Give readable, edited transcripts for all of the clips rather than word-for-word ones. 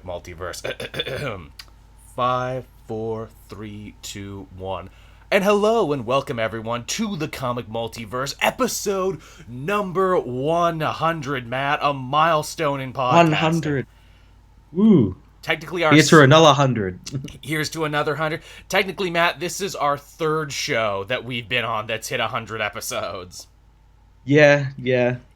Multiverse. 5, 4, 3, 2, 1. And hello and welcome everyone to the Comic Multiverse, episode number 100, Matt. A milestone in podcasting. 100. Woo. Technically our... Here's to another 100. Here's to another 100. Technically, Matt, this is our third show that we've been on that's hit 100 episodes. Yeah.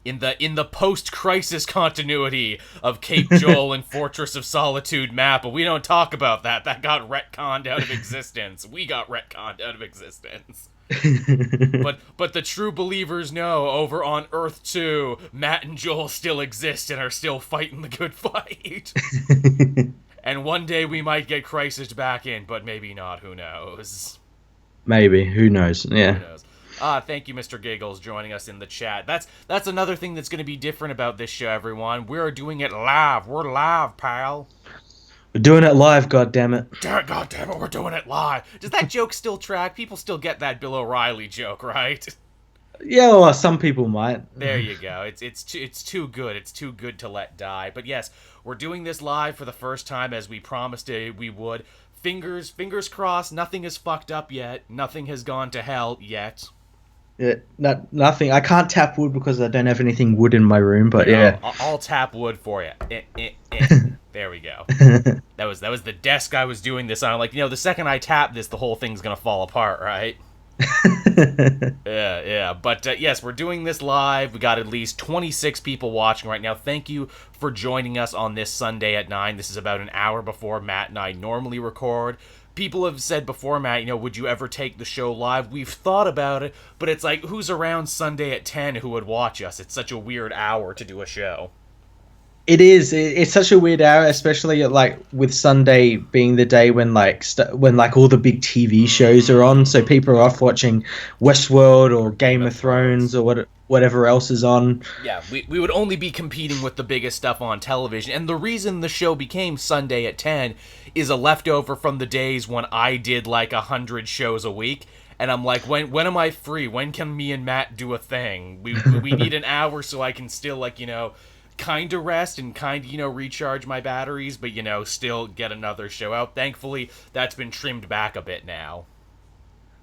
In the post-crisis continuity of Cape Joel and Fortress of Solitude map, but we don't talk about that. That got retconned out of existence. We got retconned out of existence. but the true believers know over on Earth 2, Matt and Joel still exist and are still fighting the good fight. And one day we might get Crisis back in, but maybe not. Who knows? Maybe. Who knows? Yeah. Who knows? Thank you, Mr. Giggles, joining us in the chat. That's another thing that's going to be different about this show, everyone. We're doing it live. We're live, pal. We're doing it live, goddammit. God damn it, we're doing it live. Does that joke still track? People still get that Bill O'Reilly joke, right? Yeah, well, some people might. There you go. It's too good. It's too good to let die. But yes, we're doing this live for the first time as we promised we would. Fingers crossed, nothing is fucked up yet. Nothing has gone to hell yet. Yeah, nothing. I can't tap wood because I don't have anything wood in my room, but yeah. I'll tap wood for you. There we go. That was the desk I was doing this on. Like, the second I tap this, the whole thing's gonna fall apart, right? Yeah. But yes, we're doing this live. We got at least 26 people watching right now. Thank you for joining us on this Sunday at 9. This is about an hour before Matt and I normally record. People have said before, Matt, would you ever take the show live? We've thought about it, but it's like, who's around Sunday at 10 who would watch us? It's such a weird hour to do a show. It is. It's such a weird hour, especially with Sunday being the day when all the big TV shows are on. So people are off watching Westworld or Game of Thrones or whatever else is on. Yeah, we would only be competing with the biggest stuff on television. And the reason the show became Sunday at 10 is a leftover from the days when I did 100 shows a week. And I'm like, when am I free? When can me and Matt do a thing? We need an hour so I can still kind of rest and recharge my batteries, but still get another show out. Thankfully, that's been trimmed back a bit now.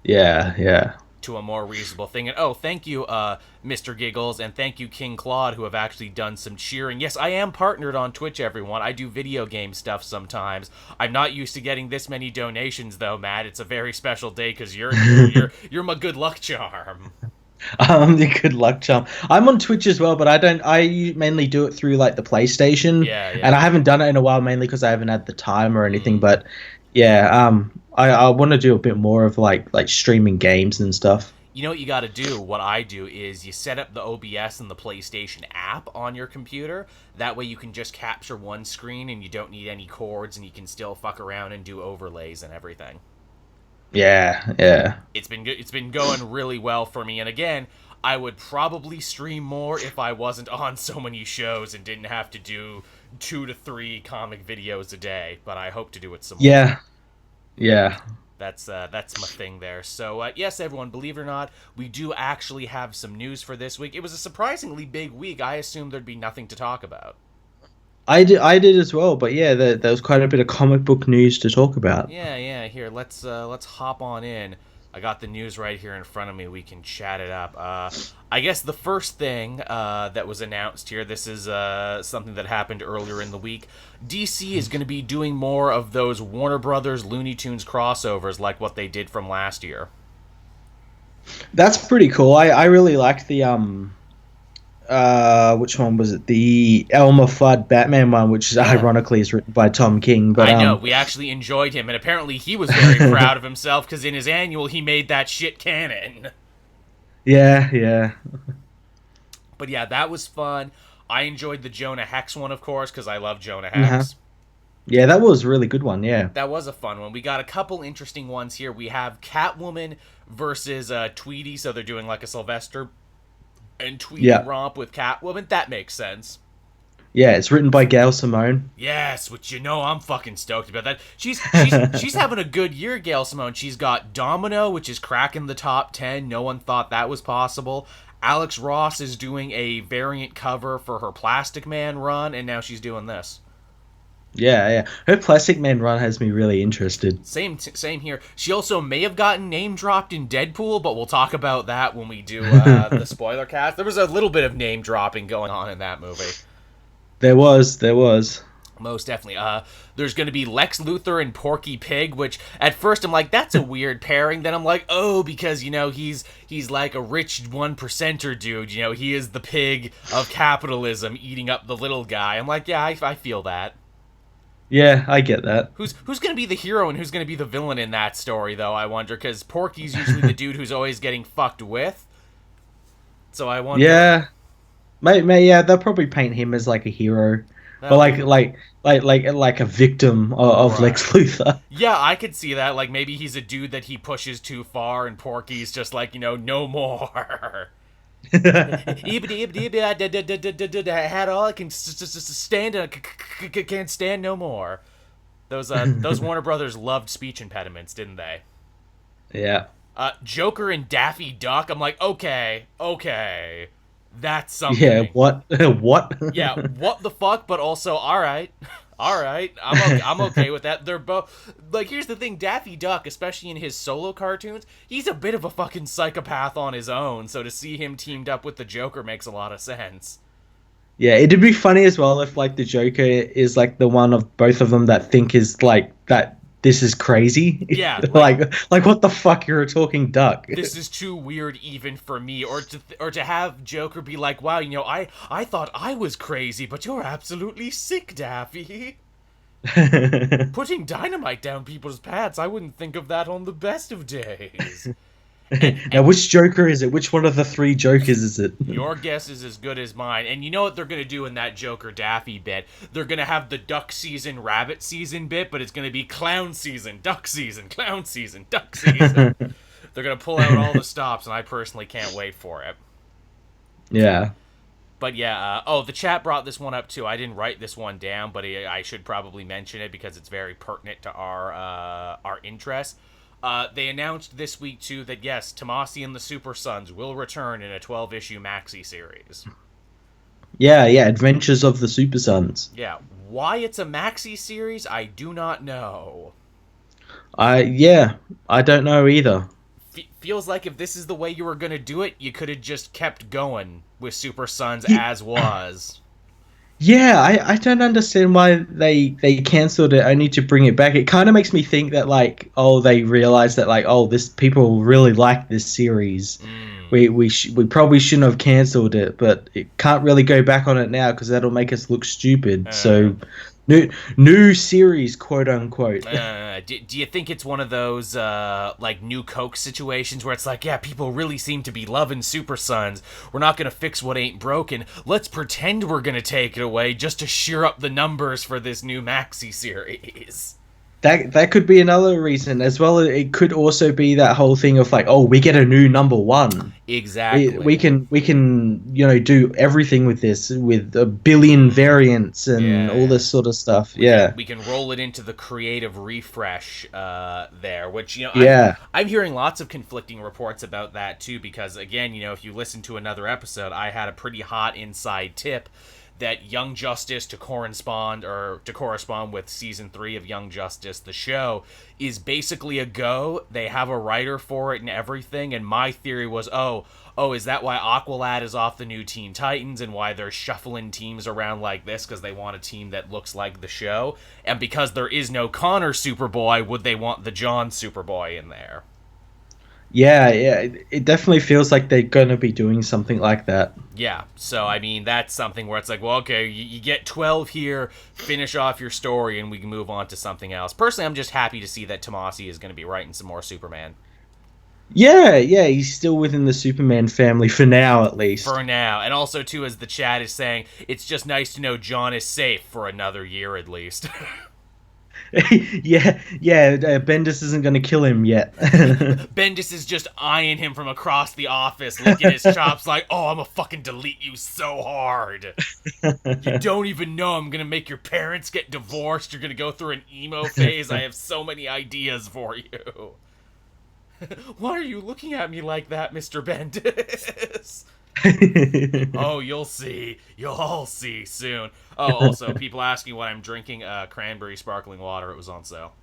Yeah. To a more reasonable thing. And thank you, Mr. Giggles, and thank you, King Claude, who have actually done some cheering. Yes, I am partnered on Twitch, everyone. I do video game stuff sometimes. I'm not used to getting this many donations, though, Matt. It's a very special day because you're my good luck charm. The good luck charm. I'm on Twitch as well, but I mainly do it through the PlayStation. Yeah. And I haven't done it in a while, mainly because I haven't had the time or anything. But yeah, I want to do a bit more of like streaming games and stuff. You know what you got to do? What I do is you set up the OBS and the PlayStation app on your computer. That way you can just capture one screen and you don't need any cords, and you can still fuck around and do overlays and everything. Yeah. It's been going really well for me, and again, I would probably stream more if I wasn't on so many shows and didn't have to do 2 to 3 comic videos a day. But I hope to do it some more. Yeah. That's my thing there. So yes, everyone, believe it or not, we do actually have some news for this week. It was a surprisingly big week. I assumed there'd be nothing to talk about. I did as well, but yeah, there was quite a bit of comic book news to talk about. Yeah. Here, let's hop on in. I got the news right here in front of me. We can chat it up. I guess the first thing that was announced here, this is something that happened earlier in the week. DC is going to be doing more of those Warner Brothers Looney Tunes crossovers like what they did from last year. That's pretty cool. I really liked the which one was it? The Elmer Fudd Batman one, which ironically is written by Tom King. But I know, we actually enjoyed him, and apparently he was very proud of himself because in his annual he made that shit canon. Yeah. But yeah, that was fun. I enjoyed the Jonah Hex one, of course, because I love Jonah Hex. Yeah, that was a really good one, yeah. That was a fun one. We got a couple interesting ones here. We have Catwoman versus Tweety, so they're doing a Sylvester and Tweety romp with Catwoman. That makes sense. Yeah, it's written by Gail Simone. Yes, which I'm fucking stoked about that. She's having a good year, Gail Simone. She's got Domino, which is cracking the top 10. No one thought that was possible. Alex Ross is doing a variant cover for her Plastic Man run, and now she's doing this. Yeah. Her Plastic Man run has me really interested. Same here. She also may have gotten name dropped in Deadpool, but we'll talk about that when we do the spoiler cast. There was a little bit of name dropping going on in that movie. There was. Most definitely. There's going to be Lex Luthor and Porky Pig, which at first I'm like, that's a weird pairing. Then I'm like, oh, because he's like a rich 1%er dude. He is the pig of capitalism, eating up the little guy. I'm like, yeah, I feel that. Yeah, I get that. Who's going to be the hero and who's going to be the villain in that story, though? I wonder, because Porky's usually the dude who's always getting fucked with. So I wonder. Yeah, yeah, they'll probably paint him as like a hero, but That'll be like a victim of Lex right. Luthor. Yeah, I could see that. Like maybe he's a dude that he pushes too far, and Porky's just like, no more. I had all I can stand, and I can't stand no more. Those Warner Brothers loved speech impediments, didn't they? Yeah. Joker and Daffy Duck. I'm like, okay, that's Yeah, something. what? What? Yeah, what the fuck? But also, all right, all right. I'm okay with that. They're both like. Here's the thing: Daffy Duck, especially in his solo cartoons, he's a bit of a fucking psychopath on his own. So to see him teamed up with the Joker makes a lot of sense. Yeah, it'd be funny as well if like the Joker is like the one of both of them that think is like that this is crazy. Yeah, like like what the fuck, you're a talking duck. this is too weird even for me, or to have Joker be like, wow, I thought I was crazy, but you're absolutely sick, Daffy. Putting dynamite down people's paths, I wouldn't think of that on the best of days. Now which Joker is it? Which one of the three Jokers is it? Your guess is as good as mine. And you know what they're going to do in that Joker Daffy bit? They're going to have the duck season, rabbit season bit, but it's going to be clown season, duck season, clown season, duck season. They're going to pull out all the stops, and I personally can't wait for it. Yeah. But yeah, the chat brought this one up too. I didn't write this one down, but I should probably mention it because it's very pertinent to our interest. They announced this week too that yes, Tomasi and the Super Sons will return in a 12-issue maxi series. Yeah, Adventures of the Super Sons. Yeah, why it's a maxi series, I do not know. I don't know either. Feels like if this is the way you were gonna do it, you could have just kept going with Super Sons Ye- as was. Yeah, I don't understand why they cancelled it only to bring it back. It kind of makes me think that like, oh, they realized that like, oh, this people really like this series. We probably shouldn't have cancelled it, but it can't really go back on it now because that'll make us look stupid. So new series, quote unquote. Do you think it's one of those like New Coke situations where it's like, yeah, people really seem to be loving Super Sons. We're not gonna fix what ain't broken. Let's pretend we're gonna take it away just to sheer up the numbers for this new maxi series. That could be another reason, as well. It could also be that whole thing of like, oh, we get a new number one. Exactly. We can do everything with this with a billion variants and all this sort of stuff. We can roll it into the creative refresh there, which Yeah. I'm hearing lots of conflicting reports about that too, because again, if you listen to another episode, I had a pretty hot inside tip that Young Justice to correspond with season 3 of Young Justice, the show, is basically a go. They have a writer for it and everything, and my theory was, is that why Aqualad is off the new Teen Titans and why they're shuffling teams around like this because they want a team that looks like the show? And because there is no Connor Superboy, would they want the John Superboy in there? Yeah. It definitely feels like they're going to be doing something like that. Yeah, so I mean, that's something where it's like, well, okay, you get 12 here, finish off your story, and we can move on to something else. Personally, I'm just happy to see that Tomasi is going to be writing some more Superman. Yeah, he's still within the Superman family for now, at least. For now. And also, too, as the chat is saying, it's just nice to know John is safe for another year at least. yeah. Bendis isn't going to kill him yet. Bendis is just eyeing him from across the office, licking his chops like, oh, I'm gonna fucking delete you so hard. You don't even know I'm gonna make your parents get divorced. You're gonna go through an emo phase. I have so many ideas for you. Why are you looking at me like that, Mr. Bendis? Oh, you'll see. You'll all see soon. Oh, also, people asking what I'm drinking, cranberry sparkling water. It was on sale.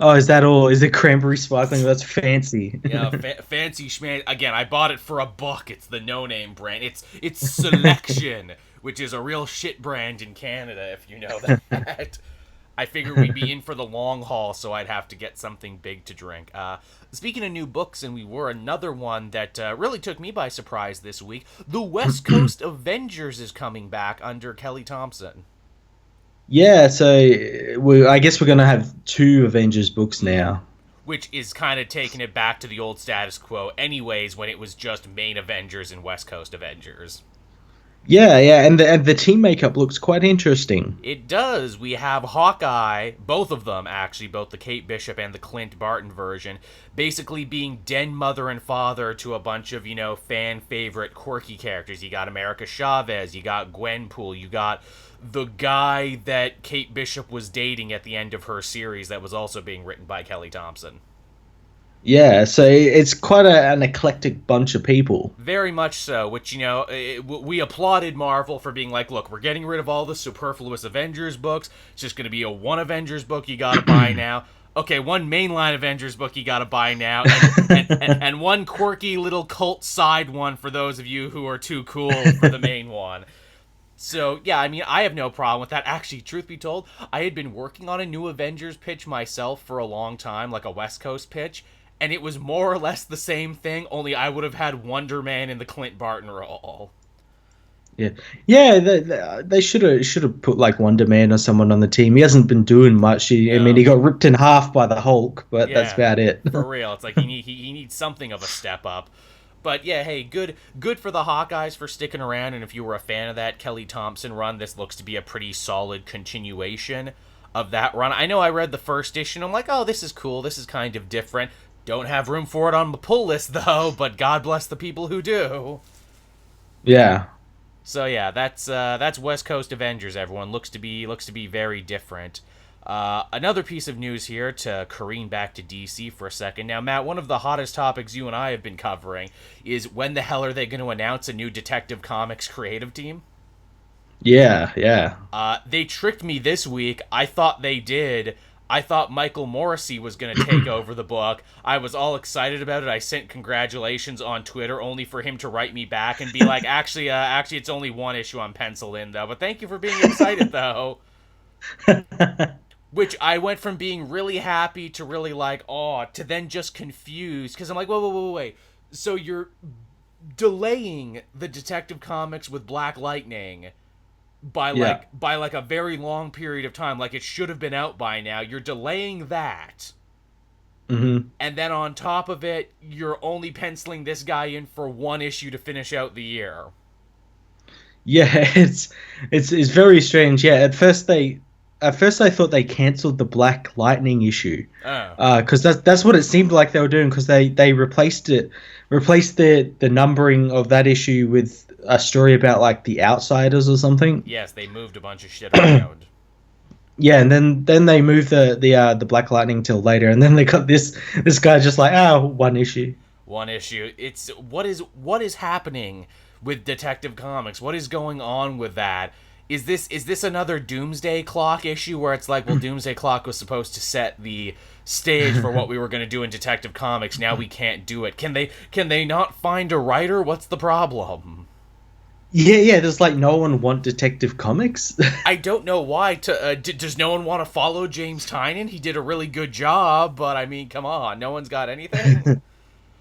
Oh, is that all? Is it cranberry sparkling? That's fancy. Yeah, fancy schman. Again, I bought it for $1. It's the no-name brand. It's Selection, which is a real shit brand in Canada, if you know that. I figured we'd be in for the long haul, so I'd have to get something big to drink. Speaking of new books, and we were another one that really took me by surprise this week, the West Coast Avengers is coming back under Kelly Thompson. Yeah, so I guess we're gonna have two Avengers books now. Which is kind of taking it back to the old status quo, anyways, when it was just main Avengers and West Coast Avengers. Yeah, yeah, and the team makeup looks quite interesting. It does. We have Hawkeye, both of them actually, both the Kate Bishop and the Clint Barton version, basically being den mother and father to a bunch of, fan favorite quirky characters. You got America Chavez, you got Gwenpool, you got the guy that Kate Bishop was dating at the end of her series that was also being written by Kelly Thompson. Yeah, so it's quite an eclectic bunch of people. Very much so, which, we applauded Marvel for being like, look, we're getting rid of all the superfluous Avengers books. It's just going to be a one Avengers book you got to buy now. Okay, one mainline Avengers book you got to buy now, and one quirky little cult side one for those of you who are too cool for the main one. So, yeah, I mean, I have no problem with that. Actually, truth be told, I had been working on a new Avengers pitch myself for a long time, like a West Coast pitch, and it was more or less the same thing, only I would have had Wonder Man in the Clint Barton role. Yeah, yeah, they should have put like Wonder Man or someone on the team. He hasn't been doing much. I mean, he got ripped in half by the Hulk, but that's about it. For real, it's like he needs something of a step up. But yeah, hey, good for the Hawkeyes for sticking around, and if you were a fan of that Kelly Thompson run, this looks to be a pretty solid continuation of that run. I know I read the first issue, and I'm like, oh, this is cool, this is kind of different. Don't have room for it on the pull list, though, but God bless the people who do. Yeah. So yeah, that's West Coast Avengers, everyone. Looks to be very different. Another piece of news here to careen back to DC for a second. Now, Matt, one of the hottest topics you and I have been covering is when the hell are they going to announce a new Detective Comics creative team? Yeah, yeah. They tricked me this week. I thought they did. I thought Michael Moreci was going to take over the book. I was all excited about it. I sent congratulations on Twitter, only for him to write me back and be like, actually, it's only one issue I'm penciled in, though. But thank you for being excited, though. Which I went from being really happy to really like, to then just confused. Because I'm like, wait. So you're delaying the Detective Comics with Black Lightning by a very long period of time, like it should have been out by now. You're delaying that, and then on top of it, you're only penciling this guy in for one issue to finish out the year. Yeah, it's very strange. Yeah, at first I thought they cancelled the Black Lightning issue, because that's what it seemed like they were doing, because they replaced the numbering of that issue with a story about like the Outsiders or something. Yes, they moved a bunch of shit around. Yeah, and then they moved the Black Lightning till later, and then they got this guy just like one issue. One issue. It's what is happening with Detective Comics? What is going on with that? Is this another Doomsday Clock issue where it's like, well, Doomsday Clock was supposed to set the stage for what we were going to do in Detective Comics. Now we can't do it. Can they not find a writer? What's the problem? Yeah. Does like no one want Detective Comics? I don't know why. Does no one want to follow James Tynion? He did a really good job, but I mean, come on, no one's got anything.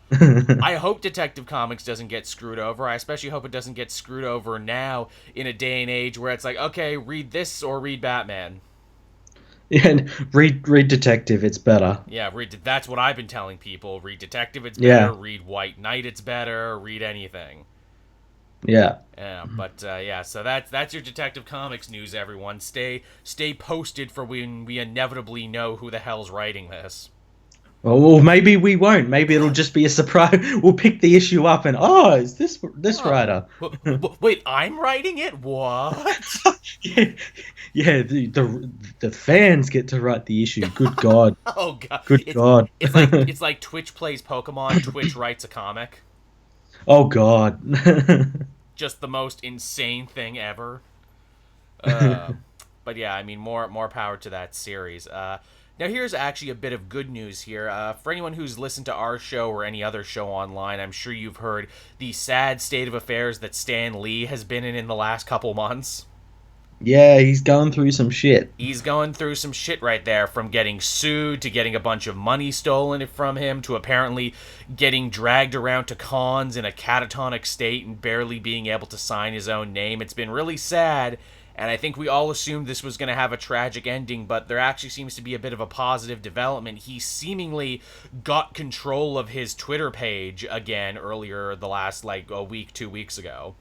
I hope Detective Comics doesn't get screwed over. I especially hope it doesn't get screwed over now in a day and age where it's like, okay, read this or read Batman. Yeah, and read Detective, it's better. Yeah, that's what I've been telling people. Read Detective, it's better. Yeah. Read White Knight, it's better. Read anything. Yeah. Yeah, but so that's your Detective Comics news, everyone. Stay posted for when we inevitably know who the hell's writing this. Well, maybe we won't. Maybe it'll just be a surprise. We'll pick the issue up and is this writer? Wait, I'm writing it? What? yeah. The fans get to write the issue. Good God. Oh God. Good God. It's like Twitch plays Pokemon. Twitch writes a comic. Oh God. Just the most insane thing ever. Uh, but yeah, I mean, more power to that series. Now here's actually a bit of good news here. For anyone who's listened to our show or any other show online, I'm sure you've heard the sad state of affairs that Stan Lee has been in the last couple months. Yeah, he's going through some shit. He's going through some shit right there, from getting sued to getting a bunch of money stolen from him to apparently getting dragged around to cons in a catatonic state and barely being able to sign his own name. It's been really sad, and I think we all assumed this was going to have a tragic ending, but there actually seems to be a bit of a positive development. He seemingly got control of his Twitter page again earlier the last, like, a week, 2 weeks ago.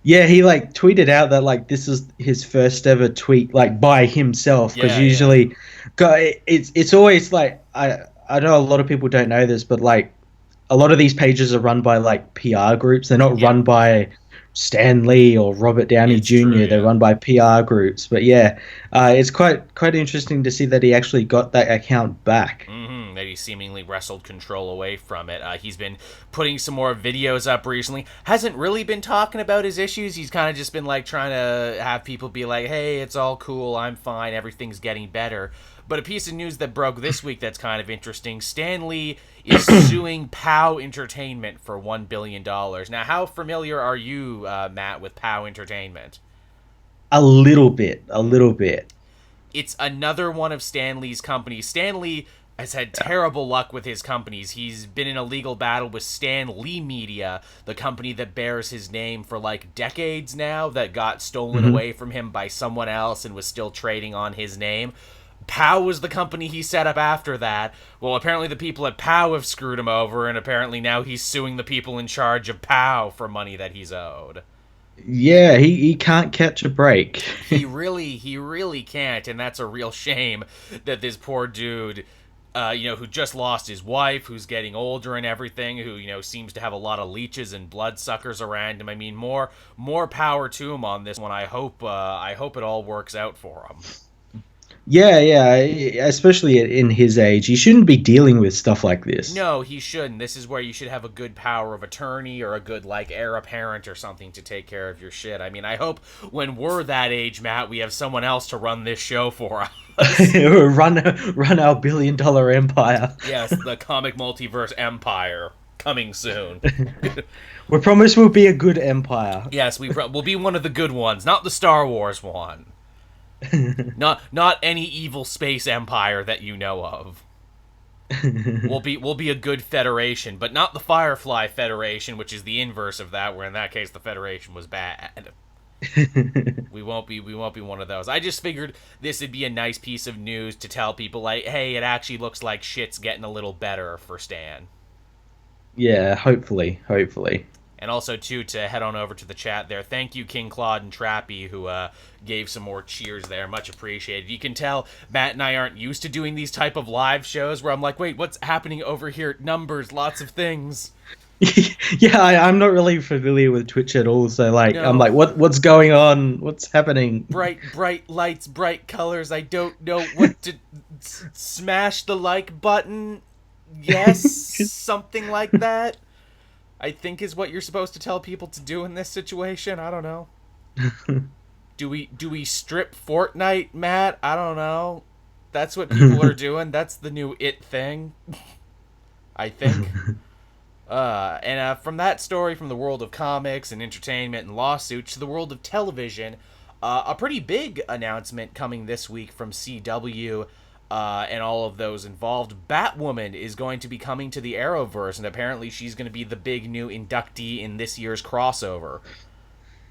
Yeah, he like tweeted out that like this is his first ever tweet like by himself because Yeah, yeah. usually, it's always like I know a lot of people don't know this, but like a lot of these pages are run by like PR groups. They're not Yep, run by Stan Lee or Robert Downey it's true, Jr. They're yeah. run by PR groups. But yeah, it's quite interesting to see that he actually got that account back. That he seemingly wrestled control away from it. He's been putting some more videos up recently. Hasn't really been talking about his issues. He's kind of just been like trying to have people be like, hey, it's all cool. I'm fine. Everything's getting better. But a piece of news that broke this week that's kind of interesting: Stan Lee is suing POW Entertainment for $1 billion. Now, how familiar are you, Matt, with POW Entertainment? A little bit. It's another one of Stan Lee's companies. Stan Lee has had terrible luck with his companies. He's been in a legal battle with Stan Lee Media, the company that bears his name for like decades now, that got stolen Hmm. away from him by someone else and was still trading on his name. POW was the company he set up after that. Well, apparently the people at POW have screwed him over, and apparently now he's suing the people in charge of POW for money that he's owed. Yeah, he can't catch a break. He really can't, and that's a real shame that this poor dude, who just lost his wife, who's getting older and everything, who seems to have a lot of leeches and bloodsuckers around him. I mean, more power to him on this one. I hope it all works out for him. Yeah, yeah, especially in his age, he shouldn't be dealing with stuff like this. No, he shouldn't. This is where you should have a good power of attorney or a good, like, heir apparent or something to take care of your shit. I mean, I hope when we're that age, Matt, we have someone else to run this show for us. Run our $1 billion empire. Yes, the comic multiverse empire coming soon. We promise we'll be a good empire. Yes, we'll be one of the good ones, not the Star Wars one. Not any evil space empire that you know of. We'll be a good Federation, but not the Firefly Federation, which is the inverse of that, where in that case the Federation was bad. We won't be one of those. I just figured this would be a nice piece of news to tell people, like, hey, it actually looks like shit's getting a little better for Stan. Yeah, hopefully. And also, too, to head on over to the chat there. Thank you, King Claude and Trappy, who gave some more cheers there. Much appreciated. You can tell Matt and I aren't used to doing these type of live shows where I'm like, wait, what's happening over here? Numbers, lots of things. Yeah, I'm not really familiar with Twitch at all, so like I'm No, like, what's going on? What's happening? bright lights, bright colors. I don't know what to... Smash the like button? Yes? Something like that? I think is what you're supposed to tell people to do in this situation. I don't know. Do we strip Fortnite, Matt? I don't know. That's what people are doing. That's the new it thing. I think. And from that story, from the world of comics and entertainment and lawsuits to the world of television, a pretty big announcement coming this week from CW and all of those involved. Batwoman is going to be coming to the Arrowverse, and apparently she's going to be the big new inductee in this year's crossover.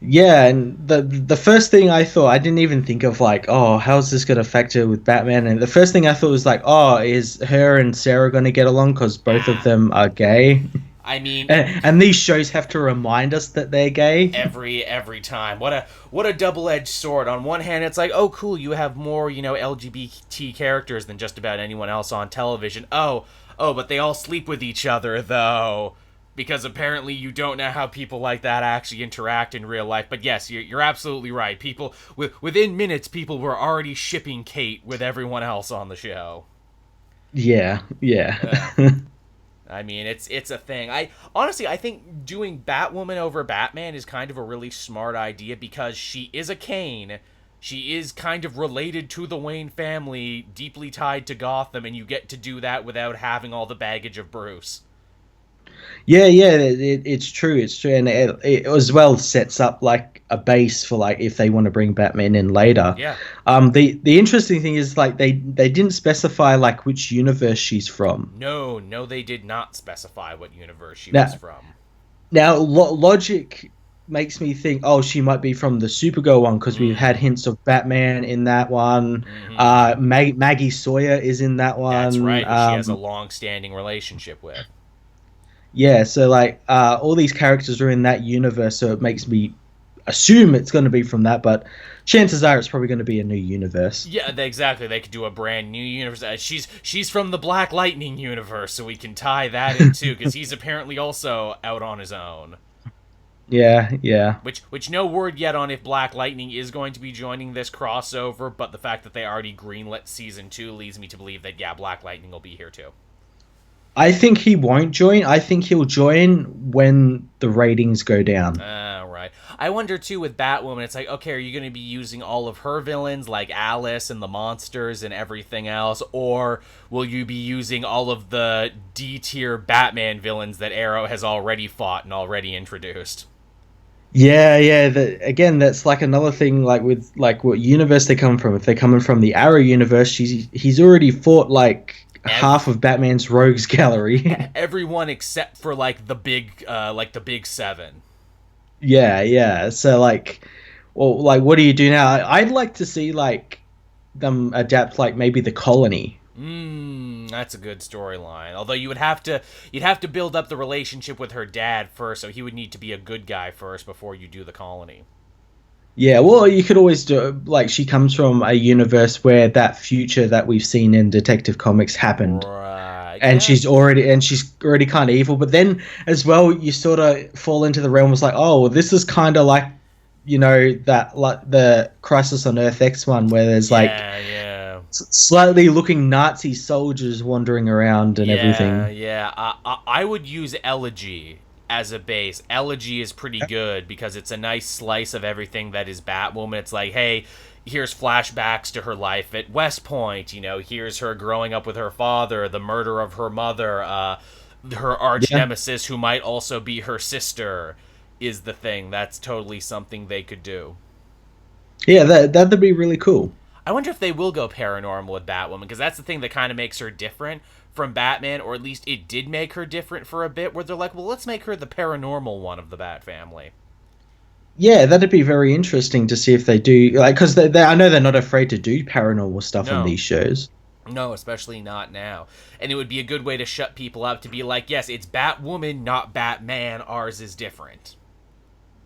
Yeah, and the first thing I thought, I didn't even think of like, oh, how's this gonna factor with Batman? And the first thing I thought was like, oh, is her and Sarah gonna get along because both of them are gay? I mean, And these shows have to remind us that they're gay. every time. What a double-edged sword. On one hand, it's like, oh cool, you have more, LGBT characters than just about anyone else on television. Oh, but they all sleep with each other though. Because apparently you don't know how people like that actually interact in real life. But yes, you're absolutely right. People within minutes, people were already shipping Kate with everyone else on the show. Yeah, yeah. I mean, it's a thing. I think doing Batwoman over Batman is kind of a really smart idea because she is a Kane. She is kind of related to the Wayne family, deeply tied to Gotham, and you get to do that without having all the baggage of Bruce. Yeah, yeah, it's true, and it as well sets up like a base for like if they want to bring Batman in later. Yeah. The interesting thing is like they didn't specify like which universe she's from. No, no, they did not specify what universe she was Now, from. logic makes me think, oh, she might be from the Supergirl one because we've had hints of Batman in that one. Maggie Sawyer is in that That's one. right, who she has a long-standing relationship with. Yeah, so like all these characters are in that universe, so it makes me assume it's going to be from that, but chances are it's probably going to be a new universe. Yeah, exactly. They could do a brand new universe. She's from the Black Lightning universe, so we can tie that in too, because he's apparently also out on his own. Yeah, yeah. Which no word yet on if Black Lightning is going to be joining this crossover, but the fact that they already greenlit season 2 leads me to believe that yeah, Black Lightning will be here too. I think he won't join. I think he'll join when the ratings go down. Right. I wonder too with Batwoman, it's like, okay, are you going to be using all of her villains like Alice and the monsters and everything else, or will you be using all of the D-tier Batman villains that Arrow has already fought and already introduced? Yeah, yeah. Again, that's like another thing. Like with like what universe they come from. If they're coming from the Arrow universe, he's already fought like half of Batman's rogues gallery. Everyone except for like the big seven. Yeah, yeah. So like, well, like what do you do now? I'd like to see like them adapt like maybe the Colony. That's a good storyline. Although you'd have to build up the relationship with her dad first, so he would need to be a good guy first before you do the Colony. Yeah, well, you could always do like she comes from a universe where that future that we've seen in Detective Comics happened. Right. And Yeah. she's already kind of evil, but then as well you sort of fall into the realm of like, oh, well, this is kind of like, that like the Crisis on Earth X one where there's like yeah. slightly looking Nazi soldiers wandering around and everything. Yeah. I would use Elegy as a base. Elegy is pretty good because it's a nice slice of everything that is Batwoman. It's like, hey, here's flashbacks to her life at West Point. Here's her growing up with her father, the murder of her mother, her arch nemesis, who might also be her sister, is the thing. That's totally something they could do. Yeah, that'd be really cool. I wonder if they will go paranormal with Batwoman, because that's the thing that kind of makes her different from Batman, or at least it did make her different for a bit, where they're like, well, let's make her the paranormal one of the Bat family. Yeah, that'd be very interesting to see if they do, like, because I know they're not afraid to do paranormal stuff in these shows. No, especially not now. And it would be a good way to shut people up, to be like, yes, it's Batwoman, not Batman. Ours is different.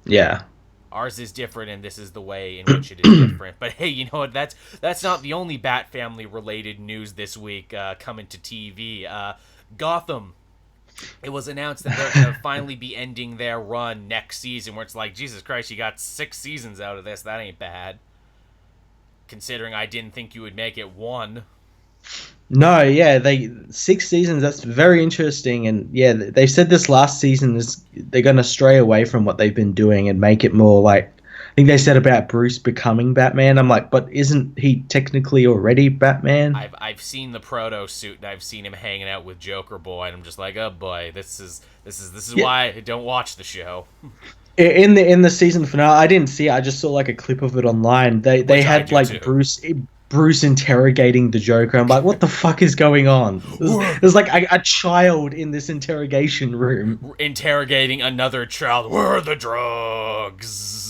Yeah. Ours is different, and this is the way in which it is different. But hey, you know what? That's not the only Bat Family related news this week coming to TV. Gotham. It was announced that they're going to finally be ending their run next season, where it's like, Jesus Christ, you got 6 seasons out of this. That ain't bad. Considering I didn't think you would make it 1. No, yeah, 6 seasons. That's very interesting, and yeah, they said this last season is they're going to stray away from what they've been doing and make it more like, I think they said about Bruce becoming Batman. I'm like, but isn't he technically already Batman? I've seen the proto suit and I've seen him hanging out with Joker Boy, and I'm just like, oh boy, this is why I don't watch the show. In the season finale, I didn't see it. I just saw like a clip of it online. They had like too. Bruce interrogating the Joker. I'm like, what the fuck is going on? There's like a child in this interrogation room. Interrogating another child. Where are the drugs?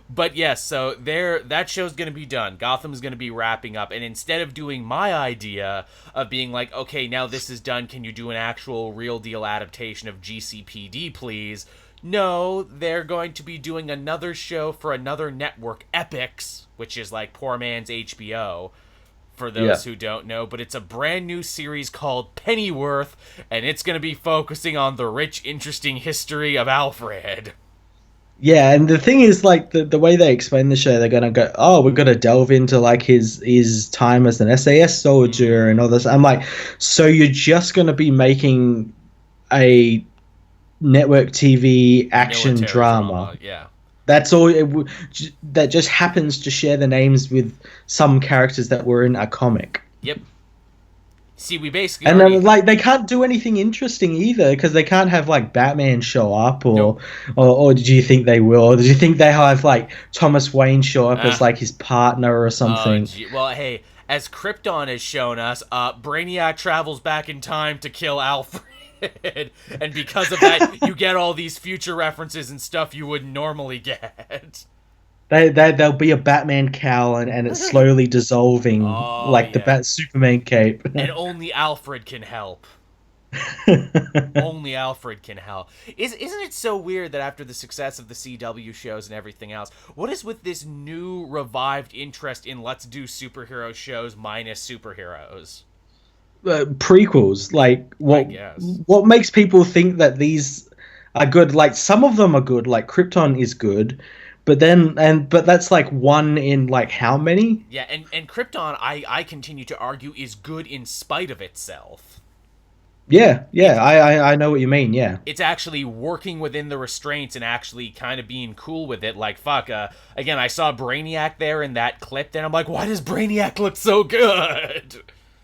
But yes, so that show's going to be done. Gotham's going to be wrapping up. And instead of doing my idea of being like, okay, now this is done, can you do an actual real deal adaptation of GCPD, please? No, they're going to be doing another show for another network, Epix, which is like poor man's HBO, for those who don't know. But it's a brand new series called Pennyworth, and it's going to be focusing on the rich, interesting history of Alfred. Yeah, and the thing is, like the way they explain the show, they're gonna go, "Oh, we're gonna delve into like his time as an SAS soldier and all this." I'm like, so you're just gonna be making a network TV action Military drama? drama, yeah. That's all. That just happens to share the names with some characters that were in a comic. Yep. See, we basically And already... then, like, they can't do anything interesting either because they can't have like Batman show up, Nope. or did you think they will? Or did you think they have like Thomas Wayne show up as Ah. like his partner or something? Well, hey, as Krypton has shown us, Brainiac travels back in time to kill Alfred. And because of that, you get all these future references and stuff you wouldn't normally get. There'll be a Batman cowl and it's slowly dissolving Oh, like the yeah. Bat Superman cape. And only Alfred can help. Only Alfred can help. Isn't it so weird that after the success of the CW shows and everything else, what is with this new revived interest in let's do superhero shows minus superheroes? Prequels, like I what guess. what makes people think that these are good? Like some of them are good, like Krypton is good, but that's like one in like how many? Yeah, and Krypton, I continue to argue, is good in spite of itself. Yeah, yeah, It's I know what you mean. Yeah, it's actually working within the restraints and actually kind of being cool with it. Like, fuck, again, I saw Brainiac there in that clip, then I'm like, why does Brainiac look so good?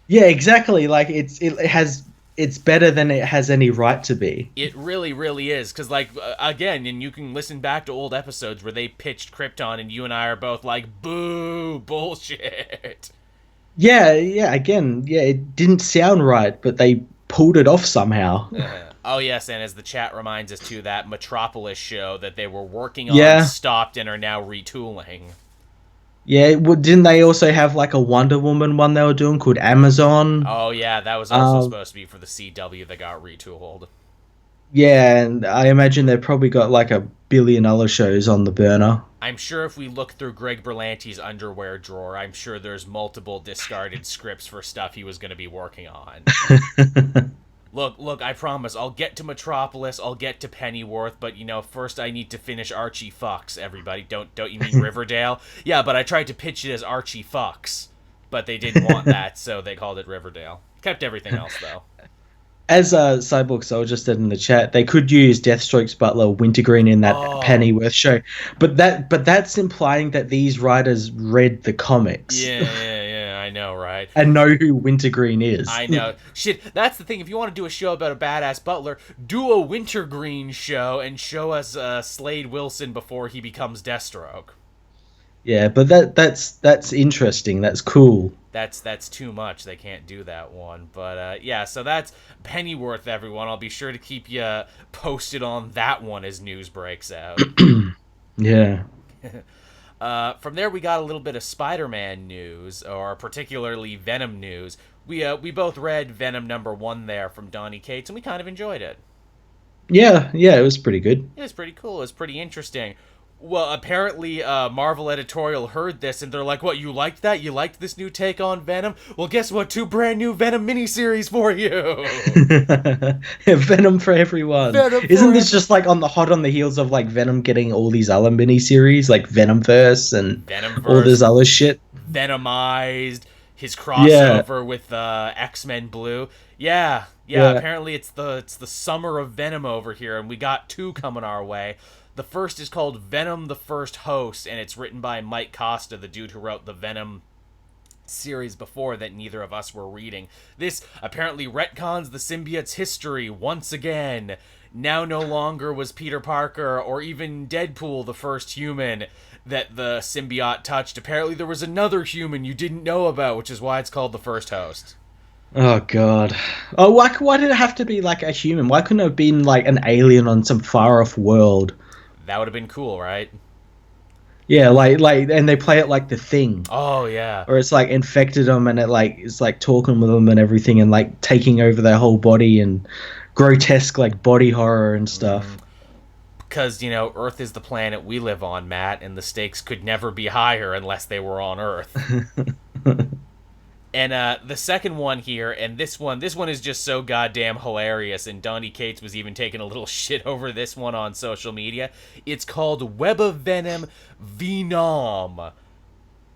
yeah, exactly. Like it's better than it has any right to be. It really, really is. Because, like, again, and you can listen back to old episodes where they pitched Krypton, and you and I are both like, boo, bullshit. Yeah, yeah. Again, yeah, it didn't sound right, but they pulled it off somehow. Oh, yes, and as the chat reminds us, too, that Metropolis show that they were working on Yeah, stopped and are now retooling. yeah. Well, didn't they also have like a Wonder Woman one they were doing called Amazon? Oh, yeah, that was also Um, supposed to be for the CW that got retooled. yeah, and I imagine they've probably got like a billion other shows on the burner. I'm sure if we look through Greg Berlanti's underwear drawer, I'm sure there's multiple discarded scripts for stuff he was going to be working on. Look, I promise, I'll get to Metropolis, I'll get to Pennyworth, but first I need to finish Archie Fox, everybody. Don't you mean Riverdale? Yeah, but I tried to pitch it as Archie Fox, but they didn't want that, so they called it Riverdale. Kept everything else, though. As Cyborg Soldier said in the chat, they could use Deathstroke's butler Wintergreen in that Oh, Pennyworth show, but that's implying that these writers read the comics yeah, I know, right? and know who Wintergreen is. I know. Shit, that's the thing. If you want to do a show about a badass butler, do a Wintergreen show and show us Slade Wilson before he becomes Deathstroke. Yeah, but that's interesting. That's cool. That's too much. They can't do that one. But yeah, so that's Pennyworth, everyone. I'll be sure to keep you posted on that one as news breaks out. Yeah. From there, we got a little bit of Spider-Man news, or particularly Venom news. We both read Venom #1 there from Donny Cates, and we kind of enjoyed it. Yeah, yeah, it was pretty good. It was pretty cool. It was pretty interesting. Well, apparently, Marvel Editorial heard this, and they're like, what, you liked that? You liked this new take on Venom? Well, guess what? 2 brand new Venom miniseries for you! Venom for everyone. Venom Isn't for this just like on the heels of like Venom getting all these other miniseries, like Venomverse and all this Venomverse, other shit? Venomized, his Yeah, crossover with X-Men Blue. Yeah, yeah. apparently it's the summer of Venom over here, and we got 2 coming our way. The first is called Venom the First Host, and it's written by Mike Costa, the dude who wrote the Venom series before that neither of us were reading. This apparently retcons the symbiote's history once again. Now no longer was Peter Parker or even Deadpool the first human that the symbiote touched. Apparently there was another human you didn't know about, which is why it's called the First Host. Oh god. Oh, why did it have to be like a human? Why couldn't it have been like an alien on some far off world? That would have been cool, right? Yeah, and they play it like The Thing, Oh, yeah. or it's like infected them and it's like talking with them and everything and like taking over their whole body and grotesque like body horror and stuff. Because, Earth is the planet we live on, Matt, and the stakes could never be higher unless they were on Earth. And the second one here, and this one is just so goddamn hilarious, and Donny Cates was even taking a little shit over this one on social media. It's called Web of Venom Venom.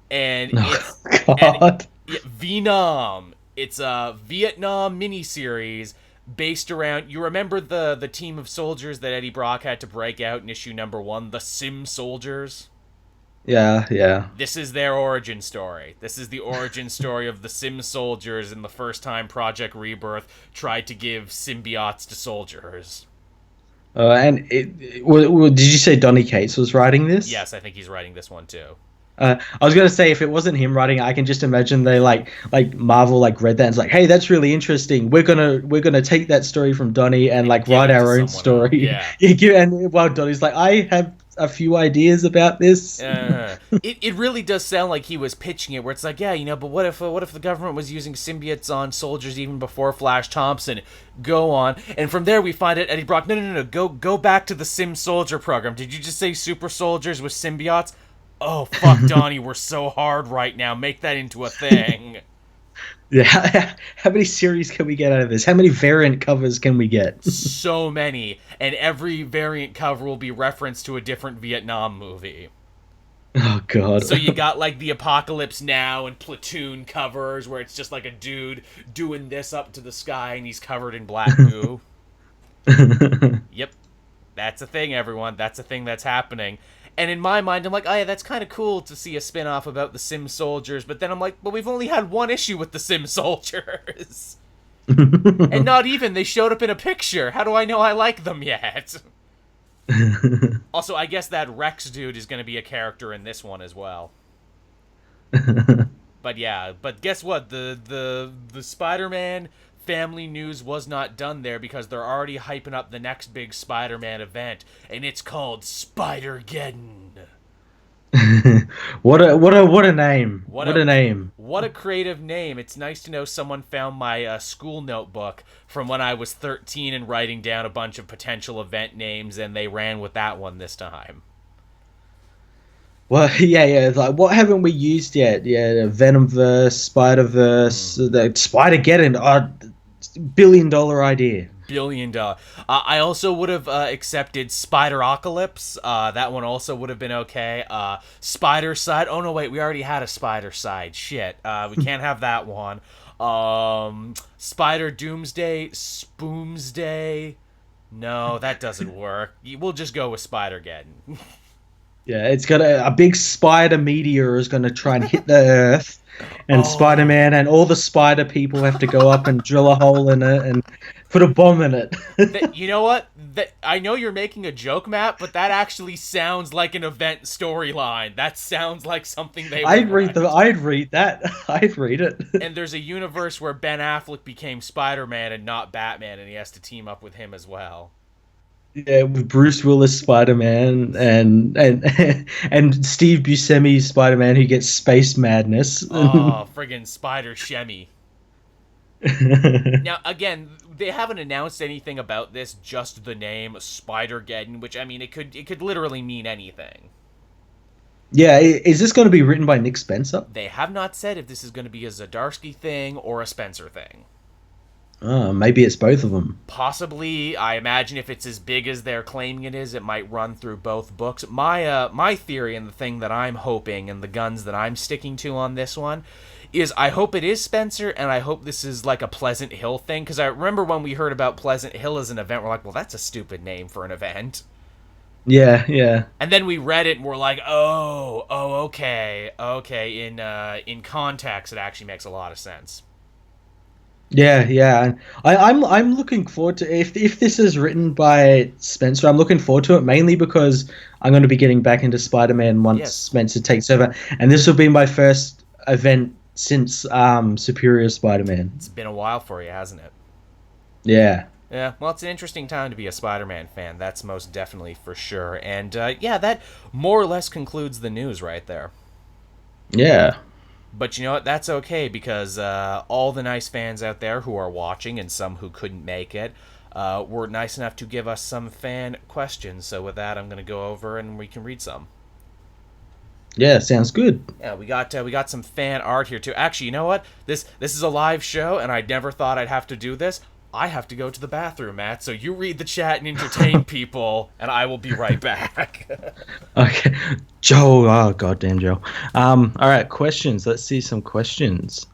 And it's... Oh, God. Venom. It's a Vietnam miniseries based around... You remember the team of soldiers that Eddie Brock had to break out in issue #1? The Sim Soldiers? Yeah, yeah. This is their origin story. This is the origin story of the Sim Soldiers and the first time Project Rebirth tried to give symbiotes to soldiers. Did you say Donny Cates was writing this? Yes, I think he's writing this one too. I was gonna say if it wasn't him writing, I can just imagine they like Marvel like read that and it's like, hey, that's really interesting. We're gonna take that story from Donny and like write our own story. Yeah. And while Donny's like, I have a few ideas about this. It really does sound like he was pitching it, where it's like, yeah, but what if the government was using symbiotes on soldiers even before Flash Thompson? Go on, and from there we find out Eddie Brock. No, go back to the Sim Soldier program. Did you just say super soldiers with symbiotes? Oh, fuck, Donnie, we're so hard right now. Make that into a thing. Yeah, how many series can we get out of this? How many variant covers can we get? So many. And every variant cover will be referenced to a different Vietnam movie. Oh, God. So you got, like, the Apocalypse Now and Platoon covers, where it's just, like, a dude doing this up to the sky, and he's covered in black goo. Yep. That's a thing, everyone. That's a thing that's happening. And in my mind, I'm like, oh yeah, that's kind of cool to see a spin-off about the Sim Soldiers. But then I'm like, well, we've only had one issue with the Sim Soldiers. And not even, they showed up in a picture. How do I know I like them yet? Also, I guess that Rex dude is going to be a character in this one as well. But yeah, but guess what? The Spider-Man family news was not done there because they're already hyping up the next big Spider-Man event, and it's called Spider-Geddon. What a name! What a name! What a creative name! It's nice to know someone found my school notebook from when I was 13 and writing down a bunch of potential event names, and they ran with that one this time. Well, yeah. It's like, what haven't we used yet? Yeah, Venomverse, Spider-Verse, the Spider-Geddon. $1 billion idea. $1 billion. I also would have accepted Spider-Ocalypse. That one also would have been okay. Spider Side. Oh, no, wait. We already had a Spider Side. Shit. We can't have that one. Spider Doomsday. Spoomsday. No, that doesn't work. We'll just go with Spider-Geddon. Yeah, it's got a big spider meteor is going to try and hit the Earth, and Spider-Man and all the spider people have to go up and drill a hole in it and put a bomb in it. You know what? I know you're making a joke, Matt, but that actually sounds like an event storyline. That sounds like something they would I'd read that. I'd read it. And there's a universe where Ben Affleck became Spider-Man and not Batman, and he has to team up with him as well. Yeah, with Bruce Willis Spider-Man and Steve Buscemi Spider-Man who gets space madness. Oh, friggin' Spider-Shemmy. Now, again, they haven't announced anything about this, just the name Spider-Geddon, which, I mean, it could literally mean anything. Yeah, is this going to be written by Nick Spencer? They have not said if this is going to be a Zdarsky thing or a Spencer thing. Maybe it's both of them. Possibly. I imagine if it's as big as they're claiming it is, it might run through both books. My theory and the thing that I'm hoping and the guns that I'm sticking to on this one is I hope it is Spencer, and I hope this is like a Pleasant Hill thing, because I remember when we heard about Pleasant Hill as an event, we're like, well, that's a stupid name for an event. Yeah, yeah. And then we read it and we're like, okay. In context, it actually makes a lot of sense. Yeah. I'm looking forward to if this is written by Spencer. I'm looking forward to it mainly because I'm going to be getting back into Spider-Man once Spencer takes over, and this will be my first event since Superior Spider-Man. It's been a while for you, hasn't it? Yeah. Yeah, well, it's an interesting time to be a Spider-Man fan. That's most definitely for sure. And that more or less concludes the news right there. Yeah. But you know what? That's okay, because all the nice fans out there who are watching, and some who couldn't make it, were nice enough to give us some fan questions. So with that, I'm going to go over and we can read some. Yeah, sounds good. Yeah, we got some fan art here too. Actually, you know what? This is a live show, and I never thought I'd have to do this. I have to go to the bathroom, Matt. So you read the chat and entertain people, and I will be right back. Okay, Joe. Oh, goddamn Joe. All right, questions. Let's see some questions.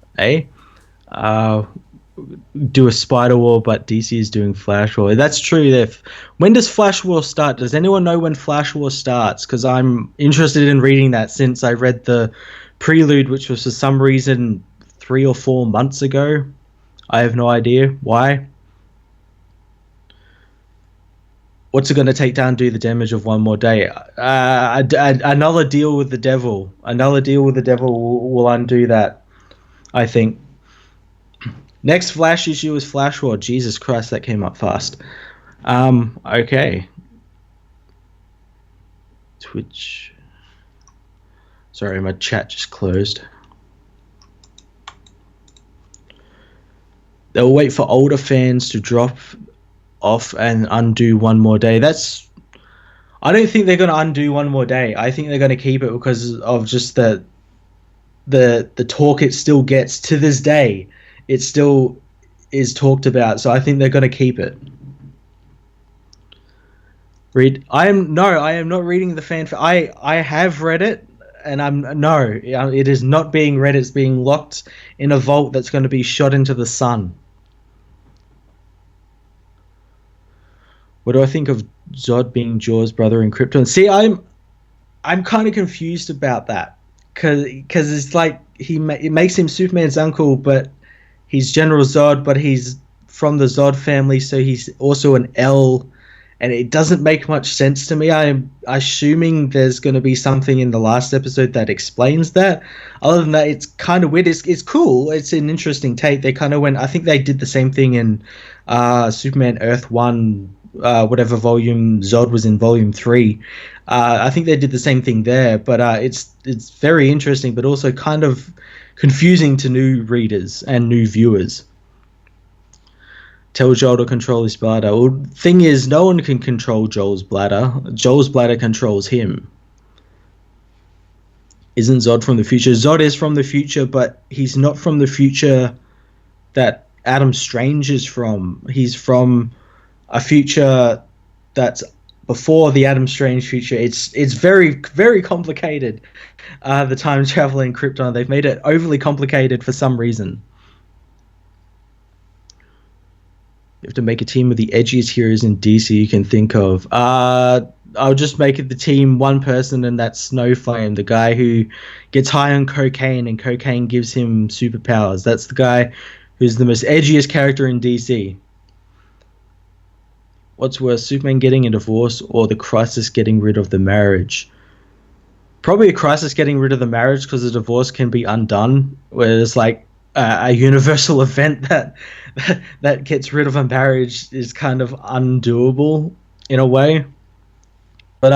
Uh, do a Spider War, but DC is doing Flash War. That's true. When does Flash War start? Does anyone know when Flash War starts? Because I'm interested in reading that since I read the prelude, which was for some reason 3 or 4 months ago. I have no idea why. What's it going to take down do the damage of one more day? Another deal with the devil. Another deal with the devil will undo that, I think. Next Flash issue is Flash War. Jesus Christ, that came up fast. Okay. Twitch. Sorry, my chat just closed. They'll wait for older fans to drop off and undo one more day. I don't think they're going to undo one more day. I think they're going to keep it because of just the talk it still gets to this day. It still is talked about, so I think they're going to keep it. I am not reading the fan. I have read it, and it is not being read. It's being locked in a vault that's going to be shot into the sun. What do I think of Zod being Jaw's brother in Krypton? See, I'm kind of confused about that because it's like it makes him Superman's uncle, but he's General Zod, but he's from the Zod family, so he's also an L, and it doesn't make much sense to me. I'm assuming there's going to be something in the last episode that explains that. Other than that, it's kind of weird. It's cool. It's an interesting take. They kind of went. I think they did the same thing in Superman Earth 1. Whatever volume Zod was in, volume 3. I think they did the same thing there, but it's very interesting, but also kind of confusing to new readers and new viewers. Tell Joel to control his bladder. Well, thing is, no one can control Joel's bladder. Joel's bladder controls him. Isn't Zod from the future? Zod is from the future, but he's not from the future that Adam Strange is from. He's from a future that's before the Adam Strange future. It's very, very complicated. The time travel in Krypton, they've made it overly complicated for some reason. You have to make a team of the edgiest heroes in DC you can think of. I'll just make it the team one person, and that's Snowflame, the guy who gets high on cocaine, and cocaine gives him superpowers. That's the guy who's the most edgiest character in DC. What's worse, Superman getting a divorce or the Crisis getting rid of the marriage? Probably a Crisis getting rid of the marriage, because the divorce can be undone, where it's like a universal event that gets rid of a marriage is kind of undoable in a way. But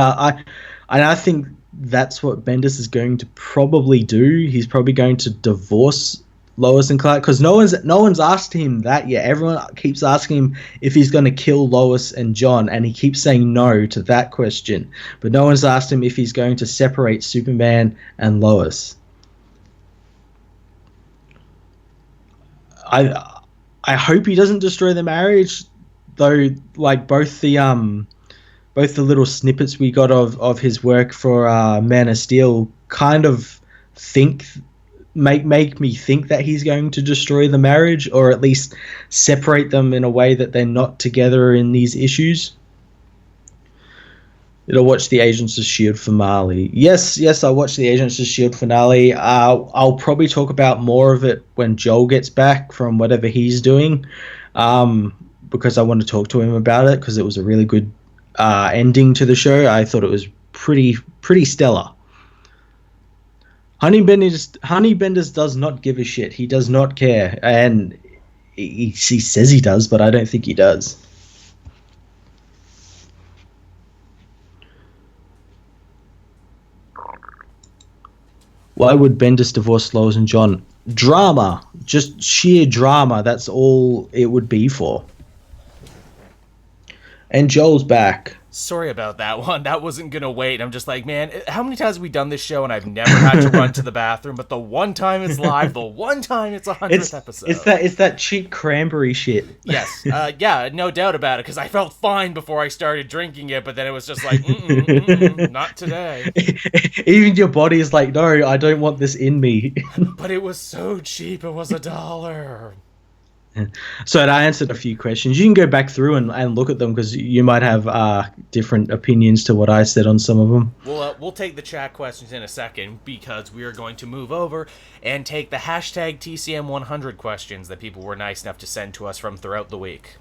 I think that's what Bendis is going to probably do. He's probably going to divorce Lois and Clark, because no one's asked him that yet. Everyone keeps asking him if he's going to kill Lois and John, and he keeps saying no to that question. But no one's asked him if he's going to separate Superman and Lois. I hope he doesn't destroy the marriage, though. Like both the little snippets we got of his work for Man of Steel kind of make me think that he's going to destroy the marriage, or at least separate them in a way that they're not together in these issues. Did I watch the Agents of S.H.I.E.L.D. finale? Yes, I watched the Agents of S.H.I.E.L.D. finale. I'll probably talk about more of it when Joel gets back from whatever he's doing, because I want to talk to him about it, because it was a really good ending to the show. I thought it was pretty stellar. Honey Bendis does not give a shit. He does not care, and he says he does, but I don't think he does. Why would Bendis divorce Lois and John? Drama. Just sheer drama. That's all it would be for. And Joel's back. Sorry about that one. That wasn't gonna wait. I'm just like, man, how many times have we done this show and I've never had to run to the bathroom? But the one time it's live, the one time it's 100th episode. It's that cheap cranberry shit. Yes, yeah, no doubt about it. Because I felt fine before I started drinking it, but then it was just like, not today. Even your body is like, no, I don't want this in me. But it was so cheap. It was $1. So I answered a few questions. You can go back through and look at them because you might have different opinions to what I said on some of them. We'll take the chat questions in a second because we are going to move over and take the hashtag TCM100 questions that people were nice enough to send to us from throughout the week.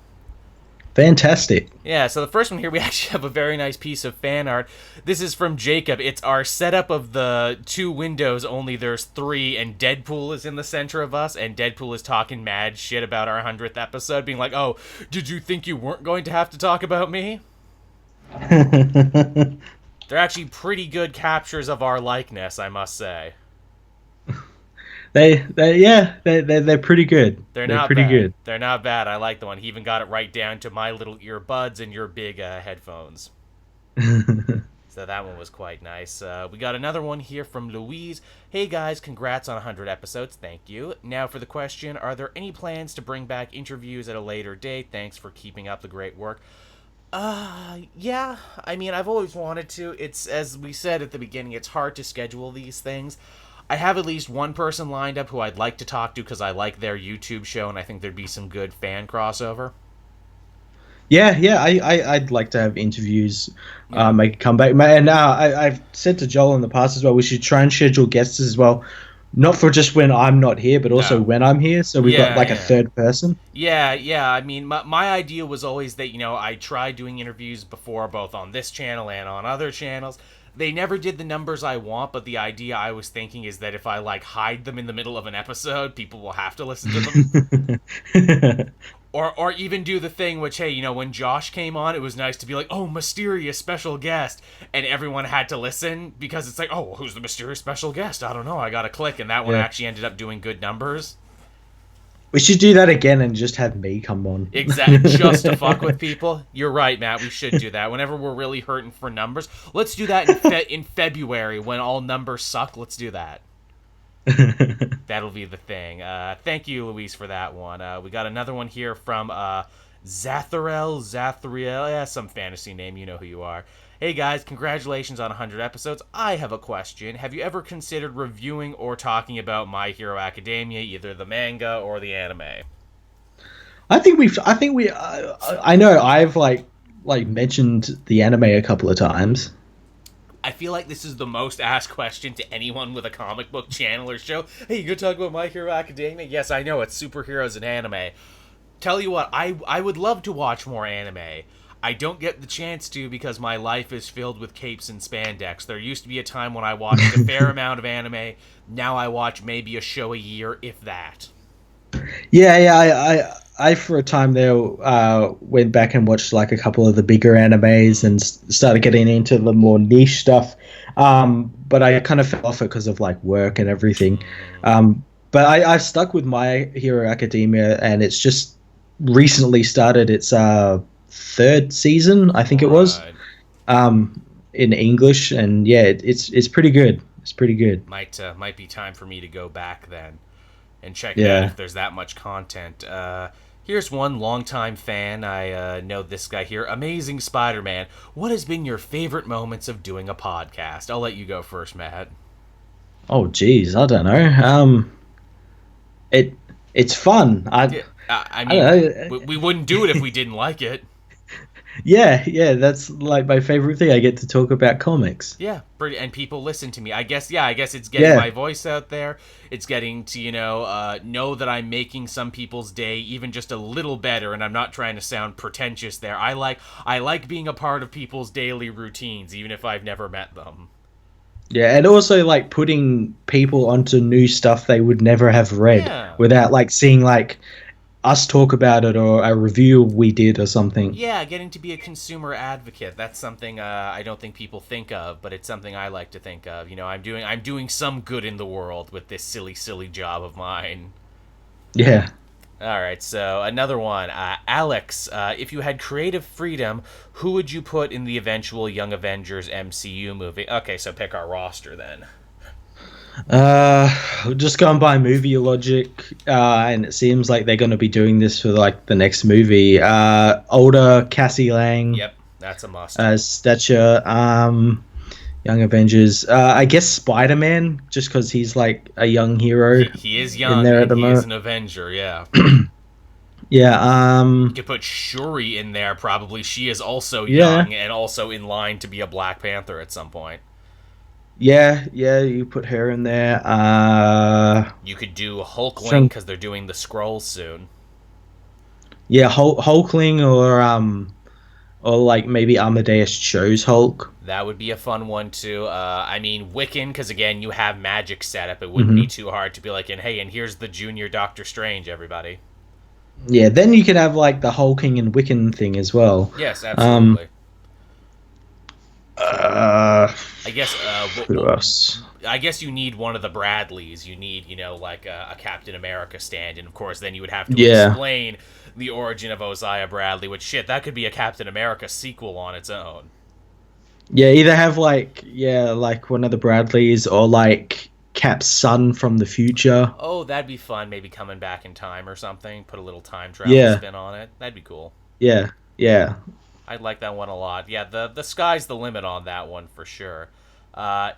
Fantastic. Yeah, so the first one here, we actually have a very nice piece of fan art. This is from Jacob. It's our setup of the 2 windows, only there's 3, and Deadpool is in the center of us, and Deadpool is talking mad shit about our 100th episode, being like, oh, did you think you weren't going to have to talk about me? They're actually pretty good captures of our likeness, I must say. They're pretty good. They're not not pretty bad. good. They're not bad. I like the one. He even got it right down to my little earbuds and your big headphones. So that one was quite nice. We got another one here from Louise. Hey guys, congrats on 100 episodes. Thank you. Now for the question, are there any plans to bring back interviews at a later date? Thanks for keeping up the great work. Yeah. I mean, I've always wanted to. It's, as we said at the beginning, it's hard to schedule these things. I have at least one person lined up who I'd like to talk to because I like their YouTube show and I think there'd be some good fan crossover. Yeah, I'd like to have interviews, make a comeback. And I've said to Joel in the past as well, we should try and schedule guests as well. Not for just when I'm not here, but also when I'm here. So we've got like a third person. Yeah. I mean, my idea was always that, I tried doing interviews before, both on this channel and on other channels. They never did the numbers I want, but the idea I was thinking is that if I, hide them in the middle of an episode, people will have to listen to them. Or even do the thing which, hey, when Josh came on, it was nice to be like, oh, mysterious special guest, and everyone had to listen, because it's like, oh, well, who's the mysterious special guest? I don't know, I gotta click, and that one actually ended up doing good numbers. We should do that again and just have me come on. Exactly, just to fuck with people. You're right, Matt. We should do that. Whenever we're really hurting for numbers, let's do that in February when all numbers suck. Let's do that. That'll be the thing. Thank you, Luis, for that one. We got another one here from Zathriel, some fantasy name. You know who you are. Hey guys, congratulations on 100 episodes. I have a question. Have you ever considered reviewing or talking about My Hero Academia, either the manga or the anime? I know I've mentioned the anime a couple of times. I feel like this is the most asked question to anyone with a comic book channel or show. Hey, you gonna talk about My Hero Academia? Yes, I know, it's superheroes and anime. Tell you what, I would love to watch more anime. I don't get the chance to because my life is filled with capes and spandex. There used to be a time when I watched a fair amount of anime. Now I watch maybe a show a year, if that. Yeah, I for a time there went back and watched a couple of the bigger animes and started getting into the more niche stuff. But I kind of fell off it because of work and everything. But I've stuck with My Hero Academia, and it's just recently started its 3rd season, I think it was, in English, and yeah, it's pretty good. It's pretty good. Might be time for me to go back then and check out if there's that much content. Here's one longtime fan. I know this guy here. Amazing Spider-Man. What has been your favorite moments of doing a podcast? I'll let you go first, Matt. Oh, geez, I don't know. It's fun. I mean, we wouldn't do it if we didn't like it. Yeah, that's my favorite thing. I get to talk about comics. Yeah, and people listen to me. I guess it's getting my voice out there. It's getting to, know that I'm making some people's day even just a little better, and I'm not trying to sound pretentious there. I like being a part of people's daily routines, even if I've never met them. Yeah, and also putting people onto new stuff they would never have read without seeing us talk about it or a review we did or something. Yeah, getting to be a consumer advocate. That's something I don't think people think of, but it's something I like to think of. I'm doing some good in the world with this silly job of mine. Yeah. All right, so another one. Alex, if you had creative freedom, who would you put in the eventual Young Avengers MCU movie? Okay, so pick our roster then. Just going by movie logic, and it seems like they're going to be doing this for like the next movie. Older Cassie Lang Yep, that's a must. as Stature. Young Avengers. I guess Spider-Man, just because he's like a young hero He is in young there at and the he is moment. an Avenger, yeah. Yeah. You could put Shuri in there, probably. She is also Yeah. young and also in line to be a Black Panther at some point. Yeah. Yeah. You put her in there. You could do Hulkling From because they're doing the Scrolls soon. yeah, Hulkling or like maybe Amadeus Cho's Hulk. That would be a fun one too. I mean, Wiccan, because again, you have magic set up. It wouldn't be Hmm. too hard to be like, and hey, and here's the junior Doctor Strange, everybody. Yeah. Then you could have like the Hulking and Wiccan thing as well. Yes, Um. absolutely. Uh. I guess. Who else? I guess you need one of the Bradleys. You need, like a Captain America stand, and of course, then you would have to Yeah. explain the origin of Osiah Bradley. Which shit, that could be a Captain America sequel on its own. Yeah. Either have like one of the Bradleys or like Cap's son from the future. Oh, that'd be fun. Maybe coming back in time or something. Put a little time travel Yeah. spin on it. That'd be cool. Yeah. Yeah. I'd like that one a lot. Yeah, the sky's the limit on that one for sure.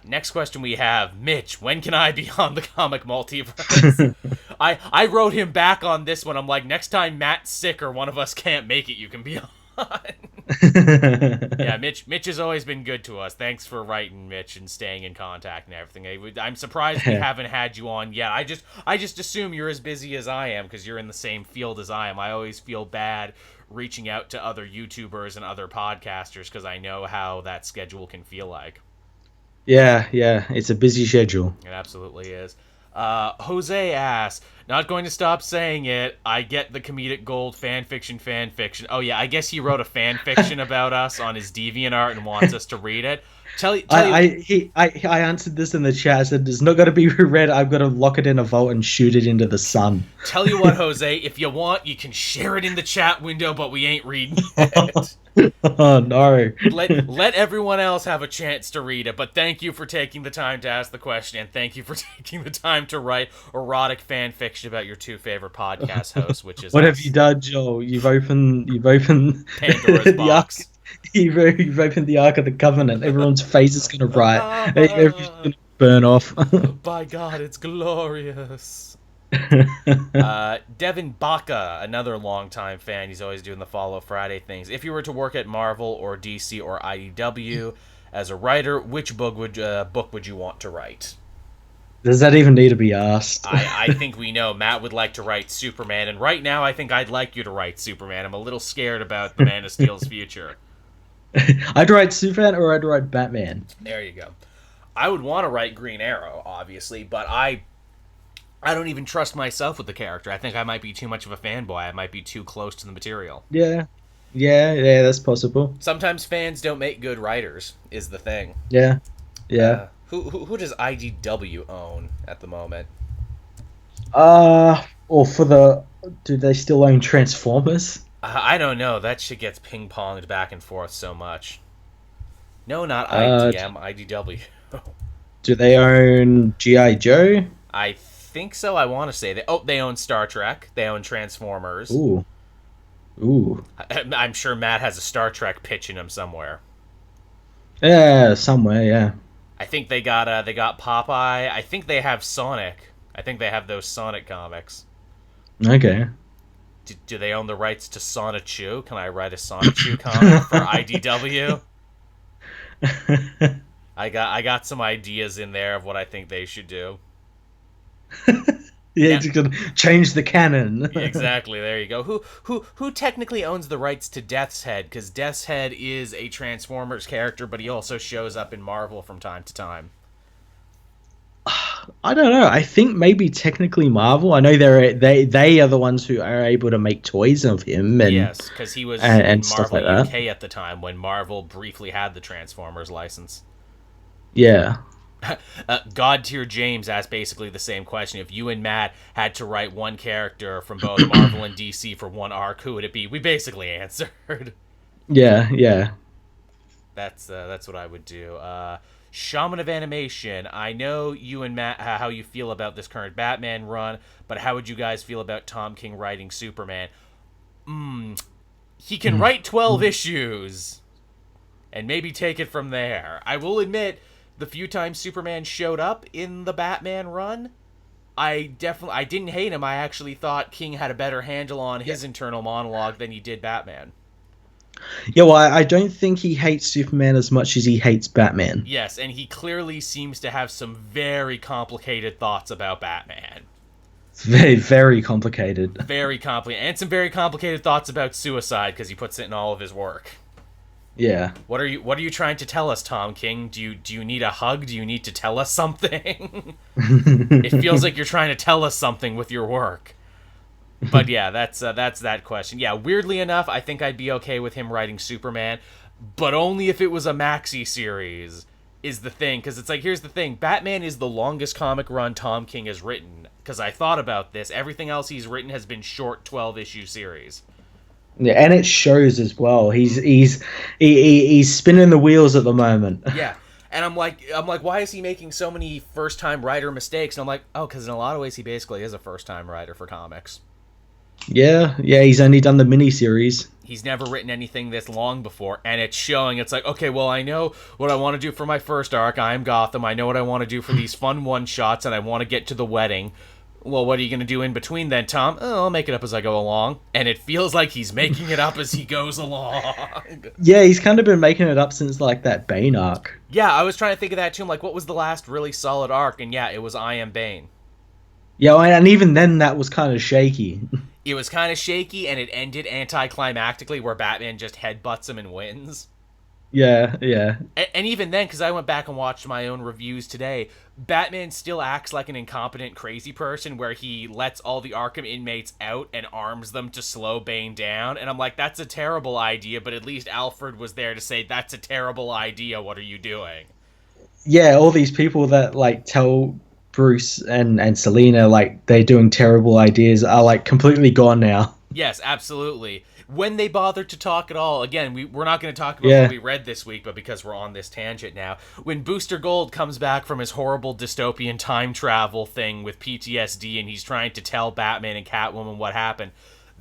Next question we have, Mitch. When can I be on the comic multiverse? I wrote him back on this one. I'm like, next time Matt's sick or one of us can't make it, you can be on. Yeah, Mitch has always been good to us. Thanks for writing, Mitch, and staying in contact and everything. I'm surprised we haven't had you on yet. I just assume you're as busy as I am because you're in the same field as I am. I always feel bad reaching out to other YouTubers and other podcasters because I know how that schedule can feel like. Yeah, yeah, it's a busy schedule. It absolutely is. Jose asks, not going to stop saying it. I get the comedic gold fan fiction. Oh yeah, I guess he wrote a fan fiction about us on his DeviantArt and wants us to read it. Tell you, I answered this in the chat. I said it's not got to be read. I've got to lock it in a vault and shoot it into the sun. tell you what, Jose. If you want, you can share it in the chat window, but we ain't reading it. Oh no! Let everyone else have a chance to read it. But thank you for taking the time to ask the question, and thank you for taking the time to write erotic fan fiction about your two favorite podcast hosts, which is What us. have you done, Joel? You've opened Pandora's the box. ark. You've opened the Ark of the Covenant. Everyone's face is gonna riot. Everything's gonna burn off. By God, it's glorious. Devin Baca, another longtime fan. He's always doing the Follow Friday things. If you were to work at Marvel or DC or IDW as a writer, which book would you want to write? Does that even need to be asked? I think we know. Matt would like to write Superman, and right now I think I'd like you to write Superman. I'm a little scared about the Man of Steel's future. I'd write Superman or I'd write Batman. There you go. I would want to write Green Arrow, obviously, but I don't even trust myself with the character. I think I might be too much of a fanboy. I might be too close to the material. Yeah, yeah, that's possible. Sometimes fans don't make good writers, is the thing. Yeah, yeah. Who does IDW own at the moment? Or for the, do they still own Transformers? I don't know. That shit gets ping-ponged back and forth so much. No, not IDM, IDW. Do they own G.I. Joe? I think so. I want to say that. Oh, they own Star Trek. They own Transformers. Ooh. I'm sure Matt has a Star Trek pitch in him somewhere. Yeah, somewhere, yeah. I think they got Popeye. I think they have Sonic. I think they have those Sonic comics. Okay. Do they own the rights to Sonichu? Can I write a Sonichu comic for IDW? I got some ideas in there of what I think they should do. Yeah, just gonna change the canon. Exactly. There you go. Who technically owns the rights to Death's Head? Because Death's Head is a Transformers character, but he also shows up in Marvel from time to time. I don't know. I think maybe technically Marvel. I know they are the ones who are able to make toys of him. And, yes, because he was and in stuff Marvel like UK that. at the time when Marvel briefly had the Transformers license. Yeah. God tier James asked basically the same question. If you and Matt had to write one character from both Marvel and DC for one arc, who would it be? We basically answered. Yeah, yeah. That's what I would do. Shaman of Animation. I know you and Matt how you feel about this current Batman run, but how would you guys feel about Tom King writing Superman? He can write 12 issues and maybe take it from there. I will admit, the few times Superman showed up in the Batman run, I didn't hate him. I actually thought King had a better handle on his internal monologue than he did Batman. Yeah, well, I don't think he hates Superman as much as he hates Batman. Yes, and he clearly seems to have some very complicated thoughts about Batman. It's very, very complicated. Very complicated. And some very complicated thoughts about suicide, because he puts it in all of his work. Yeah. What are you trying to tell us, Tom King? Do you need a hug? Do you need to tell us something? It feels like you're trying to tell us something with your work. But yeah, that's that question. Yeah, weirdly enough, I think I'd be okay with him writing Superman, but only if it was a maxi series is the thing. Because it's like, here's the thing. Batman is the longest comic run Tom King has written. Because I thought about this. Everything else he's written has been short 12-issue series. Yeah, and it shows as well. He's spinning the wheels at the moment. Yeah. And I'm like, why is he making so many first-time writer mistakes? And I'm like, oh, because in a lot of ways he basically is a first-time writer for comics. Yeah, he's only done the miniseries. He's never written anything this long before, and it's showing. It's like, okay, well, I know what I want to do for my first arc. I am Gotham. I know what I want to do for these fun one-shots, and I want to get to the wedding. Well, what are you going to do in between then, Tom? Oh, I'll make it up as I go along. And it feels like he's making it up as he goes along. Yeah, he's kind of been making it up since, like, that Bane arc. Yeah, I was trying to think of that, too. I'm like, what was the last really solid arc? And yeah, it was I Am Bane. Yeah, and even then, that was kind of shaky. It was kind of shaky, and it ended anticlimactically where Batman just headbutts him and wins. Yeah. And even then, because I went back and watched my own reviews today, Batman still acts like an incompetent, crazy person where he lets all the Arkham inmates out and arms them to slow Bane down. And I'm like, that's a terrible idea, but at least Alfred was there to say, that's a terrible idea, what are you doing? Yeah, all these people that, like, tell Bruce and Selina, like, they're doing terrible ideas are, like, completely gone now. Yes, absolutely. When they bothered to talk at all, again, we're not going to talk about what we read this week, but because we're on this tangent now, when Booster Gold comes back from his horrible dystopian time travel thing with PTSD and he's trying to tell Batman and Catwoman what happened,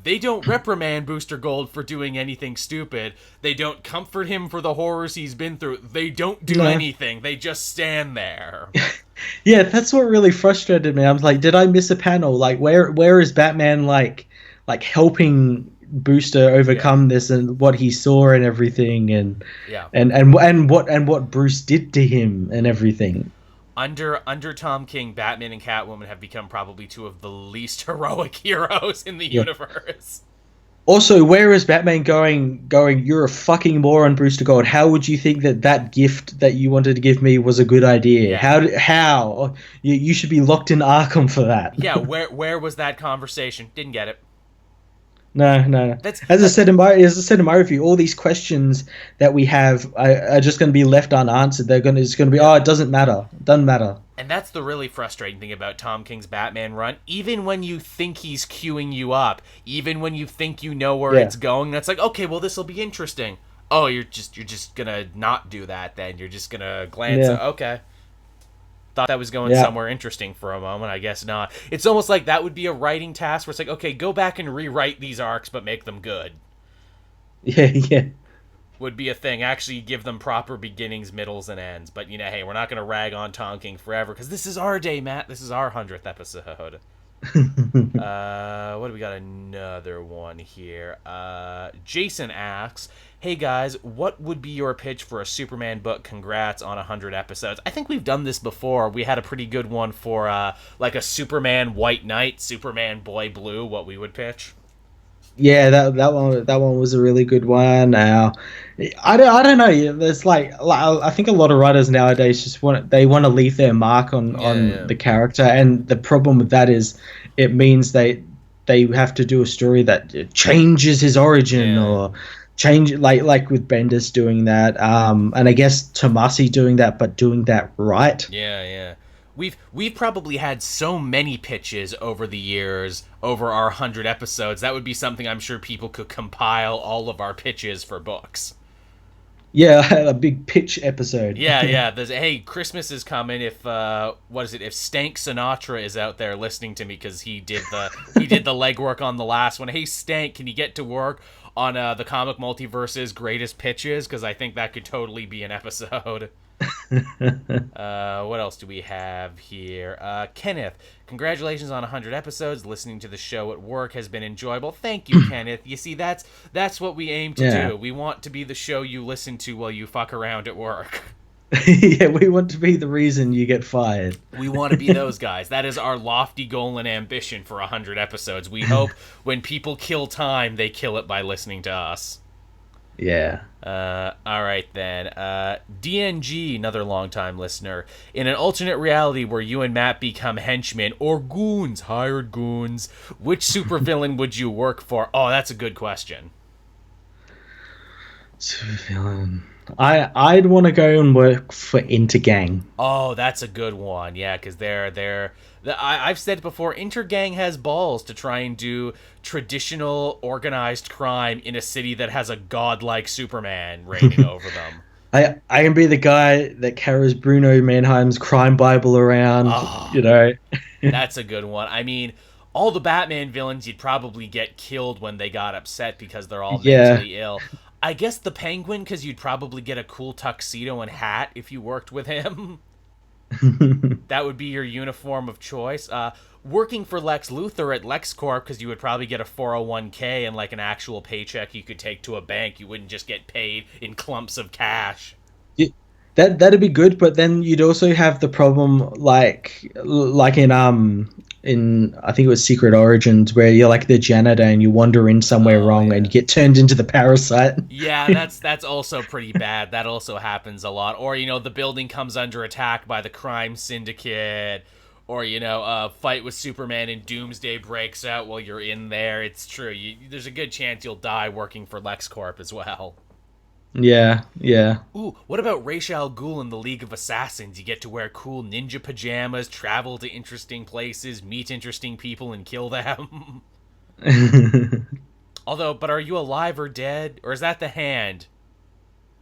they don't reprimand Booster Gold for doing anything stupid. They don't comfort him for the horrors he's been through. They don't do anything. They just stand there. Yeah, that's what really frustrated me. I was like, did I miss a panel? Like, where is Batman, like helping Booster overcome this and what he saw and everything, and what Bruce did to him and everything. Under Tom King, Batman and Catwoman have become probably two of the least heroic heroes in the universe. Also, where is Batman going? You're a fucking moron, Booster Gold. How would you think that gift that you wanted to give me was a good idea? Yeah. How? You should be locked in Arkham for that. Yeah, where was that conversation? Didn't get it. No. As I said in my review, all these questions that we have are just going to be left unanswered. It's going to be, it doesn't matter. Doesn't matter. And that's the really frustrating thing about Tom King's Batman run. Even when you think he's queuing you up, even when you think you know where it's going, that's like, okay, well, this will be interesting. Oh, you're just gonna not do that then. You're just gonna glance at, okay. Thought that was going somewhere interesting for a moment. I guess not. It's almost like that would be a writing task where it's like, okay, go back and rewrite these arcs, but make them good. Yeah. Would be a thing. Actually give them proper beginnings, middles, and ends. But, hey, we're not going to rag on Tom King forever, because this is our day, Matt. This is our 100th episode. What do we got? Another one here. Jason asks, hey guys, what would be your pitch for a Superman book? Congrats on 100 episodes. I think we've done this before. We had a pretty good one for like a Superman White Knight, Superman Boy Blue, what we would pitch. Yeah, that one was a really good one. Now, I don't know. There's like I think a lot of writers nowadays just want to leave their mark on the character, and the problem with that is it means they have to do a story that changes his origin or change like with Bendis doing that, and I guess Tomasi doing that, but doing that right. Yeah, yeah. We've probably had so many pitches over the years, over our 100 episodes. That would be something I'm sure people could compile all of our pitches for books. Yeah, a big pitch episode. Yeah, yeah. There's hey, Christmas is coming. If what is it? If Stank Sinatra is out there listening to me because he did the legwork on the last one. Hey, Stank, can you get to work on the comic multiverse's greatest pitches? Because I think that could totally be an episode. What else do we have here? Kenneth, congratulations on 100 episodes. Listening to the show at work has been enjoyable. Thank you, Kenneth. You see, that's what we aim to do. We want to be the show you listen to while you fuck around at work. Yeah, we want to be the reason you get fired. We want to be those guys. That is our lofty goal and ambition for 100 episodes. We hope when people kill time, they kill it by listening to us. Yeah. All right then. DNG, another longtime listener. In an alternate reality where you and Matt become henchmen or goons, hired goons, which supervillain would you work for? Oh, that's a good question. Supervillain. I'd want to go and work for Intergang. Oh, that's a good one. Yeah, because I've said it before, Intergang has balls to try and do traditional organized crime in a city that has a godlike Superman reigning over them. I can be the guy that carries Bruno Mannheim's crime Bible around, That's a good one. I mean, all the Batman villains, you'd probably get killed when they got upset because they're all mentally ill. I guess the Penguin, because you'd probably get a cool tuxedo and hat if you worked with him. That would be your uniform of choice. Working for Lex Luthor at LexCorp, because you would probably get a 401k and like an actual paycheck you could take to a bank. You wouldn't just get paid in clumps of cash. That'd be good, but then you'd also have the problem like in I think it was Secret Origins where you're like the janitor and you wander in somewhere wrong and you get turned into the parasite. Yeah, that's also pretty bad. That also happens a lot. Or the building comes under attack by the crime syndicate. Or a fight with Superman and Doomsday breaks out while you're in there. It's true. There's a good chance you'll die working for LexCorp as well. Yeah. Ooh, what about Ra's al Ghul in the League of Assassins? You get to wear cool ninja pajamas, travel to interesting places, meet interesting people, and kill them. But are you alive or dead? Or is that the Hand?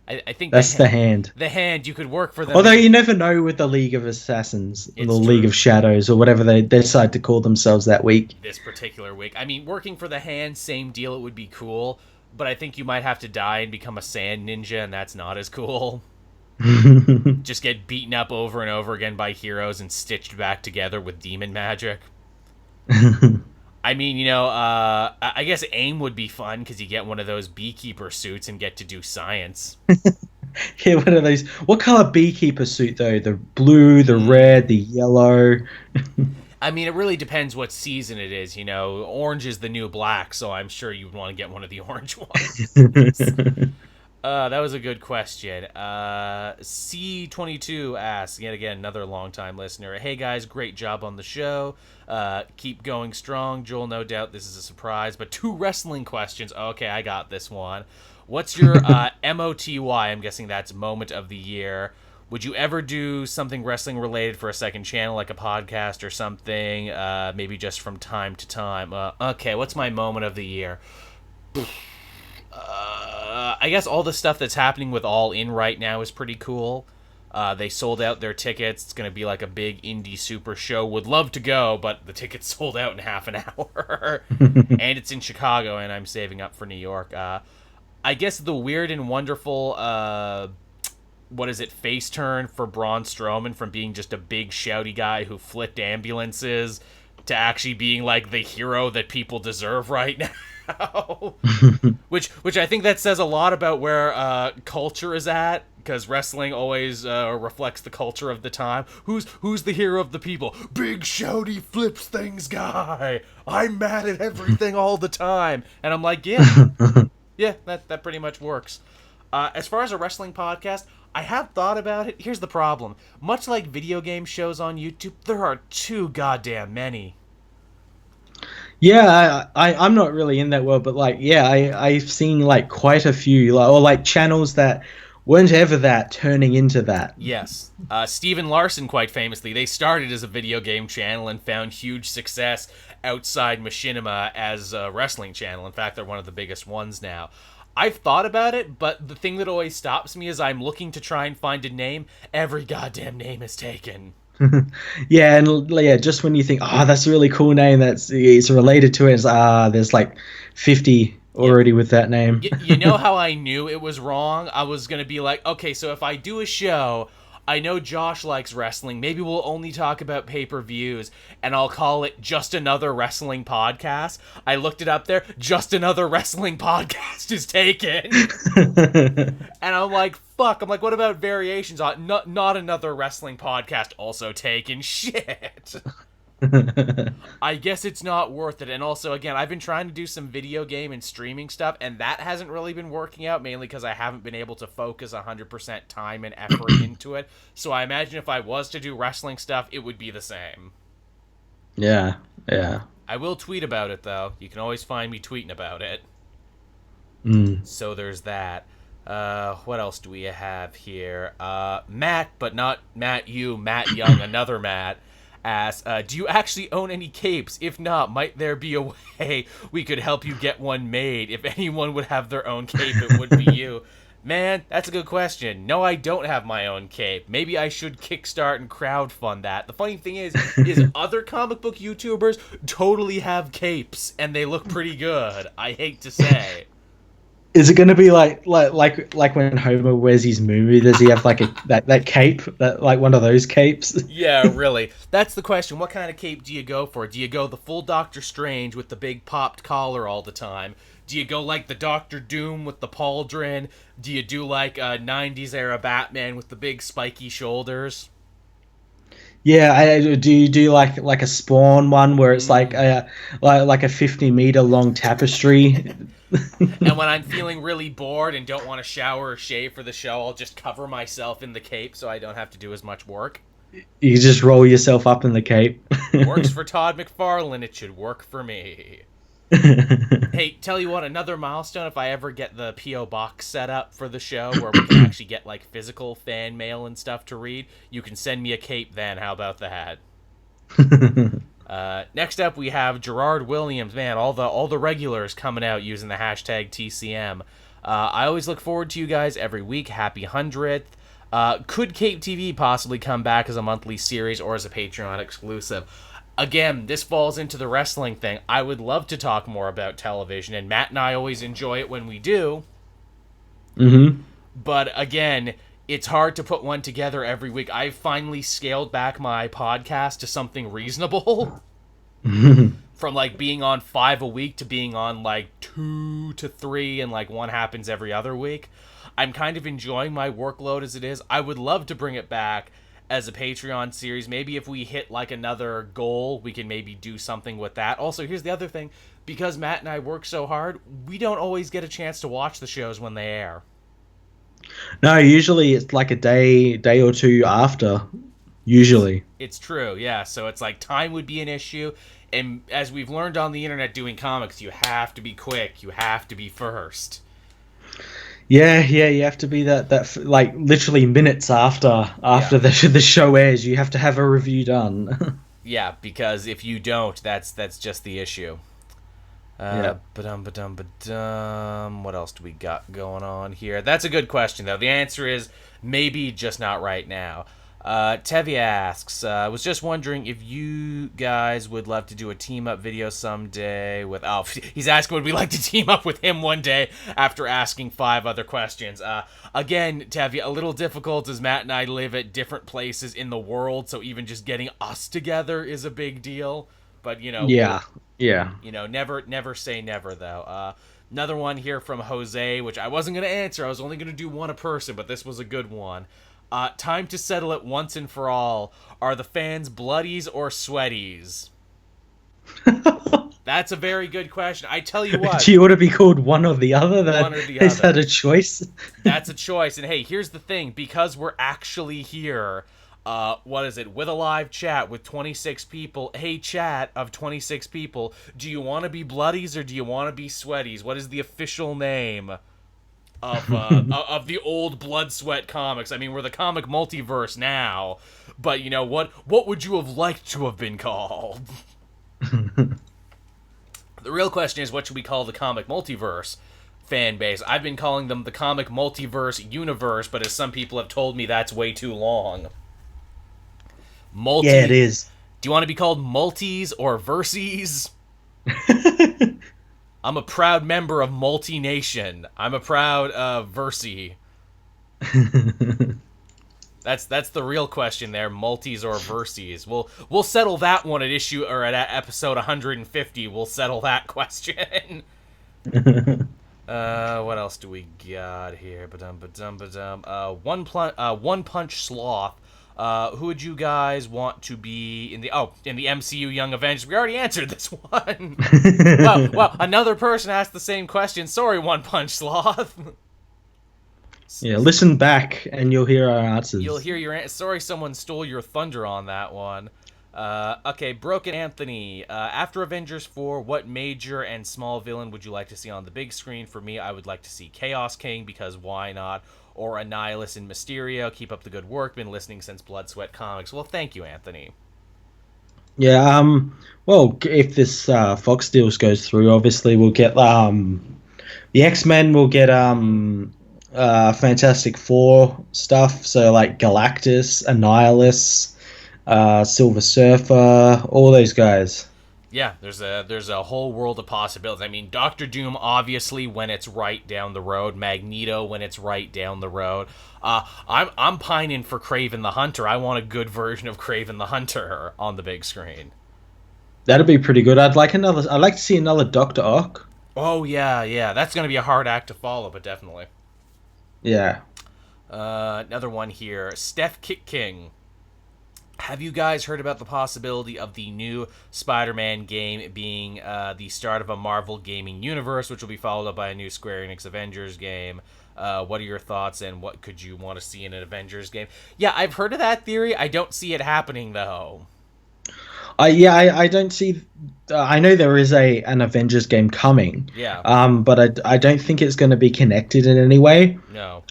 I think that's the Hand. The Hand, you could work for them. Although you never know with the League of Assassins, the League of Shadows, or whatever they decide to call themselves that week. This particular week. I mean, working for the Hand, same deal, it would be cool. But I think you might have to die and become a sand ninja, and that's not as cool. Just get beaten up over and over again by heroes and stitched back together with demon magic. I mean, I guess AIM would be fun because you get one of those beekeeper suits and get to do science. Yeah, one of those. What color beekeeper suit, though? The blue, the red, the yellow? I mean, it really depends what season it is. Orange is the new black, so I'm sure you'd want to get one of the orange ones. That was a good question. C22 asks, yet again, another longtime listener. Hey, guys, great job on the show. Keep going strong. Joel, no doubt this is a surprise, but 2 wrestling questions. Okay, I got this one. What's your MOTY? I'm guessing that's moment of the year. Would you ever do something wrestling related for a second channel, like a podcast or something? Maybe just from time to time. Okay, what's my moment of the year? I guess all the stuff that's happening with All In right now is pretty cool. They sold out their tickets. It's going to be like a big indie super show. Would love to go, but the tickets sold out in half an hour. And it's in Chicago, and I'm saving up for New York. I guess the weird and wonderful... face turn for Braun Strowman from being just a big shouty guy who flipped ambulances to actually being like the hero that people deserve right now. which I think that says a lot about where culture is at, because wrestling always reflects the culture of the time. Who's the hero of the people? Big shouty flips things guy. I'm mad at everything all the time. And I'm like, yeah, that pretty much works. As far as a wrestling podcast, I have thought about it. Here's the problem. Much like video game shows on YouTube, there are too goddamn many. Yeah, I'm not really in that world, but like, yeah, I've seen like quite a few, like, or like channels that weren't ever that turning into that. Yes. Steven Larson, quite famously, they started as a video game channel and found huge success outside Machinima as a wrestling channel. In fact, they're one of the biggest ones now. I've thought about it, but the thing that always stops me is I'm looking to try and find a name. Every goddamn name is taken. Yeah, and yeah, just when you think, oh, that's a really cool name, that's it's related to it, it's, there's like 50 Yeah. already with that name. You know how I knew it was wrong? I was going to be like, okay, so if I do a show, I know Josh likes wrestling. Maybe we'll only talk about pay-per-views, and I'll call it Just Another Wrestling Podcast. I looked it up there. Just Another Wrestling Podcast is taken. And I'm like, fuck. I'm like, what about variations on not another wrestling podcast also taken? Shit. I guess it's not worth it. And also, again, I've been trying to do some video game and streaming stuff, and that hasn't really been working out, mainly because I haven't been able to focus 100% time and effort into it. So I imagine if I was to do wrestling stuff, it would be the same. Yeah, yeah. I will tweet about it, though. You can always find me tweeting about it. Mm. So there's that. What else do we have here? Matt, but not Matt you, Matt Young, another Matt, asks, do you actually own any capes? If not, might there be a way we could help you get one made? If anyone would have their own cape, it would be you. Man, that's a good question. No, I don't have my own cape. Maybe I should kickstart and crowdfund that. The funny thing is other comic book YouTubers totally have capes, and they look pretty good. I hate to say. Is it going to be like when Homer wears his movie? Does he have like that cape, that like one of those capes? Yeah, really. That's the question. What kind of cape do you go for? Do you go the full Doctor Strange with the big popped collar all the time? Do you go like the Doctor Doom with the pauldron? Do you do like a 90s era Batman with the big spiky shoulders? Yeah, do you do like a Spawn one where it's like a 50-meter long tapestry? And when I'm feeling really bored and don't want to shower or shave for the show, I'll just cover myself in the cape so I don't have to do as much work. You just roll yourself up in the cape. Works for Todd McFarlane, it should work for me. Hey, tell you what, another milestone, if I ever get the P.O. box set up for the show where we can actually get like physical fan mail and stuff to read, you can send me a cape then. How about that? Next up, we have Gerard Williams. Man, all the regulars coming out using the hashtag TCM. I always look forward to you guys every week. Happy 100th. Could Cape TV possibly come back as a monthly series or as a Patreon exclusive? Again, this falls into the wrestling thing. I would love to talk more about television, and Matt and I always enjoy it when we do. Mm-hmm. But again, it's hard to put one together every week. I've finally scaled back my podcast to something reasonable. From like being on 5 a week to being on like 2 to 3, and like one happens every other week. I'm kind of enjoying my workload as it is. I would love to bring it back as a Patreon series. Maybe if we hit like another goal, we can maybe do something with that. Also, here's the other thing. Because Matt and I work so hard, we don't always get a chance to watch the shows when they air. No, usually it's like a day or two after. Usually. It's true, yeah. So it's like time would be an issue. And as we've learned on the internet doing comics, you have to be quick. You have to be first. Yeah, you have to be that like literally minutes after the show airs, you have to have a review done. Yeah, because if you don't, that's just the issue. Yeah. What else do we got going on here? That's a good question, though. The answer is maybe, just not right now. Tevi asks, was just wondering if you guys would love to do a team-up video someday with... Oh, he's asking would we like to team up with him one day after asking 5 other questions. Again, Tevi, a little difficult as Matt and I live at different places in the world, so even just getting us together is a big deal. But, you know... Yeah. You know, never say never, though. Another one here from Jose, which I wasn't going to answer. I was only going to do one a person, but this was a good one. Time to settle it once and for all. Are the fans bloodies or sweaties? That's a very good question. I tell you what. Do you want to be called one or the other? One or the Is other. that a choice? That's a choice. And hey, here's the thing. Because we're actually here, What is it? With a live chat with 26 people. Hey, chat of 26 people. Do you want to be bloodies or do you want to be sweaties? What is the official name of the old Blood Sweat comics? I mean, we're the comic multiverse now, but you know what? What would you have liked to have been called? The real question is, what should we call the comic multiverse fan base? I've been calling them the comic multiverse universe, but as some people have told me, that's way too long. Yeah, it is. Do you want to be called multis or versies? I'm a proud member of Multi Nation. I'm a proud Versi. That's the real question there, multis or versies. We'll settle that one at episode 150. We'll settle that question. What else do we got here? One Punch Sloth. Who would you guys want to be in the MCU Young Avengers? We already answered this one. well, another person asked the same question. Sorry, One Punch Sloth. Yeah, listen back and you'll hear our answers. You'll hear your answer. Sorry, someone stole your thunder on that one. Okay, Broken Anthony. After Avengers 4, what major and small villain would you like to see on the big screen? For me, I would like to see Chaos King, because why not? Or Annihilus and Mysterio. Keep up the good work. Been listening since Blood Sweat Comics. Well, thank you, Anthony. Yeah, well, if this Fox deals goes through, obviously we'll get the X-Men will get Fantastic Four stuff, so like Galactus, Annihilus, Silver Surfer, all those guys. Yeah, there's a whole world of possibilities. I mean, Doctor Doom, obviously, when it's right down the road. Magneto, when it's right down the road. I'm pining for Kraven the Hunter. I want a good version of Kraven the Hunter on the big screen. That'd be pretty good. I'd like to see another Doctor Ock. Oh yeah. That's gonna be a hard act to follow, but definitely. Yeah. Another one here. Steph Kick King. Have you guys heard about the possibility of the new Spider-Man game being the start of a Marvel gaming universe, which will be followed up by a new Square Enix Avengers game? What are your thoughts, and what could you want to see in an Avengers game? Yeah, I've heard of that theory. I don't see it happening, though. I don't see. I know there is an Avengers game coming. Yeah. But I don't think it's going to be connected in any way. No.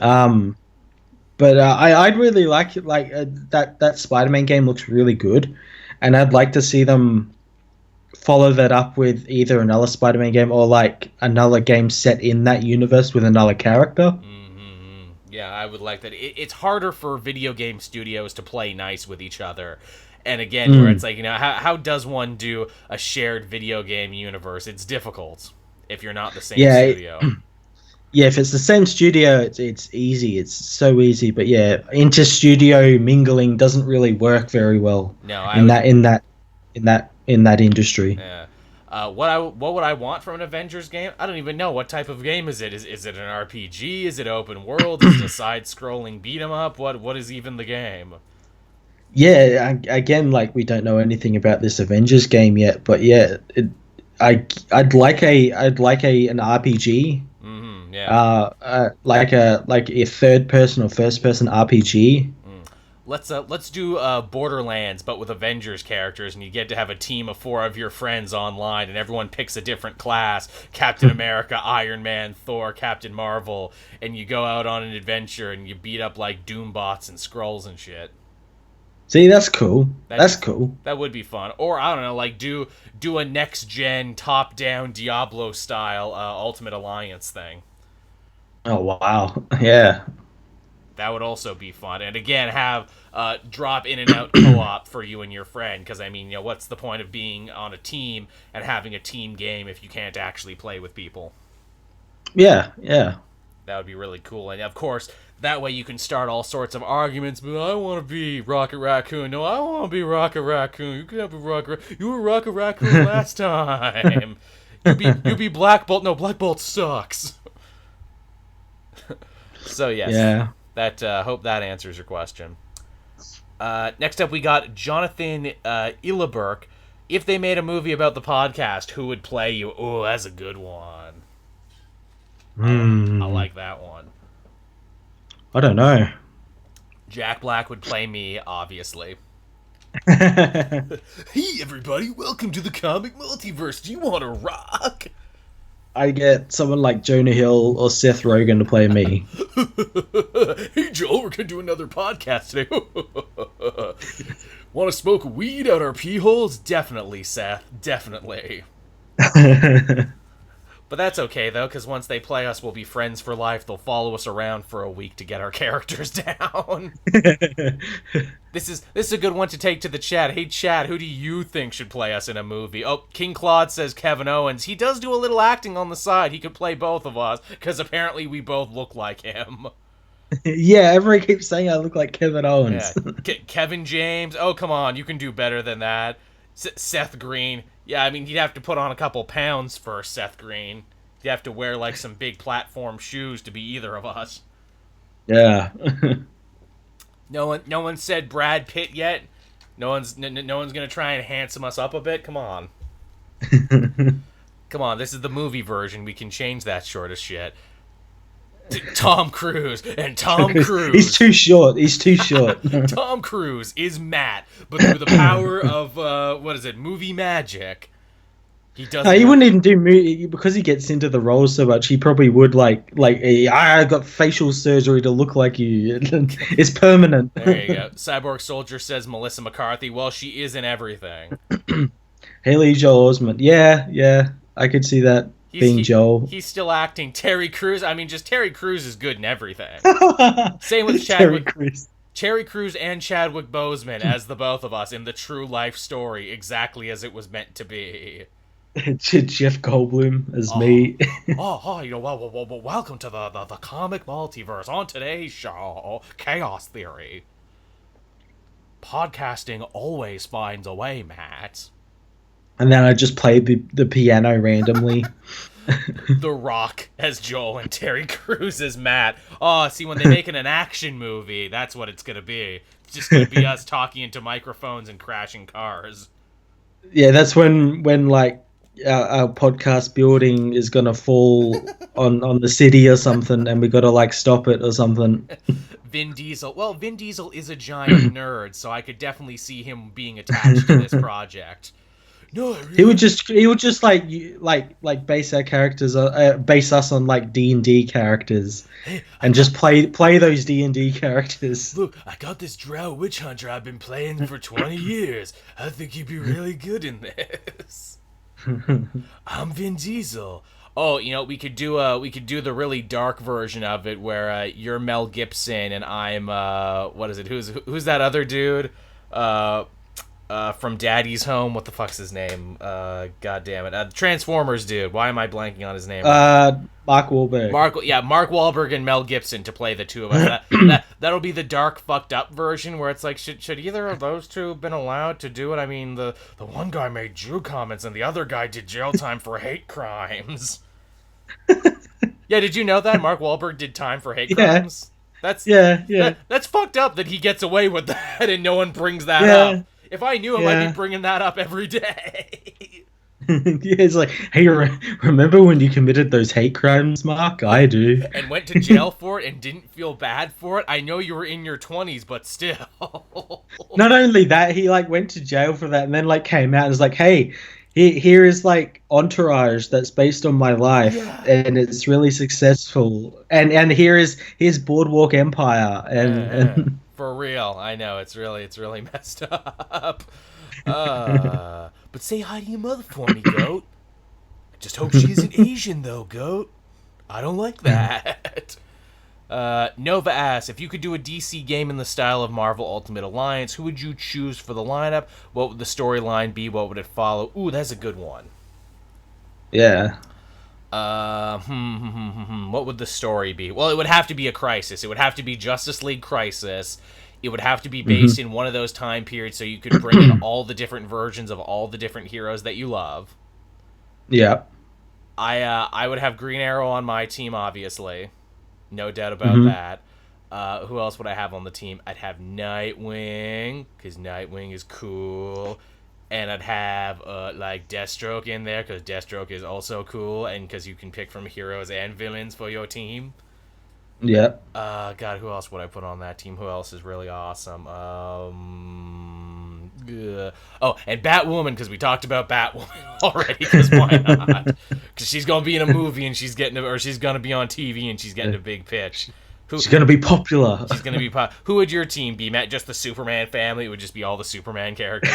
But I'd really like that Spider-Man game looks really good, and I'd like to see them follow that up with either another Spider-Man game or like another game set in that universe with another character. Mm-hmm. Yeah, I would like that. It's harder for video game studios to play nice with each other. And again, where it's like, how does one do a shared video game universe? It's difficult if you're not the same studio. Yeah, if it's the same studio, it's easy. It's so easy. But yeah, inter-studio mingling doesn't really work very well. No, in that industry. Yeah. What would I want from an Avengers game? I don't even know. What type of game is it? Is it an RPG? Is it open world? Is it a side-scrolling beat 'em up? What is even the game? Yeah, again, like we don't know anything about this Avengers game yet, but yeah, I'd like an RPG. Mm-hmm, yeah. Like a third person or first person RPG. Let's do Borderlands, but with Avengers characters, and you get to have a team of 4 of your friends online, and everyone picks a different class: Captain America, Iron Man, Thor, Captain Marvel, and you go out on an adventure and you beat up like Doombots and Skrulls and shit. See, that's cool. That's cool. That would be fun. Or I don't know, like do a next gen top down Diablo style Ultimate Alliance thing. Oh wow, yeah. That would also be fun. And again, have drop in and out co-op for you and your friend, because I mean, what's the point of being on a team and having a team game if you can't actually play with people? Yeah. That would be really cool. And of course, that way you can start all sorts of arguments. But I want to be Rocket Raccoon. No, I want to be Rocket Raccoon. You can have a Rocket. You were Rocket Raccoon last time. You be Black Bolt. No, Black Bolt sucks. So yes. Yeah. That hope that answers your question. Next up, we got Jonathan Illeberg. If they made a movie about the podcast, who would play you? Oh, that's a good one. I like that one. I don't know. Jack Black would play me, obviously. I Hey, everybody, welcome to the comic multiverse. Do you want to rock? get someone like Jonah Hill or Seth Rogen to play me. Hey, Joel, we're going to do another podcast today. Want to smoke weed out our pee holes? Definitely, Seth. Definitely. But that's okay, though, because once they play us, we'll be friends for life. They'll follow us around for a week to get our characters down. This is a good one to take to the chat. Hey, chat, who do you think should play us in a movie? Oh, King Claude says Kevin Owens. He does do a little acting on the side. He could play both of us, because apparently we both look like him. Yeah, everyone keeps saying I look like Kevin Yeah, Owens. Kevin James. Oh, come on, you can do better than that. Seth Green. Yeah, I mean, he'd have to put on a couple pounds for Seth Green. He'd have to wear, like, some big platform shoes to be either of us. Yeah. No one said Brad Pitt yet. No one's gonna try and handsome us up a bit. Come on. Come on, this is the movie version. We can change that short as shit. Tom Cruise and Tom Cruise. He's too short. He's too short. Tom Cruise is Matt, but through the power of movie magic, he does. He wouldn't even do movie because he gets into the role so much. He probably would I got facial surgery to look like you. It's permanent. There you go. Cyborg Soldier says Melissa McCarthy. Well, she is in everything. Haley Joel Osment. Yeah, I could see that being Joel. He's still acting. Terry Crews. I mean, just Terry Crews is good in everything. Same with Chadwick. Terry Crews and Chadwick Boseman as the both of us in the true life story, exactly as it was meant to be. Jeff Goldblum as me. Welcome to the comic multiverse. On today's show, Chaos Theory. Podcasting always finds a way, Matt. And then I just played the piano randomly. The Rock as Joel and Terry Crews as Matt. Oh, see, when they make an action movie, that's what it's gonna be. It's just gonna be us talking into microphones and crashing cars. Yeah, that's when like our podcast building is gonna fall on the city or something, and we gotta like stop it or something. Vin Diesel. Well, Vin Diesel is a giant nerd, so I could definitely see him being attached to this project. No, really... he would just like base our characters base us on like D&D characters, and just play those D&D characters. Look, I got this Drow Witch Hunter I've been playing for 20 years. I think he'd be really good in this. I'm Vin Diesel. Oh, we could do the really dark version of it where you're Mel Gibson and I'm what is it? Who's that other dude? From Daddy's Home. What the fuck's his name? God damn it. Transformers dude. Why am I blanking on his name? Mark Wahlberg. Mark Wahlberg and Mel Gibson to play the two of us. That'll be the dark, fucked up version where it's like, should either of those two have been allowed to do it? I mean, the one guy made Jew comments and the other guy did jail time for hate crimes. Yeah, did you know that Mark Wahlberg did time for hate crimes? That's that's fucked up that he gets away with that and no one brings that up. If I knew him, I'd be bringing that up every day. It's like, hey, remember when you committed those hate crimes, Mark? I do. And went to jail for it and didn't feel bad for it? I know you were in your 20s, but still. Not only that, he like went to jail for that and then like came out and was like, hey, here is like Entourage that's based on my life and it's really successful. And here's Boardwalk Empire and for real. I know, it's really messed up. But say hi to your mother for me, Goat. I just hope she isn't Asian, though, Goat. I don't like that. Nova asks, if you could do a DC game in the style of Marvel Ultimate Alliance, who would you choose for the lineup? What would the storyline be? What would it follow? Ooh, that's a good one. Yeah. What would the story be? Well, it would have to be a crisis. It would have to be Justice League Crisis. It would have to be based in one of those time periods so you could bring in all the different versions of all the different heroes that you love. Yeah. I would have Green Arrow on my team, obviously. No doubt about that. Who else would I have on the team? I'd have Nightwing, because Nightwing is cool. And I'd have like Deathstroke in there, because Deathstroke is also cool, and because you can pick from heroes and villains for your team. Yeah. God, who else would I put on that team? Who else is really awesome? Oh, and Batwoman, because we talked about Batwoman already. Because why not? Because she's gonna be in a movie and she's gonna be on TV and she's getting a big pitch. Who She's gonna be popular. She's gonna be Who would your team be, Matt? Just the Superman family? It would just be all the Superman characters.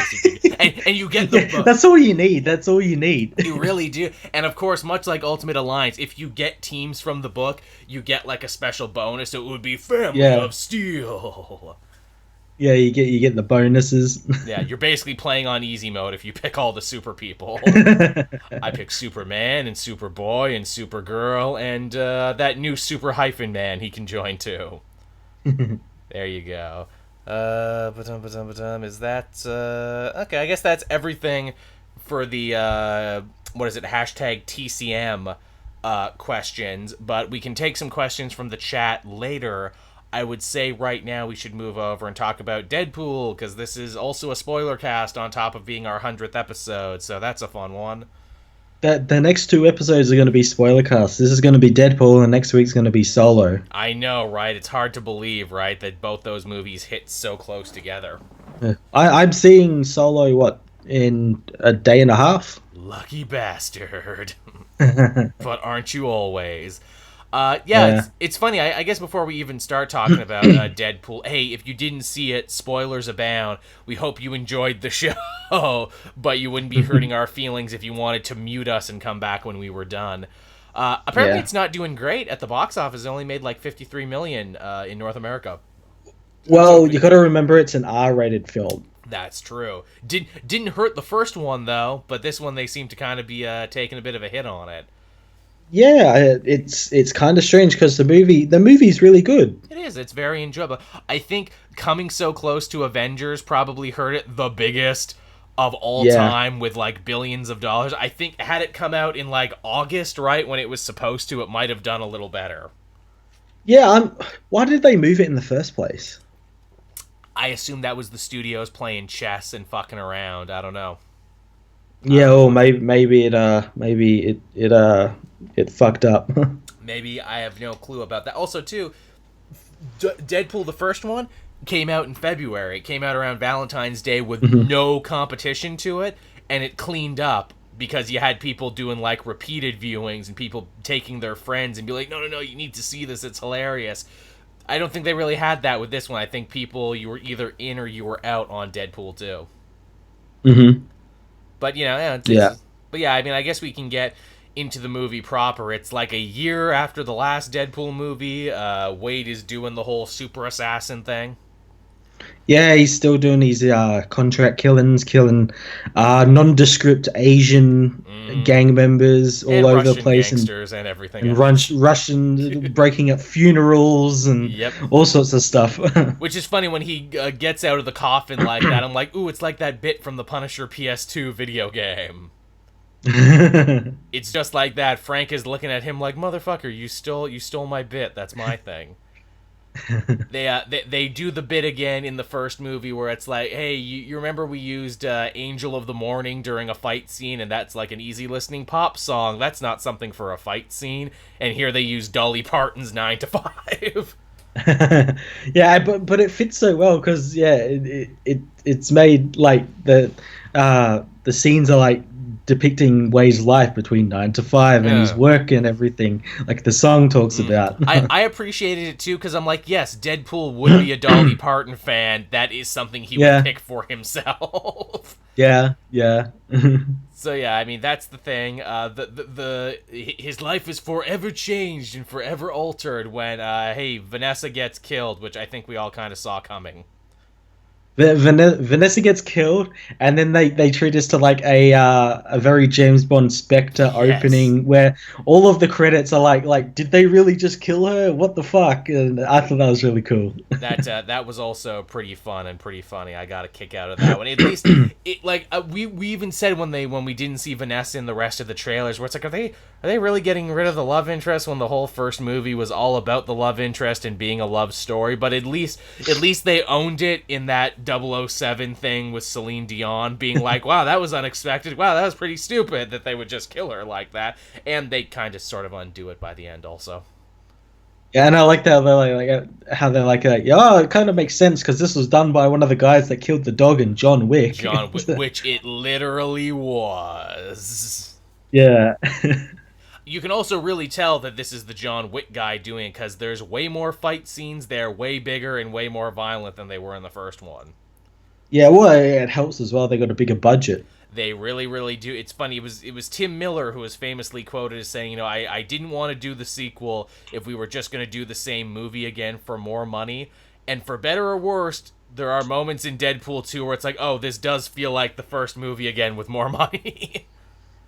And you get the. Yeah, that's all you need. That's all you need. You really do. And of course, much like Ultimate Alliance, if you get teams from the book, you get like a special bonus. So it would be Family of Steel. Yeah, you get the bonuses. Yeah, you're basically playing on easy mode if you pick all the super people. I pick Superman and Superboy and Supergirl and that new Super Hyphen Man he can join too. There you go. Is that okay? I guess that's everything for the what is it? Hashtag TCM questions. But we can take some questions from the chat later. I would say right now we should move over and talk about Deadpool, because this is also a spoiler cast on top of being our 100th episode, so that's a fun one. The next two episodes are going to be Spoilercast. This is going to be Deadpool, and next week's going to be Solo. I know, right? It's hard to believe, right, that both those movies hit so close together. I'm seeing Solo, what, in a day and a half? Lucky bastard. But aren't you always? Yeah. It's funny. I guess before we even start talking about Deadpool, hey, if you didn't see it, spoilers abound. We hope you enjoyed the show, but you wouldn't be hurting our feelings if you wanted to mute us and come back when we were done. Apparently, it's not doing great at the box office. It only made like $53 million in North America. Well, you got to remember it's an R-rated film. That's true. Didn't hurt the first one though, but this one they seem to kind of be taking a bit of a hit on it. Yeah, it's kind of strange because the movie's really good. It is. It's very enjoyable. I think coming so close to Avengers probably hurt it the biggest of all time with like billions of dollars. I think had it come out in like August, right, when it was supposed to, it might have done a little better. Yeah, why did they move it in the first place? I assume that was the studios playing chess and fucking around. I don't know. Yeah, or maybe it fucked up. Maybe. I have no clue about that. Also, too, Deadpool, the first one, came out in February. It came out around Valentine's Day with no competition to it, and it cleaned up because you had people doing, like, repeated viewings and people taking their friends and be like, no, you need to see this. It's hilarious. I don't think they really had that with this one. I think people, you were either in or you were out on Deadpool 2. Mm-hmm. But, you know, But yeah, I mean, I guess we can get into the movie proper. It's like a year after the last Deadpool movie. Wade is doing the whole super assassin thing. Yeah, he's still doing his contract killing nondescript Asian gang members all over the place, gangsters and everything, and Russian breaking up funerals and all sorts of stuff. Which is funny when he gets out of the coffin like that. I'm like, ooh, it's like that bit from the Punisher PS2 video game. It's just like that. Frank is looking at him like, motherfucker, you stole my bit. That's my thing. They do the bit again in the first movie where it's like, hey, you remember we used Angel of the Morning during a fight scene, and that's like an easy listening pop song. That's not something for a fight scene. And here they use Dolly Parton's 9 to 5. Yeah, but it fits so well because it's made like the scenes are like depicting Wade's life between 9 to 5 and his work and everything, like the song talks about. I appreciated it too because I'm like, yes, Deadpool would be a Dolly Parton fan. That is something he would pick for himself. Yeah. So yeah, I mean that's the thing. His life is forever changed and forever altered when Vanessa gets killed, which I think we all kind of saw coming. Vanessa gets killed, and then they treat us to like a very James Bond Spectre opening where all of the credits are like, did they really just kill her? What the fuck? And I thought that was really cool. That was also pretty fun and pretty funny. I got a kick out of that one. At least we even said when we didn't see Vanessa in the rest of the trailers, where it's like, are they really getting rid of the love interest when the whole first movie was all about the love interest and being a love story? But at least they owned it in that 007 thing with Celine Dion being like, wow, that was unexpected. Wow, that was pretty stupid that they would just kill her like that. And they kind of sort of undo it by the end also. Yeah, and I like that how they're like, oh, it kind of makes sense because this was done by one of the guys that killed the dog in John Wick. Which it literally was. Yeah. You can also really tell that this is the John Wick guy doing it because there's way more fight scenes. They're way bigger and way more violent than they were in the first one. Yeah, well, it helps as well. They got a bigger budget. They really, really do. It's funny. It was Tim Miller who was famously quoted as saying, I didn't want to do the sequel if we were just going to do the same movie again for more money. And for better or worse, there are moments in Deadpool 2 where it's like, oh, this does feel like the first movie again with more money.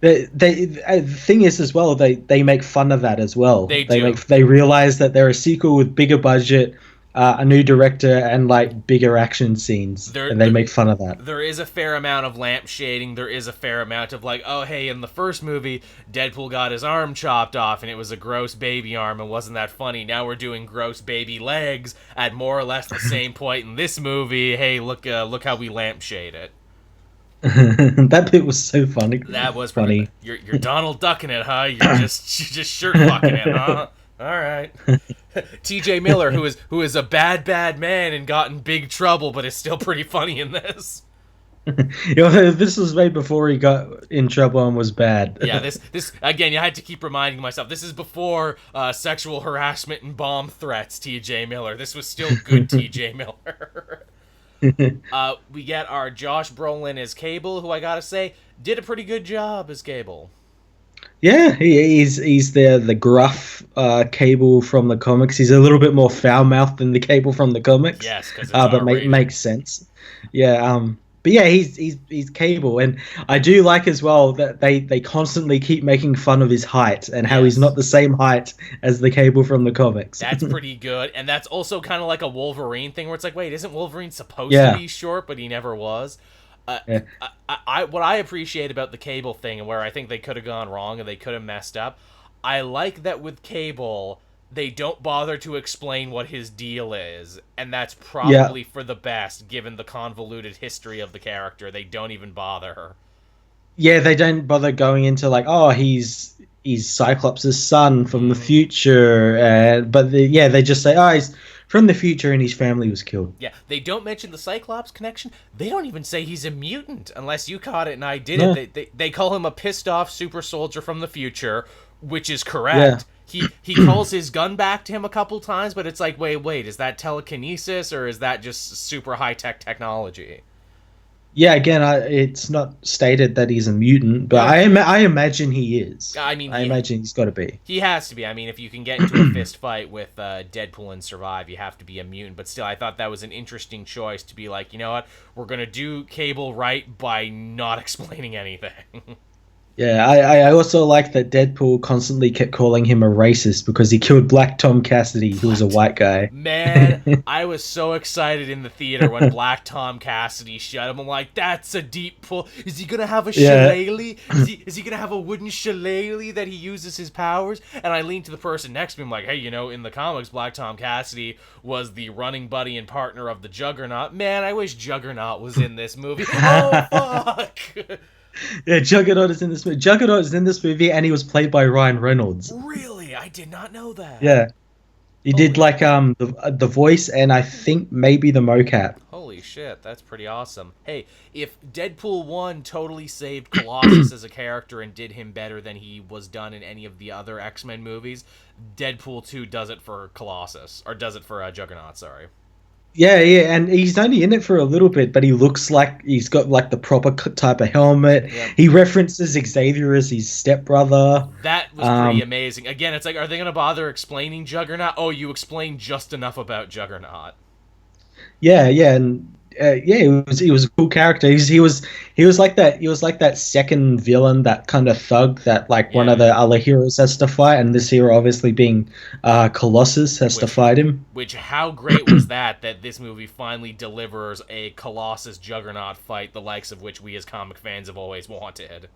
The thing is as well, they make fun of that as well. They do. They realize that they're a sequel with bigger budget, a new director, and like bigger action scenes, and they make fun of that. There is a fair amount of lamp shading. There is a fair amount of like, oh hey, in the first movie, Deadpool got his arm chopped off, and it was a gross baby arm, and wasn't that funny? Now we're doing gross baby legs at more or less the same point in this movie. Hey, look how we lampshade it. That bit was so funny. That was funny. You're Donald Ducking it, huh? You're just shirt fucking it, huh? All right. T.J. Miller, who is a bad man and got in big trouble, but is still pretty funny in this. This was made before he got in trouble and was bad. Yeah, this again. You had to keep reminding myself. This is before sexual harassment and bomb threats. T.J. Miller. This was still good. T.J. Miller. We get our Josh Brolin as Cable, who I gotta say did a pretty good job as Cable. Yeah, he's the gruff Cable from the comics. He's a little bit more foul mouthed than the Cable from the comics. Yes, because but makes sense. Yeah, but yeah, he's Cable, and I do like as well that they constantly keep making fun of his height and how he's not the same height as the Cable from the comics. That's pretty good, and that's also kind of like a Wolverine thing where it's like, wait, isn't Wolverine supposed to be short, but he never was? What I appreciate about the Cable thing, and where I think they could have gone wrong and they could have messed up, I like that with Cable, they don't bother to explain what his deal is, and that's probably for the best, given the convoluted history of the character. They don't even bother. Yeah, they don't bother going into like, oh, he's Cyclops' son from the future, but they just say, oh, he's from the future and his family was killed. Yeah, they don't mention the Cyclops connection. They don't even say he's a mutant, unless you caught it and I didn't. They call him a pissed off super soldier from the future, which is correct. Yeah. He calls his gun back to him a couple times, but it's like, wait, is that telekinesis or is that just super high-tech technology? Yeah, again, it's not stated that he's a mutant, but I imagine he is. I imagine he's got to be. He has to be. I mean, if you can get into a fist fight with Deadpool and survive, you have to be a mutant. But still, I thought that was an interesting choice to be like, you know what, we're going to do Cable right by not explaining anything. Yeah, I also like that Deadpool constantly kept calling him a racist because he killed Black Tom Cassidy, who was a white guy. Man, I was so excited in the theater when Black Tom Cassidy shot him. I'm like, that's a deep pull. Is he going to have a shillelagh? Is he going to have a wooden shillelagh that he uses his powers? And I leaned to the person next to me. I'm like, hey, in the comics, Black Tom Cassidy was the running buddy and partner of the Juggernaut. Man, I wish Juggernaut was in this movie. Oh, fuck! Yeah, Juggernaut is in this movie. Juggernaut is in this movie, and he was played by Ryan Reynolds. Really? I did not know that. Yeah, he did like the voice, and I think maybe the mocap. Holy shit, that's pretty awesome. Hey, if Deadpool 1 totally saved Colossus as a character and did him better than he was done in any of the other X-Men movies, Deadpool 2 does it for Colossus, or does it for Juggernaut, sorry. Yeah, and he's only in it for a little bit, but he looks like he's got like the proper type of helmet. Yep. He references Xavier as his stepbrother. That was pretty amazing. Again, it's like, are they going to bother explaining Juggernaut? Oh, you explained just enough about Juggernaut. Yeah, and he was a cool character. He was like that. He was like that second villain, that kind of thug that like one of the other heroes has to fight, and this hero obviously being Colossus has to fight him. Which, how great was that this movie finally delivers a Colossus Juggernaut fight, the likes of which we as comic fans have always wanted.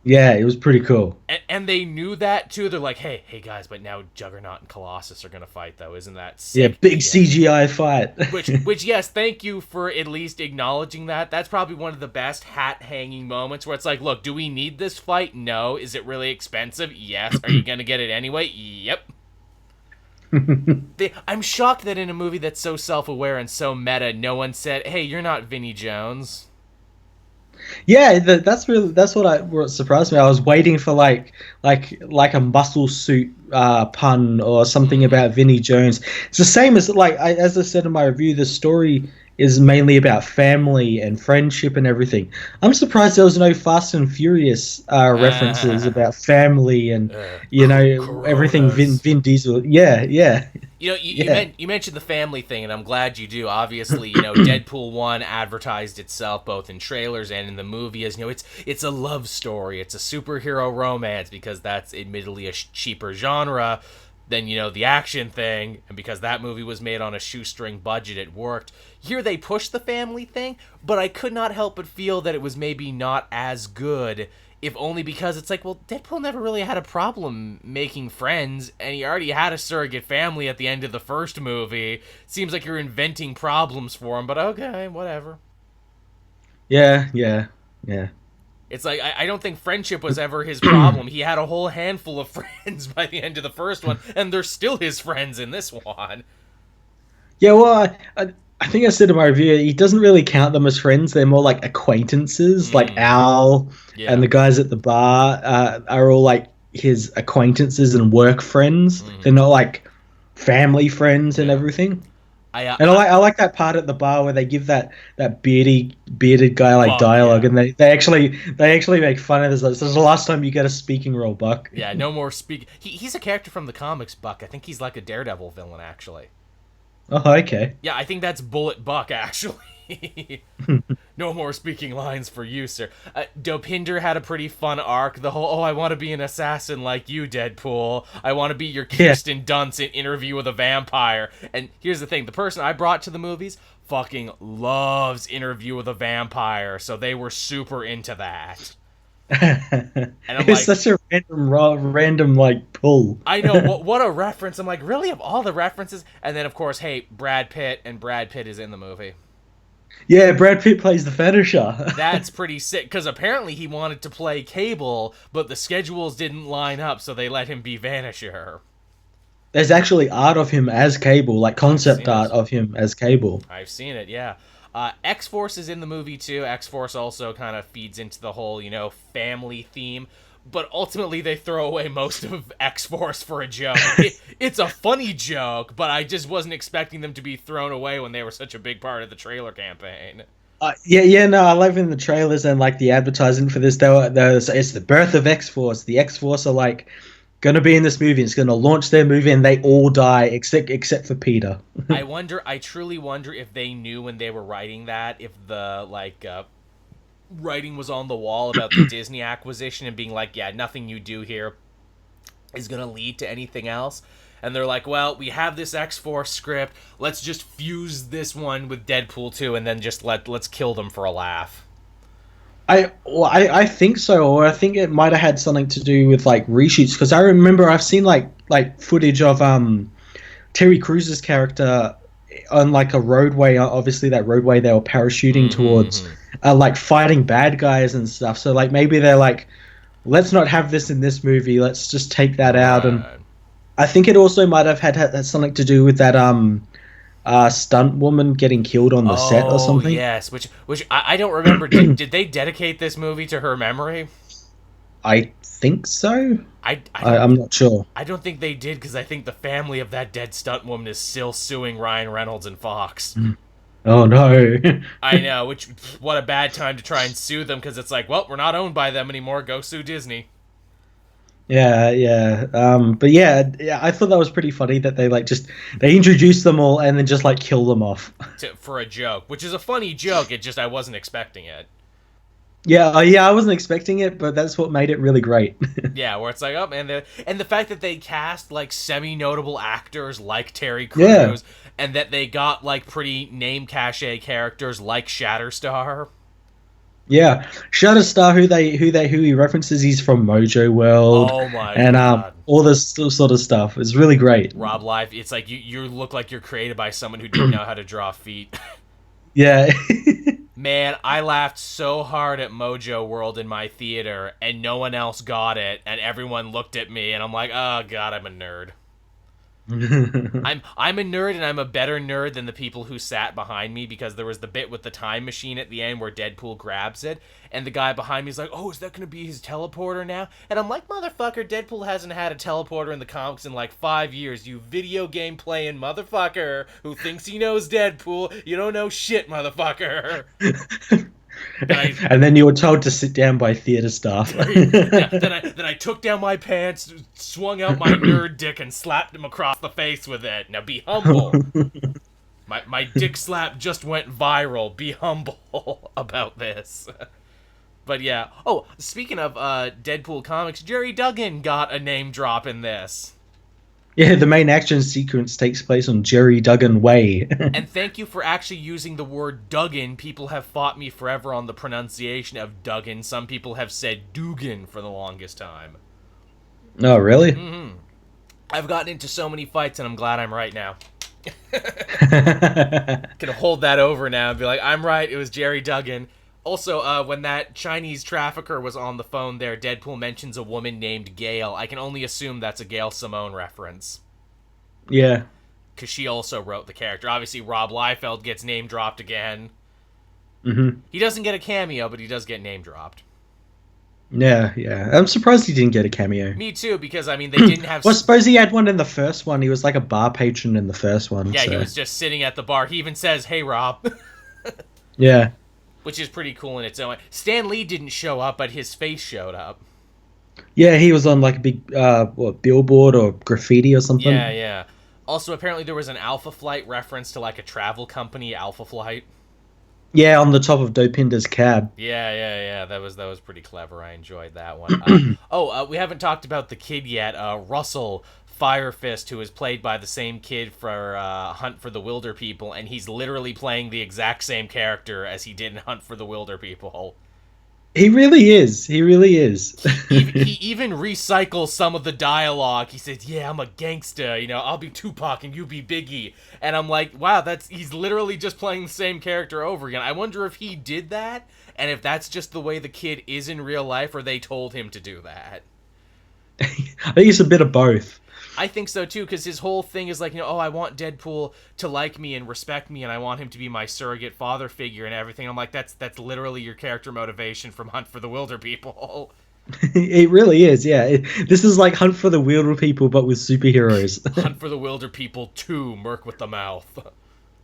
Yeah, it was pretty cool. And they knew that too. They're like, hey guys, but now Juggernaut and Colossus are gonna fight though. Isn't that sick? Yeah, big CGI fight. which yes, thank you for at least acknowledging that. That's probably one of the best hat hanging moments where it's like, look, do we need this fight? No. Is it really expensive? Yes. Are you gonna get it anyway? Yep. I'm shocked that in a movie that's so self-aware and so meta, no one said, "Hey, you're not Vinnie Jones." Yeah, what surprised me. I was waiting for like a muscle suit pun or something about Vinnie Jones. It's the same as as I said in my review. The story is mainly about family and friendship and everything. I'm surprised there was no Fast and Furious references about family and everything. Coronas. Vin Diesel. Yeah, yeah, yeah. You mentioned the family thing, and I'm glad you do. Obviously, Deadpool 1 advertised itself both in trailers and in the movie as, it's a love story. It's a superhero romance because that's admittedly a cheaper genre than, the action thing. And because that movie was made on a shoestring budget, it worked. Here they pushed the family thing, but I could not help but feel that it was maybe not as good, if only because it's like, well, Deadpool never really had a problem making friends, and he already had a surrogate family at the end of the first movie. Seems like you're inventing problems for him, but okay, whatever. Yeah, yeah, yeah. It's like, I don't think friendship was ever his problem. He had a whole handful of friends by the end of the first one, and they're still his friends in this one. Yeah, well, I think I said in my review, he doesn't really count them as friends. They're more like acquaintances. Like Al and the guys at the bar are all like his acquaintances and work friends. They're not like family friends and everything. I like that part at the bar where they give that bearded guy like dialogue, and they actually make fun of this. This is the last time you get a speaking role, Buck. Yeah, no more speak. He's a character from the comics, Buck. I think he's like a Daredevil villain, actually. Oh, okay. Yeah, I think that's Bullet Buck, actually. No more speaking lines for you, sir. Dopinder had a pretty fun arc. The whole, I want to be an assassin like you, Deadpool. I want to be your Kirsten Dunst in Interview with a Vampire. And here's the thing. The person I brought to the movies fucking loves Interview with a Vampire, so they were super into that. And it's such a random like pull. I know, what a reference. I'm like, really, of all the references? And then, of course, hey, Brad Pitt, and Brad Pitt is in the movie. Yeah, Brad Pitt plays the Vanisher. That's pretty sick, because apparently he wanted to play Cable, but the schedules didn't line up, so they let him be Vanisher. There's actually art of him as Cable, like concept art of him as Cable. I've seen it, yeah. X-Force is in the movie, too. X-Force also kind of feeds into the whole, family theme. But ultimately, they throw away most of X-Force for a joke. It's a funny joke, but I just wasn't expecting them to be thrown away when they were such a big part of the trailer campaign. No, I love in the trailers and like the advertising for this. It's the birth of X-Force. The X-Force are like going to be in this movie. It's going to launch their movie, and they all die except for Peter. I truly wonder if they knew when they were writing that, if the writing was on the wall about the Disney acquisition and being like, yeah, nothing you do here is going to lead to anything else. And they're like, well, we have this X-Force script. Let's just fuse this one with Deadpool 2 and then just let's kill them for a laugh. I think so, or I think it might have had something to do with like reshoots, because I remember I've seen like footage of Terry Crews's character on like a roadway, obviously that roadway they were parachuting towards, like fighting bad guys and stuff. So like maybe they're like, let's not have this in this movie. Let's just take that out. And I think it also might have had something to do with that stunt woman getting killed on the set or something. Yes, which I don't remember. Did they dedicate this movie to her memory? I think so. I'm not sure. I don't think they did, because I think the family of that dead stunt woman is still suing Ryan Reynolds and Fox. Oh no. I know, what a bad time to try and sue them, because it's like, well, we're not owned by them anymore. Go sue Disney. Yeah. But yeah, I thought that was pretty funny that they introduced them all and then just like kill them off for a joke, which is a funny joke. I wasn't expecting it. Yeah, I wasn't expecting it, but that's what made it really great. Yeah, where it's like, oh man, and the fact that they cast like semi-notable actors like Terry Crews, and that they got like pretty name cachet characters like Shatterstar. Yeah, Shatterstar, who he references, he's from Mojo World. Oh my god! And all this sort of stuff. It's really great. Rob Life, it's like you look like you're created by someone who didn't know how to draw feet. Yeah. Man, I laughed so hard at Mojo World in my theater, and no one else got it, and everyone looked at me, and I'm like, oh god, I'm a nerd. I'm a nerd, and I'm a better nerd than the people who sat behind me, because there was the bit with the time machine at the end where Deadpool grabs it, and the guy behind me is like, "Oh, is that going to be his teleporter now?" And I'm like, "Motherfucker, Deadpool hasn't had a teleporter in the comics in like 5 years. You video game playing motherfucker who thinks he knows Deadpool. You don't know shit, motherfucker." And then you were told to sit down by theater staff. Yeah, then I took down my pants, swung out my nerd dick, and slapped him across the face with it. Now be humble. My dick slap just went viral. Be humble about this. But yeah. Oh, speaking of Deadpool comics, Jerry Duggan got a name drop in this. Yeah, the main action sequence takes place on Jerry Duggan Way. And thank you for actually using the word Duggan. People have fought me forever on the pronunciation of Duggan. Some people have said Dugan for the longest time. Oh, really? Mm-hmm. I've gotten into so many fights, and I'm glad I'm right now. Gonna hold that over now and be like, I'm right, it was Jerry Duggan. Also, when that Chinese trafficker was on the phone there, Deadpool mentions a woman named Gail. I can only assume that's a Gail Simone reference. Yeah. Because she also wrote the character. Obviously, Rob Liefeld gets name dropped again. Mm-hmm. He doesn't get a cameo, but he does get name dropped. Yeah, yeah. I'm surprised he didn't get a cameo. Me too, because, I mean, they didn't have... Well, I suppose he had one in the first one. He was like a bar patron in the first one. Yeah, so. he was just sitting at the bar. He even says, "Hey, Rob." Yeah. Which is pretty cool in its own way. Stan Lee didn't show up, but his face showed up. Yeah, he was on like a big billboard or graffiti or something. Yeah, yeah. Also, apparently there was an Alpha Flight reference to like a travel company, Alpha Flight. Yeah, on the top of Dopinder's cab. Yeah. That was pretty clever. I enjoyed that one. We haven't talked about the kid yet. Russell Firefist, who is played by the same kid for Hunt for the Wilder People, and he's literally playing the exact same character as he did in Hunt for the Wilder People. He really is. He really is. He even recycles some of the dialogue. He says, "Yeah, I'm a gangster. You know, I'll be Tupac and you be Biggie." And I'm like, wow, he's literally just playing the same character over again. I wonder if he did that, and if that's just the way the kid is in real life, or they told him to do that. I think it's a bit of both. I think so too, because his whole thing is like, you know, oh, I want Deadpool to like me and respect me, and I want him to be my surrogate father figure and everything. I'm like, that's literally your character motivation from Hunt for the Wilder People. It really is, yeah. This is like Hunt for the Wilder People, but with superheroes. Hunt for the Wilder People 2, Merc with the Mouth.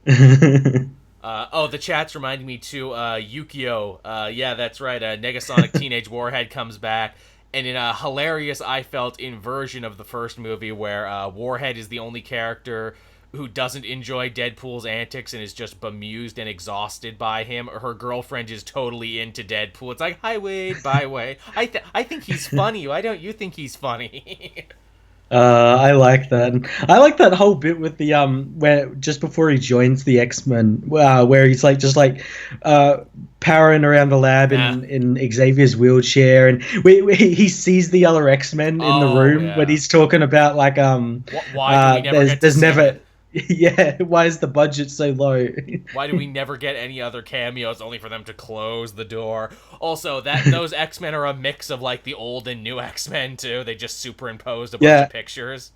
The chat's reminding me too, Yukio, yeah, that's right, Negasonic Teenage Warhead comes back. And in a hilarious, I felt, inversion of the first movie, where Warhead is the only character who doesn't enjoy Deadpool's antics and is just bemused and exhausted by him, her girlfriend is totally into Deadpool. It's like, hi Wade, bye Wade. I think he's funny. Why don't you think he's funny? I like that. I like that whole bit with the where just before he joins the X-Men, where he's like just like powering around the lab in Xavier's wheelchair, and he sees the other X-Men in the room when he's talking about like why do we never there's never yeah, why is the budget so low? Why do we never get any other cameos only for them to close the door? Also, those X-Men are a mix of like the old and new X-Men too. They just superimposed a bunch of pictures.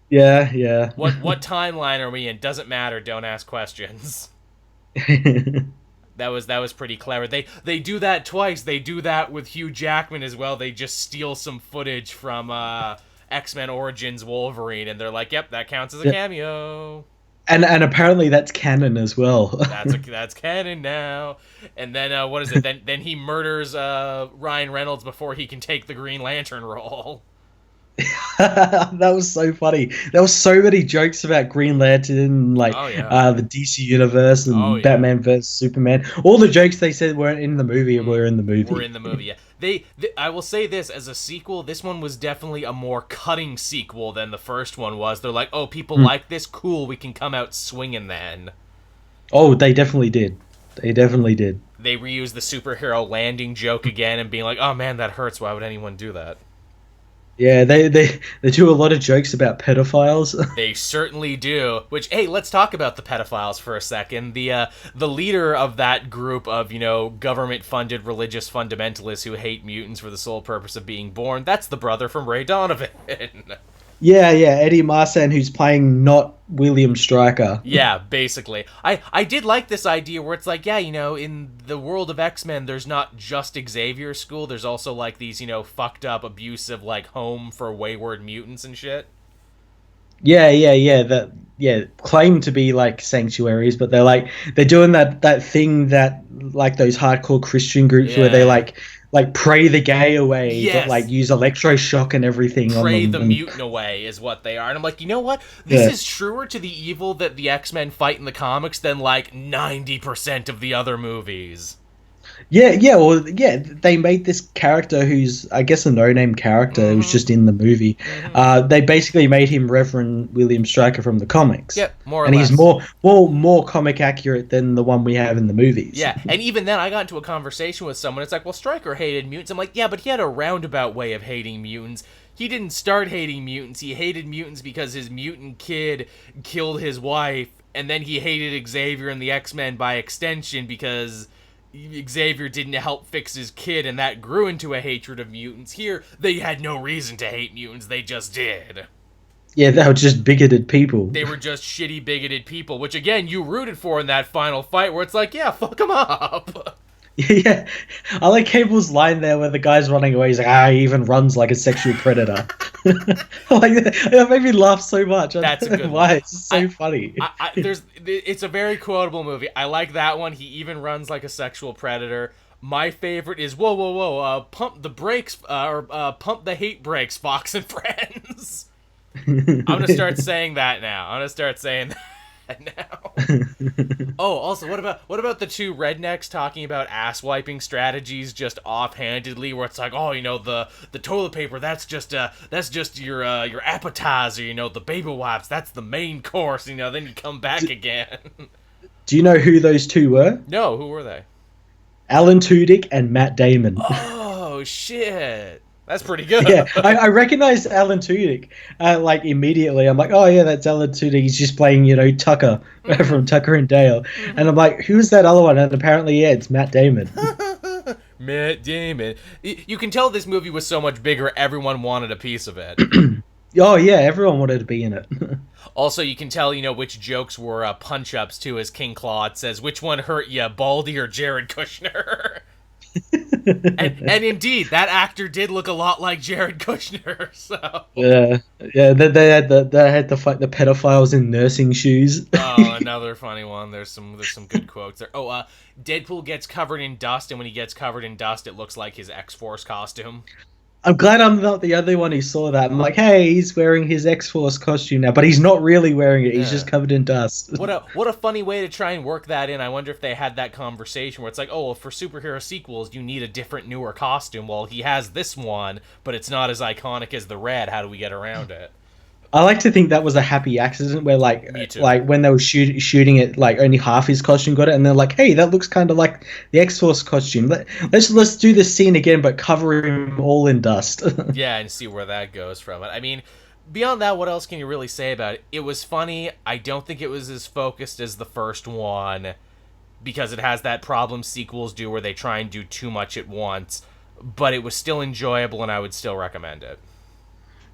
Yeah. What timeline are we in? Doesn't matter. Don't ask questions. That was pretty clever. They do that twice. They do that with Hugh Jackman as well. They just steal some footage from X-Men Origins Wolverine, and they're like, "Yep, that counts as a cameo." And apparently that's canon as well. That's canon now. And then what is it? Then he murders Ryan Reynolds before he can take the Green Lantern role. That was so funny. There was so many jokes about Green Lantern, like the DC universe and Batman vs Superman. All the jokes they said weren't in the movie were in the movie. Were in the movie. Yeah. I will say this, as a sequel, this one was definitely a more cutting sequel than the first one was. They're like, oh, people like this, cool, we can come out swinging then. Oh, they definitely did. They definitely did. They reused the superhero landing joke again and being like, oh man, that hurts, why would anyone do that? Yeah, they do a lot of jokes about pedophiles. They certainly do. Which, hey, let's talk about the pedophiles for a second. The leader of that group of, government-funded religious fundamentalists who hate mutants for the sole purpose of being born, that's the brother from Ray Donovan. Yeah, Eddie Marsan, who's playing not William Stryker. Yeah, basically. I did like this idea where it's like, yeah, in the world of X-Men, there's not just Xavier's school, there's also like these, fucked up, abusive, like home for wayward mutants and shit. Yeah. That claim to be like sanctuaries, but they're doing that thing that like those hardcore Christian groups where they Yeah. like pray the gay away, but like Yes. use electroshock and everything on Pray them. the And mutant away is what they are. And I'm like, you know what? This yeah, is truer to the evil that the X-Men fight in the comics than like 90% of the other movies. They made this character who's, I guess, a no-name character who's Mm-hmm. just in the movie. Mm-hmm. They basically made him Reverend William Stryker from the comics, Yep, more or and he's less. more comic accurate than the one we have in the movies. Yeah, and even then, I got into a conversation with someone. It's like, well, Stryker hated mutants. I'm like, yeah, but he had a roundabout way of hating mutants. He didn't start hating mutants. He hated mutants because his mutant kid killed his wife, and then he hated Xavier and the X-Men by extension because Xavier didn't help fix his kid, and that grew into a hatred of mutants. Here, they had no reason to hate mutants. They just did. Yeah, they were just bigoted people. They were just shitty, bigoted people, which, again, you rooted for in that final fight where it's like, yeah, fuck them up. Yeah, I like Cable's line there where the guy's running away. He's like, he even runs like a sexual predator. Like that made me laugh so much. I That's a don't know good why. one. It's just so funny. It's a very quotable movie. I like that one. He even runs like a sexual predator. My favorite is whoa, pump the brakes, or pump the hate brakes, Fox and Friends. I'm gonna start saying that now. I'm gonna start saying that now. Oh, also, what about the two rednecks talking about ass wiping strategies just offhandedly, where it's like, oh, the toilet paper, that's just your appetizer, the baby wipes, that's the main course, then you come back again. Do you know who those two were? No, who were they? Alan Tudyk and Matt Damon. Oh shit, that's pretty good. Yeah, I recognized Alan Tudyk like immediately. I'm like, oh yeah, that's Alan Tudyk. He's just playing, Tucker from Tucker and Dale. And I'm like, who's that other one? And apparently, yeah, it's Matt Damon. Matt Damon. You can tell this movie was so much bigger. Everyone wanted a piece of it. Oh yeah, everyone wanted to be in it. Also, you can tell, which jokes were punch-ups, too, as King Claude says, which one hurt ya, Baldy or Jared Kushner? and indeed, that actor did look a lot like Jared Kushner, so... Yeah. They had to fight the pedophiles in nursing shoes. Oh, another funny one. There's some good quotes there. Oh, Deadpool gets covered in dust, and when he gets covered in dust, it looks like his X-Force costume. I'm glad I'm not the only one who saw that. I'm like, hey, he's wearing his X-Force costume now, but he's not really wearing it. He's just covered in dust. What a funny way to try and work that in. I wonder if they had that conversation where it's like, oh, well, for superhero sequels, you need a different, newer costume. Well, he has this one, but it's not as iconic as the red. How do we get around it? I like to think that was a happy accident where Me too. like when they were shooting it, like only half his costume got it, and they're like, hey, that looks kind of like the X-Force costume. Let's do this scene again, but cover him all in dust. Yeah, and see where that goes from it. I mean, beyond that, what else can you really say about it? It was funny. I don't think it was as focused as the first one because it has that problem sequels do where they try and do too much at once, but it was still enjoyable and I would still recommend it.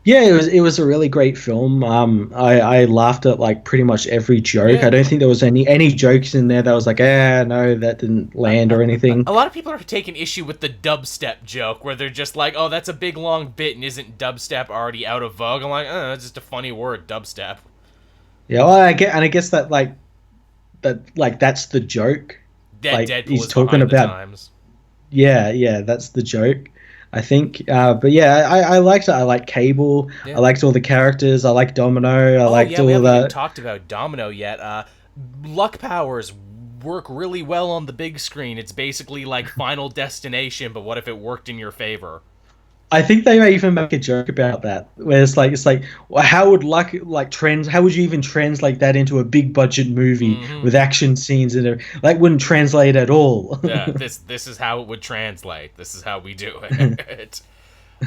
Yeah, it was a really great film. I laughed at like pretty much every joke. Yeah. I don't think there was any jokes in there that was like, no, that didn't land or anything. A lot of people are taking issue with the dubstep joke where they're just like, oh, that's a big long bit and isn't dubstep already out of vogue? I'm like, it's just a funny word, dubstep. Yeah, well, I guess that's the joke. That Like Deadpool he's is talking behind the about. times. Yeah, that's the joke, I think. But yeah, I liked it. I liked Cable. Yeah. I liked all the characters. I liked Domino. I Oh liked yeah, we all haven't even the. talked about Domino yet. Luck powers work really well on the big screen. It's basically like Final Destination, but what if it worked in your favor? I think they may even make a joke about that, where it's like, well, how would luck like trends? How would you even translate that into a big budget movie with action scenes and everything? That wouldn't translate at all. Yeah, this is how it would translate. This is how we do it.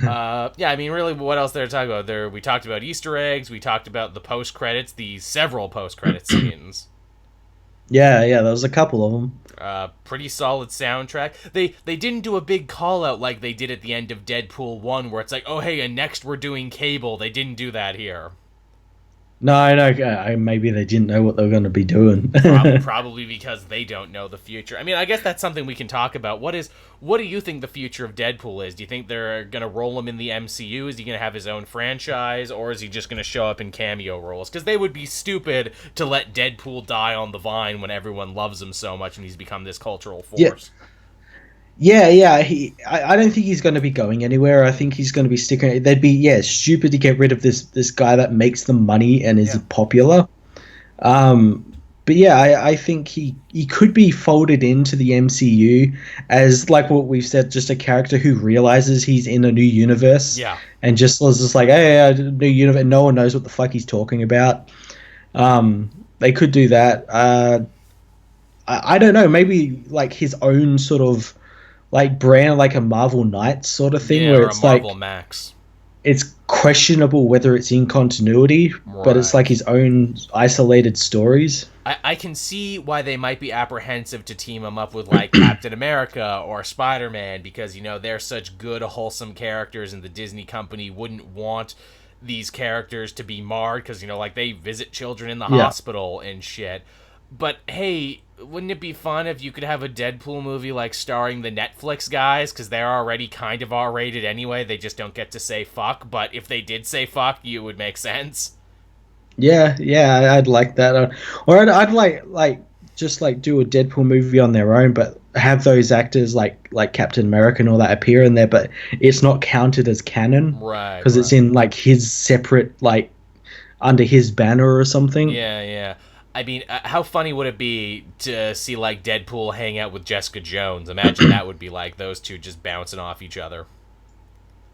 Yeah, I mean, really, what else there to talk about? We talked about Easter eggs. We talked about the post credits, the several post credit scenes. Yeah, there was a couple of them. Pretty solid soundtrack. They didn't do a big call out like they did at the end of Deadpool 1 where it's like, "Oh hey, and next we're doing Cable." They didn't do that here. No, no, maybe they didn't know what they were going to be doing. Probably because they don't know the future. I mean, I guess that's something we can talk about. What do you think the future of Deadpool is? Do you think they're gonna roll him in the MCU? Is he gonna have his own franchise, or is he just gonna show up in cameo roles? Because they would be stupid to let Deadpool die on the vine when everyone loves him so much and he's become this cultural Yeah, force. yeah. I don't think he's going to be going anywhere. I think he's going to be sticking. They'd be stupid to get rid of this guy that makes them money and is Yeah. popular. Um, but yeah, I think he could be folded into the MCU as like what we've said, just a character who realizes he's in a new universe Yeah. and just was just like, hey, new universe. No one knows what the fuck he's talking about. They could do that. I don't know. Maybe like his own sort of like brand, like a Marvel Knights sort of thing, Yeah, where or a it's Marvel like Max. it's questionable whether it's in continuity, but it's like Right. his own isolated stories. I can see why they might be apprehensive to team him up with like Captain America or Spider-Man because they're such good wholesome characters and the Disney company wouldn't want these characters to be marred because like they visit children in the Yeah. hospital and shit. But hey, wouldn't it be fun if you could have a Deadpool movie like starring the Netflix guys because they're already kind of R-rated anyway, they just don't get to say fuck, but if they did say fuck, it would make sense. Yeah, I'd like that. Or I'd like just like do a Deadpool movie on their own, but have those actors like Captain America and all that appear in there, but it's not counted as canon Right, because it's right. in like his separate like under his banner or something. Yeah, yeah. I mean, how funny would it be to see like Deadpool hang out with Jessica Jones? Imagine that would be like those two just bouncing off each other.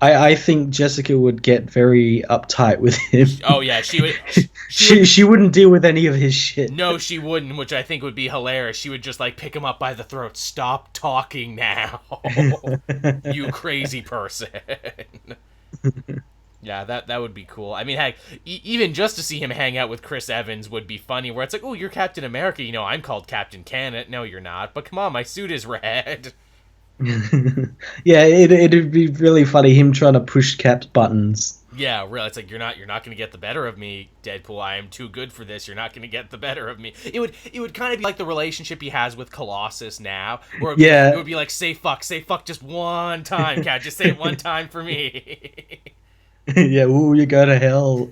I think Jessica would get very uptight with him. Oh yeah, she would. She would. She wouldn't deal with any of his shit. No, she wouldn't, which I think would be hilarious. She would just like pick him up by the throat. Stop talking now, you crazy person. Yeah, that would be cool. I mean, heck, even just to see him hang out with Chris Evans would be funny. Where it's like, oh, you're Captain America. I'm called Captain Canada. No, you're not. But come on, my suit is red. Yeah, it'd be really funny him trying to push Cap's buttons. Yeah, really. It's like you're not gonna get the better of me, Deadpool. I am too good for this. You're not gonna get the better of me. It would kind of be like the relationship he has with Colossus now, where it Yeah. would be like say fuck just one time, Cat. Just say it one time for me. Yeah, ooh, you go to hell.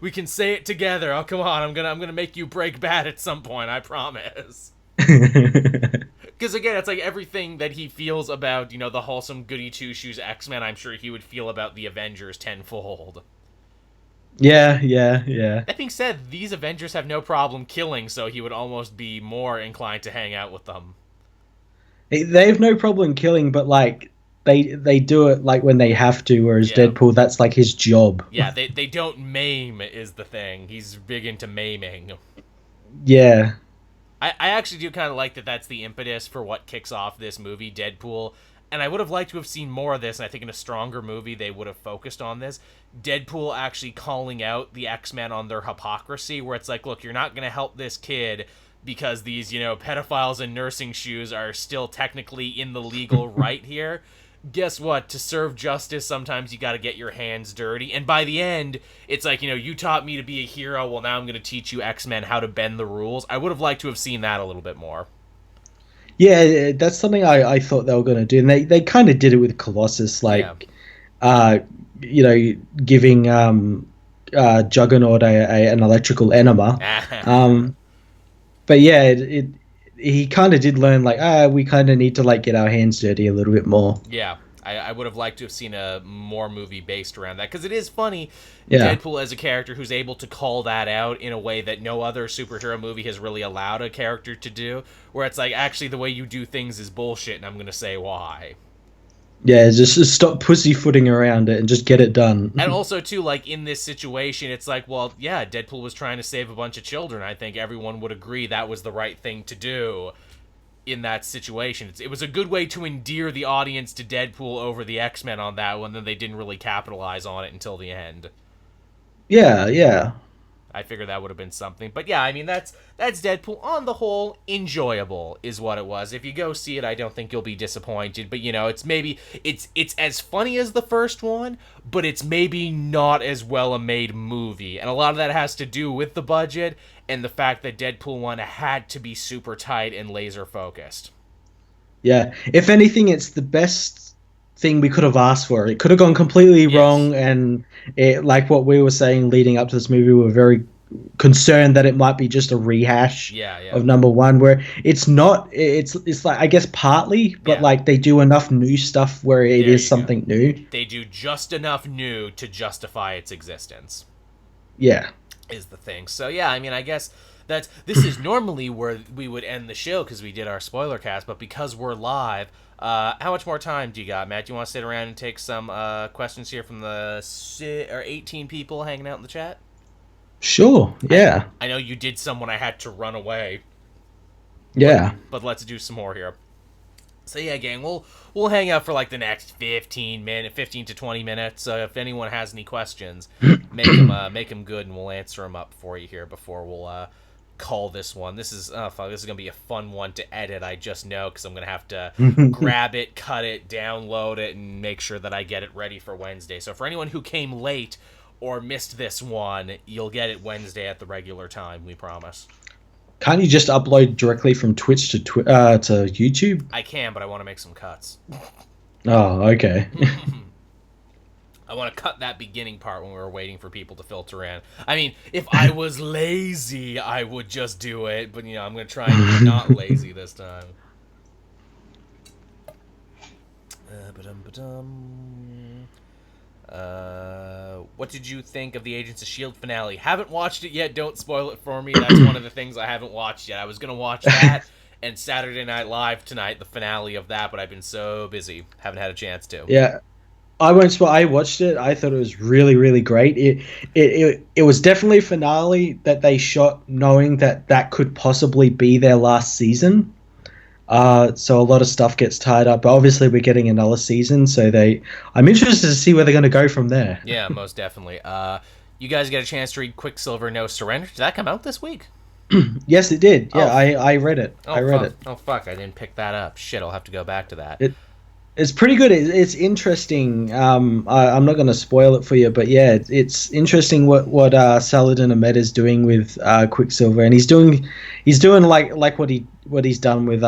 We can say it together. Oh come on, I'm gonna make you break bad at some point. I promise. Because again, it's like everything that he feels about the wholesome goody two shoes X-Men. I'm sure he would feel about the Avengers tenfold. Yeah. That being said, these Avengers have no problem killing, so he would almost be more inclined to hang out with them. They have no problem killing, but like they do it like when they have to, whereas Yeah. Deadpool, that's like his job. Yeah, they don't maim is the thing. He's big into maiming. Yeah. I actually do kind of like that that's the impetus for what kicks off this movie, Deadpool. And I would have liked to have seen more of this, and I think in a stronger movie they would have focused on this. Deadpool actually calling out the X-Men on their hypocrisy, where it's like, look, you're not going to help this kid because these, pedophiles in nursing shoes are still technically in the legal right here. Guess what? To serve justice, sometimes you got to get your hands dirty. And by the end, it's like, you taught me to be a hero. Well, now I'm going to teach you X-Men how to bend the rules. I would have liked to have seen that a little bit more. Yeah, that's something I thought they were going to do, and they kind of did it with Colossus, Yeah. like, uh, giving Juggernaut an electrical enema. But yeah, he kind of did learn like, we kind of need to like get our hands dirty a little bit more. Yeah. I would have liked to have seen a more movie based around that because it is funny. Yeah. Deadpool as a character who's able to call that out in a way that no other superhero movie has really allowed a character to do, where it's like, actually the way you do things is bullshit and I'm gonna say why. Yeah, just stop pussyfooting around it and just get it done. And also too, like in this situation, it's like, well, yeah, Deadpool was trying to save a bunch of children. I think everyone would agree that was the right thing to do in that situation. It was a good way to endear the audience to Deadpool over the X-Men on that one, then they didn't really capitalize on it until the end. Yeah. I figured that would have been something. But yeah, I mean, that's Deadpool. On the whole, enjoyable is what it was. If you go see it, I don't think you'll be disappointed. But, you know, it's as funny as the first one, but it's maybe not as well a made movie. And a lot of that has to do with the budget and the fact that Deadpool 1 had to be super tight and laser focused. Yeah. If anything, it's the best thing we could have asked for. It could have gone completely wrong, and like what we were saying leading up to this movie, we were very concerned that it might be just a rehash of number one, where it's not. It's like, I guess partly, but like they do enough new stuff where it is something new. They do just enough new to justify its existence. Yeah. Is the thing. So yeah, I mean, I guess this is normally where we would end the show because we did our spoiler cast, but because we're live, how much more time do you got, Matt? Do you want to sit around and take some questions here from the 18 people hanging out in the chat? Sure. Yeah. I know you did some when I had to run away. Yeah. But let's do some more here. So yeah, gang, we'll hang out for like the next 15 to 20 minutes. So if anyone has any questions, make them good, and we'll answer them up for you here before we'll call this one. This is gonna be a fun one to edit. I just know, because I'm gonna have to grab it, cut it, download it, and make sure that I get it ready for Wednesday. So for anyone who came late or missed this one, you'll get it Wednesday at the regular time. We promise. Can't you just upload directly from Twitch to YouTube? I can, but I want to make some cuts. Oh, okay. I want to cut that beginning part when we were waiting for people to filter in. I mean, if I was lazy, I would just do it, but, you know, I'm going to try and be not lazy this time. What did you think of the Agents of S.H.I.E.L.D. finale? Haven't watched it yet. Don't spoil it for me. That's one of the things I haven't watched yet. I was going to watch that and Saturday Night Live tonight, the finale of that, but I've been so busy. Haven't had a chance to. Yeah. I won't spoil. I watched it. I thought it was really, really great. It was definitely a finale that they shot knowing that could possibly be their last season. So a lot of stuff gets tied up. But obviously, we're getting another season, so I'm interested to see where they're going to go from there. Yeah, most definitely. You guys get a chance to read Quicksilver No Surrender. Did that come out this week? Yes, it did. Yeah, I read it. I read it. Oh, fuck. I didn't pick that up. Shit, I'll have to go back to that. It's pretty good. It's interesting. I'm not going to spoil it for you, but yeah, it's interesting what Saladin Ahmed is doing with Quicksilver, and he's doing like what he's done with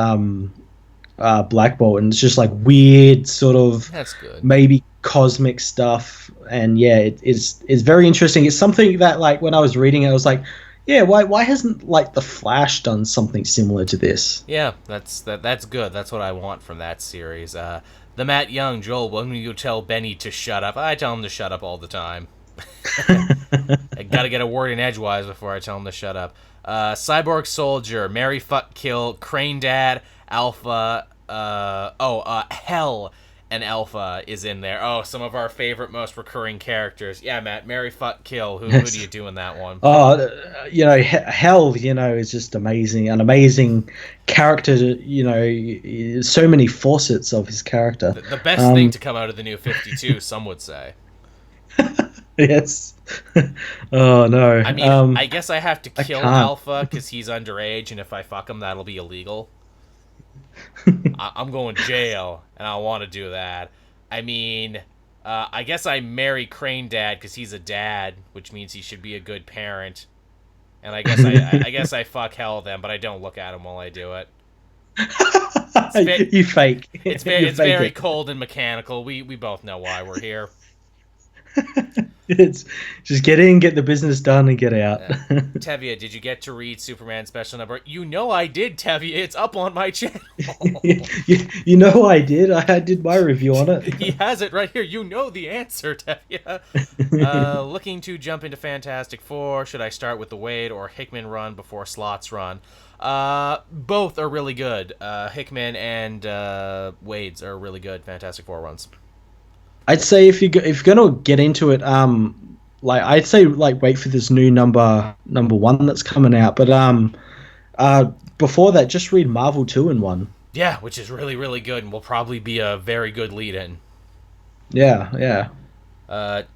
Black Bolt, and it's just like weird sort of, that's good, maybe cosmic stuff, and yeah, it's very interesting. It's something that, like, when I was reading it, I was like, yeah, why hasn't, like, The Flash done something similar to this? Yeah, that's good. That's what I want from that series. The Matt Young, Joel, when you tell Benny to shut up? I tell him to shut up all the time. I gotta get a word in edgewise before I tell him to shut up. Cyborg Soldier, Mary Fuck Kill, Crane Dad, Alpha, Hell, and Alpha is in there. Oh, some of our favorite, most recurring characters. Yeah, Matt, Mary Fuck Kill. Who do you do in that one? Oh, Hell, is just amazing. An amazing character, so many facets of his character. The best thing to come out of the new 52, some would say. Yes. Oh, no. I mean, I guess I have to kill Alpha because he's underage, and if I fuck him, that'll be illegal. I'm going to jail, and I want to do that. I mean, I guess I marry Crane Dad because he's a dad, which means he should be a good parent. And I guess I guess I fuck Hell then, but I don't look at him while I do it. You fake. It's very cold and mechanical. We both know why we're here. It's just get in, get the business done, and get out. Tevye, did you get to read Superman special number? You know I did, Tevye. It's up on my channel. you know I did. I did my review on it. He has it right here. You know the answer, Tevye. Looking to jump into Fantastic Four. Should I start with the Wade or Hickman run before Slott's run? Both are really good. Hickman and Wade's are really good Fantastic Four runs. I'd say if you're gonna get into it, I'd say wait for this new number one that's coming out. But before that, just read Marvel 2-in-1. Yeah, which is really, really good, and will probably be a very good lead-in. Yeah.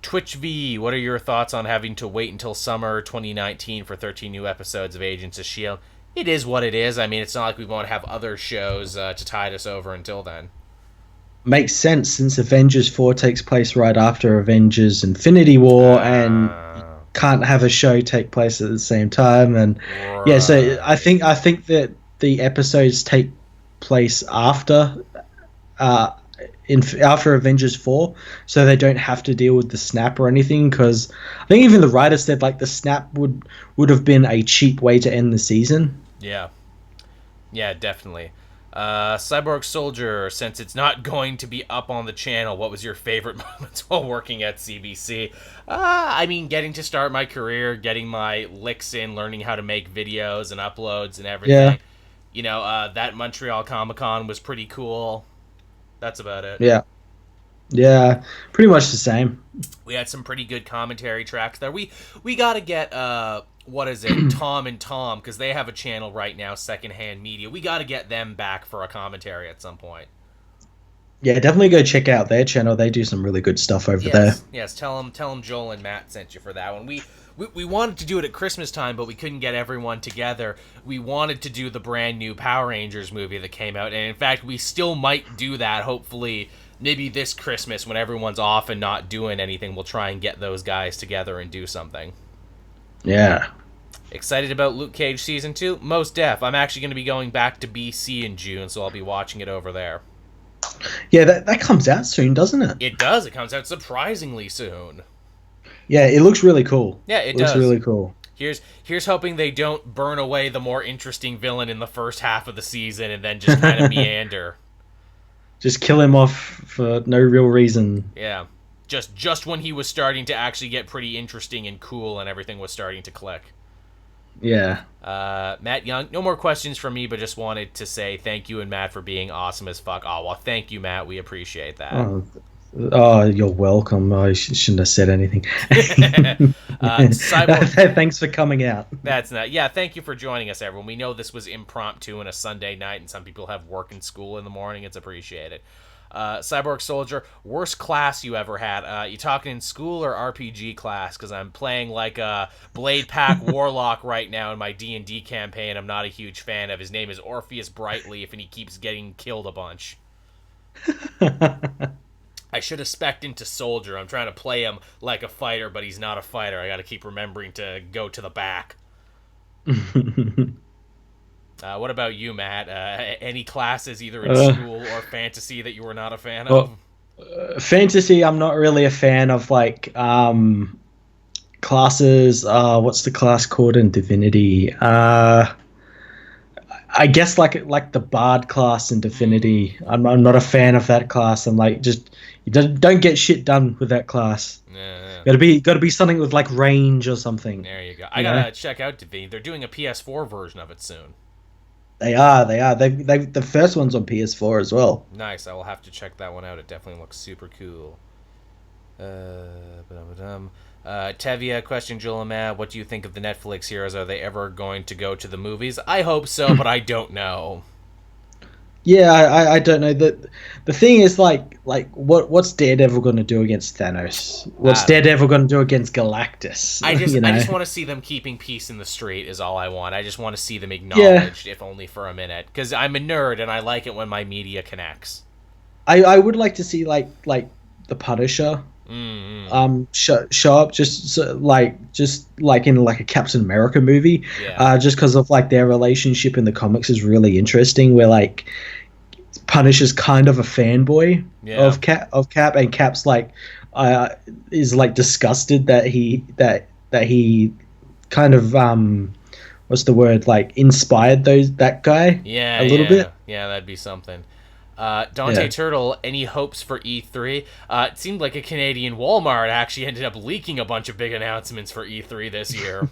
Twitch V, what are your thoughts on having to wait until summer 2019 for 13 new episodes of Agents of S.H.I.E.L.D.? It is what it is. I mean, it's not like we won't have other shows to tide us over until then. Makes sense since Avengers 4 takes place right after Avengers Infinity War, and can't have a show take place at the same time. And yeah, so I think that the episodes take place after after Avengers 4, so they don't have to deal with the snap or anything, because I think even the writer said like the snap would have been a cheap way to end the season. Yeah, definitely. Cyborg Soldier, since it's not going to be up on the channel, what was your favorite moments while working at CBC? I mean, getting to start my career, getting my licks in, learning how to make videos and uploads and everything. Yeah. You know, that Montreal Comic-Con was pretty cool. That's about it. Yeah, pretty much the same. We had some pretty good commentary tracks there. We got to get what is it, Tom and Tom, because they have a channel right now, Secondhand Media. We got to get them back for a commentary at some point. Yeah, definitely go check out their channel. They do some really good stuff over there. Yes, tell them Joel and Matt sent you for that one. We wanted to do it at Christmas time, but we couldn't get everyone together. We wanted to do the brand new Power Rangers movie that came out, and in fact, we still might do that, hopefully. Maybe this Christmas, when everyone's off and not doing anything, we'll try and get those guys together and do something. Yeah. Excited about Luke Cage Season 2? Most def. I'm actually going to be going back to BC in June, so I'll be watching it over there. Yeah, that comes out soon, doesn't it? It does. It comes out surprisingly soon. Yeah, it looks really cool. Yeah, it does. Looks really cool. Here's hoping they don't burn away the more interesting villain in the first half of the season and then just kind of meander. Just kill him off for no real reason. Yeah. Just when he was starting to actually get pretty interesting and cool and everything was starting to click. Yeah. Matt Young, no more questions from me, but just wanted to say thank you and Matt for being awesome as fuck. Oh, well, thank you, Matt. We appreciate that. Oh, you're welcome. I shouldn't have said anything. Thanks for coming out. That's not. Yeah, thank you for joining us, everyone. We know this was impromptu on a Sunday night, and some people have work and school in the morning. It's appreciated. Cyborg Soldier, worst class you ever had? You talking in school or RPG class? Because I'm playing like a Blade Pack Warlock right now in my D&D campaign. I'm not a huge fan of. His name is Orpheus Brightleaf, and he keeps getting killed a bunch. I should have spec'd into Soldier. I'm trying to play him like a fighter, but he's not a fighter. I got to keep remembering to go to the back. What about you, Matt? Any classes either in school or fantasy that you were not a fan of? Fantasy, I'm not really a fan of, like, classes. What's the class called in Divinity? I guess like the Bard class in Divinity. I'm not a fan of that class. I'm like, just you don't get shit done with that class. Yeah. Gotta be something with like range or something. There you go. I gotta check out Divinity. They're doing a PS4 version of it soon. They are. They the first one's on PS4 as well. Nice. I will have to check that one out. It definitely looks super cool. Tevia, question, Joel and Matt, what do you think of the Netflix heroes? Are they ever going to go to the movies? I hope so, but I don't know. Yeah, I don't know. The thing is, like what's Daredevil going to do against Thanos? What's Daredevil going to do against Galactus? I just want to see them keeping peace in the street is all I want. I just want to see them acknowledged, if only for a minute. Because I'm a nerd, and I like it when my media connects. I would like to see, like the Punisher show up just like in like a Captain America movie. Just because of like their relationship in the comics is really interesting, where like Punisher's kind of a fanboy of Cap, and Cap's like is like disgusted that he kind of what's the word, like inspired that guy a little bit. Yeah, that'd be something. Dante Turtle, any hopes for E3? It seemed like a Canadian Walmart actually ended up leaking a bunch of big announcements for E3 this year.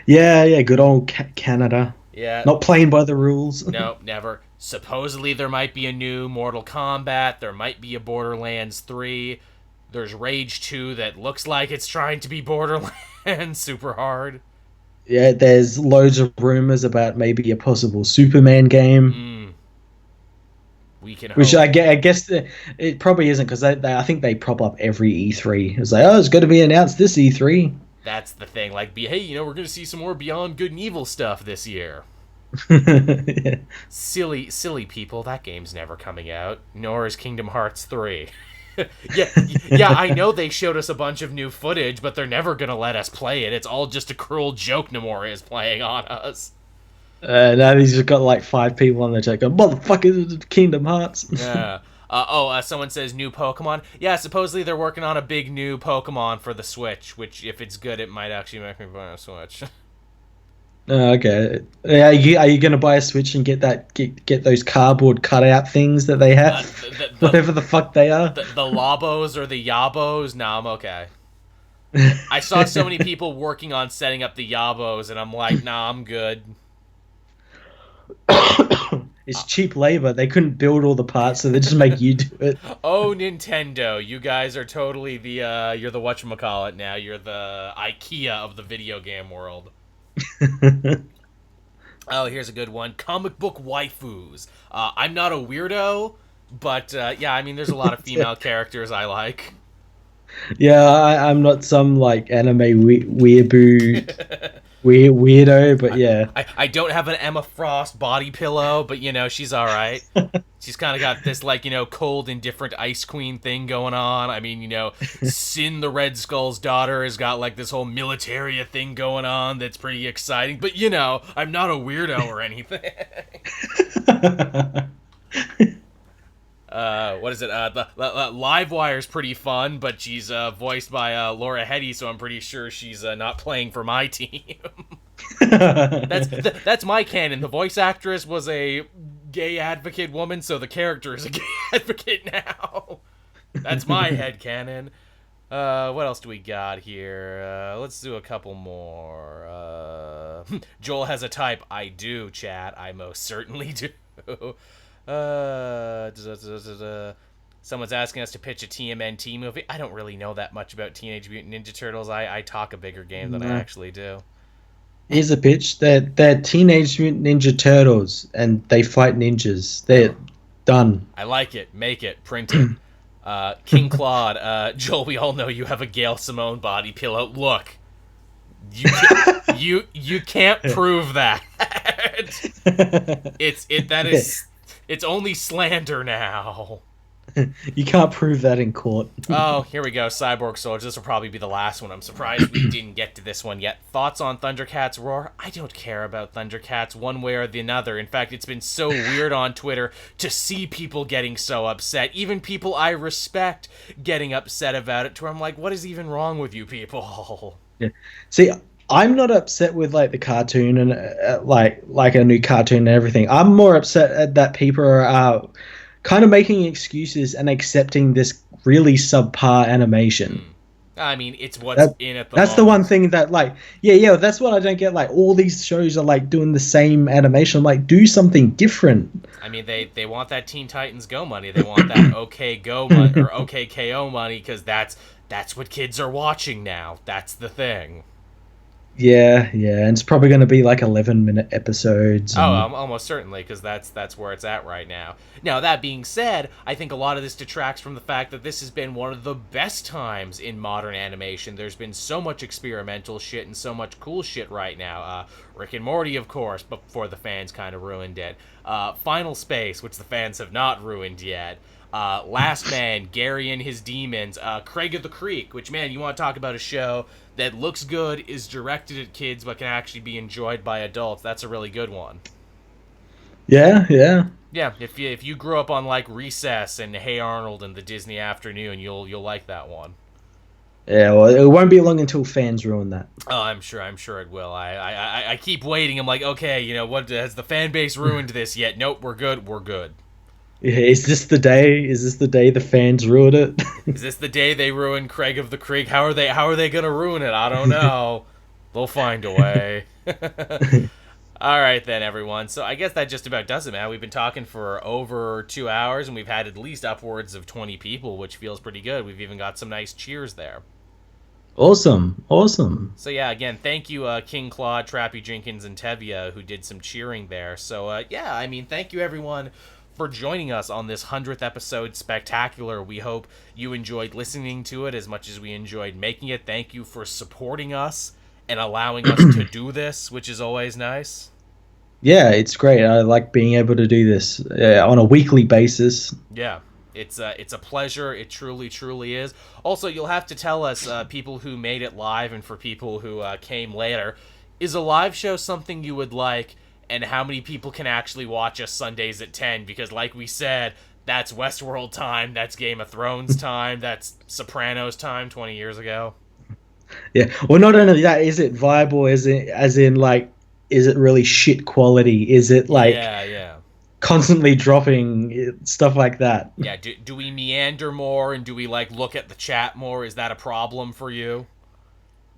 Yeah, good old Canada. Yeah. Not playing by the rules. No, never. Supposedly there might be a new Mortal Kombat, there might be a Borderlands 3, there's Rage 2 that looks like it's trying to be Borderlands super hard. Yeah, there's loads of rumors about maybe a possible Superman game. We can Which hope. I guess it probably isn't because I think they prop up every E3. It's like, oh, it's going to be announced this E3. That's the thing. Like, hey, we're gonna see some more Beyond Good and Evil stuff this year. Yeah. Silly, silly people. That game's never coming out. Nor is Kingdom Hearts 3. yeah, yeah. I know they showed us a bunch of new footage, but they're never gonna let us play it. It's all just a cruel joke Nomura is playing on us. Now he's just got like 5 people on the chat going, motherfucker, Kingdom Hearts. Yeah. Someone says new Pokemon. Yeah, supposedly they're working on a big new Pokemon for the Switch, which, if it's good, it might actually make me buy a Switch. Oh, okay. Are you gonna buy a Switch and get those cardboard cutout things that they have, whatever the fuck they are? The Labos or the Yabos? Nah, I'm okay. I saw so many people working on setting up the Yabos, and I'm like, nah, I'm good. It's cheap labor. They couldn't build all the parts, so they just make you do it. Oh, Nintendo, you guys are totally the you're the whatchamacallit now. You're the IKEA of the video game world. Oh, here's a good one. Comic book waifus. I'm not a weirdo, but yeah, I mean, there's a lot of female characters I like. Yeah, I'm not some like anime weirdo, but yeah. I don't have an Emma Frost body pillow, but she's all right. She's kind of got this like cold indifferent ice queen thing going on. I mean, Sin the Red Skull's daughter has got like this whole militaria thing going on that's pretty exciting. But I'm not a weirdo or anything. What is it? The Livewire's pretty fun, but she's voiced by Laura Hetty, so I'm pretty sure she's not playing for my team. That's my canon. The voice actress was a gay advocate woman, so the character is a gay advocate now. That's my headcanon. What else do we got here? Let's do a couple more. Joel has a type. I do, chat. I most certainly do. Someone's asking us to pitch a TMNT movie. I don't really know that much about Teenage Mutant Ninja Turtles. I talk a bigger game than I actually do. Here's a pitch. They're Teenage Mutant Ninja Turtles, and they fight ninjas. They're done. I like it. Make it. Print it. King Claude. Joel, we all know you have a Gail Simone body pillow. Look. You can't prove that. It's only slander now. You can't prove that in court. Oh, here we go. Cyborg Soldier. This will probably be the last one. I'm surprised we didn't get to this one yet. Thoughts on Thundercats Roar? I don't care about Thundercats one way or the other. In fact, it's been so weird on Twitter to see people getting so upset. Even people I respect getting upset about it, to where I'm like, what is even wrong with you people? Yeah. See, I'm not upset with like the cartoon and like a new cartoon and everything. I'm more upset at that people are kind of making excuses and accepting this really subpar animation. I mean, it's what's in at the That's moment. the one thing that like, yeah, that's what I don't get. Like all these shows are like doing the same animation. I'm like, do something different. I mean, they want that Teen Titans Go money. They want that OK Go money or OK KO money because that's what kids are watching now. That's the thing. Yeah, and it's probably going to be like 11-minute episodes. Oh, almost certainly, because that's where it's at right now. Now, that being said, I think a lot of this detracts from the fact that this has been one of the best times in modern animation. There's been so much experimental shit and so much cool shit right now. Rick and Morty, of course, but before the fans kind of ruined it. Final Space, which the fans have not ruined yet. Last Man, Gary and His Demons, Craig of the Creek, which, man, you want to talk about a show that looks good, is directed at kids, but can actually be enjoyed by adults. That's a really good one. Yeah. Yeah, if you grew up on like Recess and Hey Arnold and the Disney Afternoon, you'll like that one. Yeah, well, it won't be long until fans ruin that. Oh, I'm sure it will. I keep waiting. I'm like, okay, what has the fan base ruined this yet? Nope, we're good. Yeah, is this the day the fans ruined it? Is this the day they ruin Craig of the Creek? How are they gonna ruin it? I don't know. They'll find a way. All right then, everyone. So I guess that just about does it, man. We've been talking for over 2 hours, and we've had at least upwards of 20 people, which feels pretty good. We've even got some nice cheers there. Awesome. So yeah, again, thank you, King Claude, Trappy Jenkins, and Tevia, who did some cheering there. So yeah, I mean, thank you everyone for joining us on this 100th episode spectacular. We hope you enjoyed listening to it as much as we enjoyed making it. Thank you for supporting us and allowing us to do this, which is always nice. Yeah, it's great. I like being able to do this on a weekly basis. Yeah, it's a pleasure. It truly, truly is. Also, you'll have to tell us, people who made it live and for people who came later, is a live show something you would like, and how many people can actually watch us Sundays at 10? Because like we said, that's Westworld time, that's Game of Thrones time, that's Sopranos time 20 years ago. Yeah. Well, not only that, is it viable? As in like, is it really shit quality? Is it like Yeah. constantly dropping stuff like that? Yeah. Do we meander more and do we like look at the chat more? Is that a problem for you?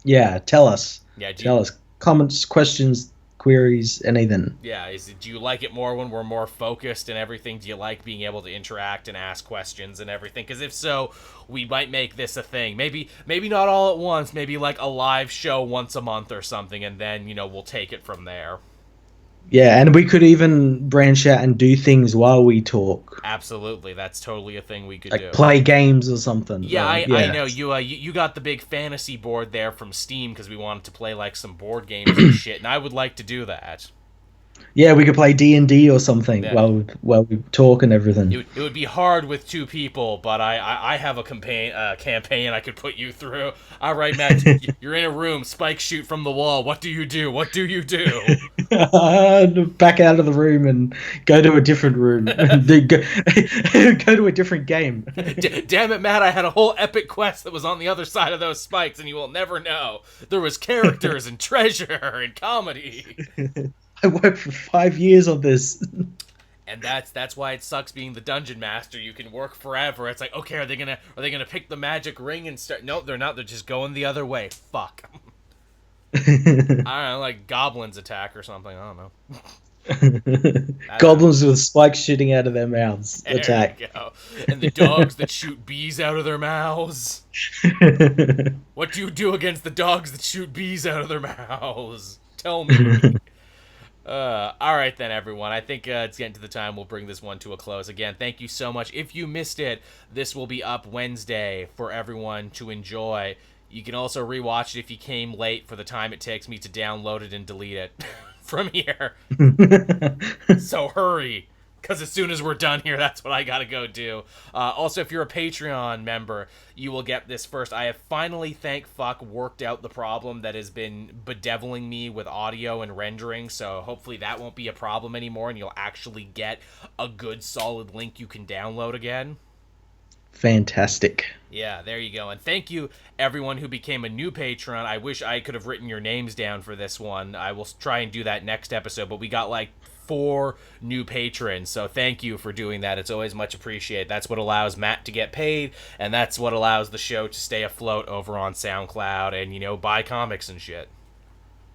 Yeah. Tell us. Yeah. Tell us. Comments, questions, queries, anything. Yeah, do you like it more when we're more focused and everything? Do you like being able to interact and ask questions and everything? Because if so, we might make this a thing. Maybe not all at once. Maybe like a live show once a month or something, and then, we'll take it from there. Yeah, and we could even branch out and do things while we talk. Absolutely, that's totally a thing we could like do. Play games or something. Yeah, I know. You got the big fantasy board there from Steam because we wanted to play like some board games and shit, and I would like to do that. Yeah, we could play D&D or something while we talk and everything. It would be hard with two people, but I have a campaign I could put you through. All right, Matt, you're in a room. Spikes shoot from the wall. What do you do? What do you do? Back out of the room and go to a different room. Go to a different game. Damn it, Matt! I had a whole epic quest that was on the other side of those spikes, and you will never know. There was characters and treasure and comedy. I worked for 5 years on this. And that's why it sucks being the dungeon master. You can work forever. It's like, okay, are they gonna pick the magic ring and start? Nope, they're not. They're just going the other way. Fuck. I don't know, like goblins attack or something. I don't know. Goblins with spikes shooting out of their mouths attack. There you go. And the dogs that shoot bees out of their mouths. What do you do against the dogs that shoot bees out of their mouths? Tell me. All right then, everyone. I think it's getting to the time we'll bring this one to a close. Again, thank you so much. If you missed it, this will be up Wednesday for everyone to enjoy. You can also rewatch it if you came late for the time it takes me to download it and delete it from here. So hurry, because as soon as we're done here, that's what I gotta go do. Also, if you're a Patreon member, you will get this first. I have finally, thank fuck, worked out the problem that has been bedeviling me with audio and rendering, so hopefully that won't be a problem anymore, and you'll actually get a good, solid link you can download again. Fantastic. Yeah, there you go. And thank you, everyone who became a new patron. I wish I could have written your names down for this one. I will try and do that next episode, but we got like 4 new patrons, so thank you for doing that. It's always much appreciated. That's what allows Matt to get paid, and that's what allows the show to stay afloat over on SoundCloud and, buy comics and shit.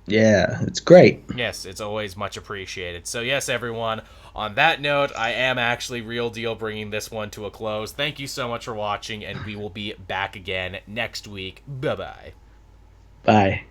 Yeah, it's great. Yes, it's always much appreciated. So yes, everyone, on that note, I am actually real deal bringing this one to a close. Thank you so much for watching, and we will be back again next week. Bye-bye. Bye.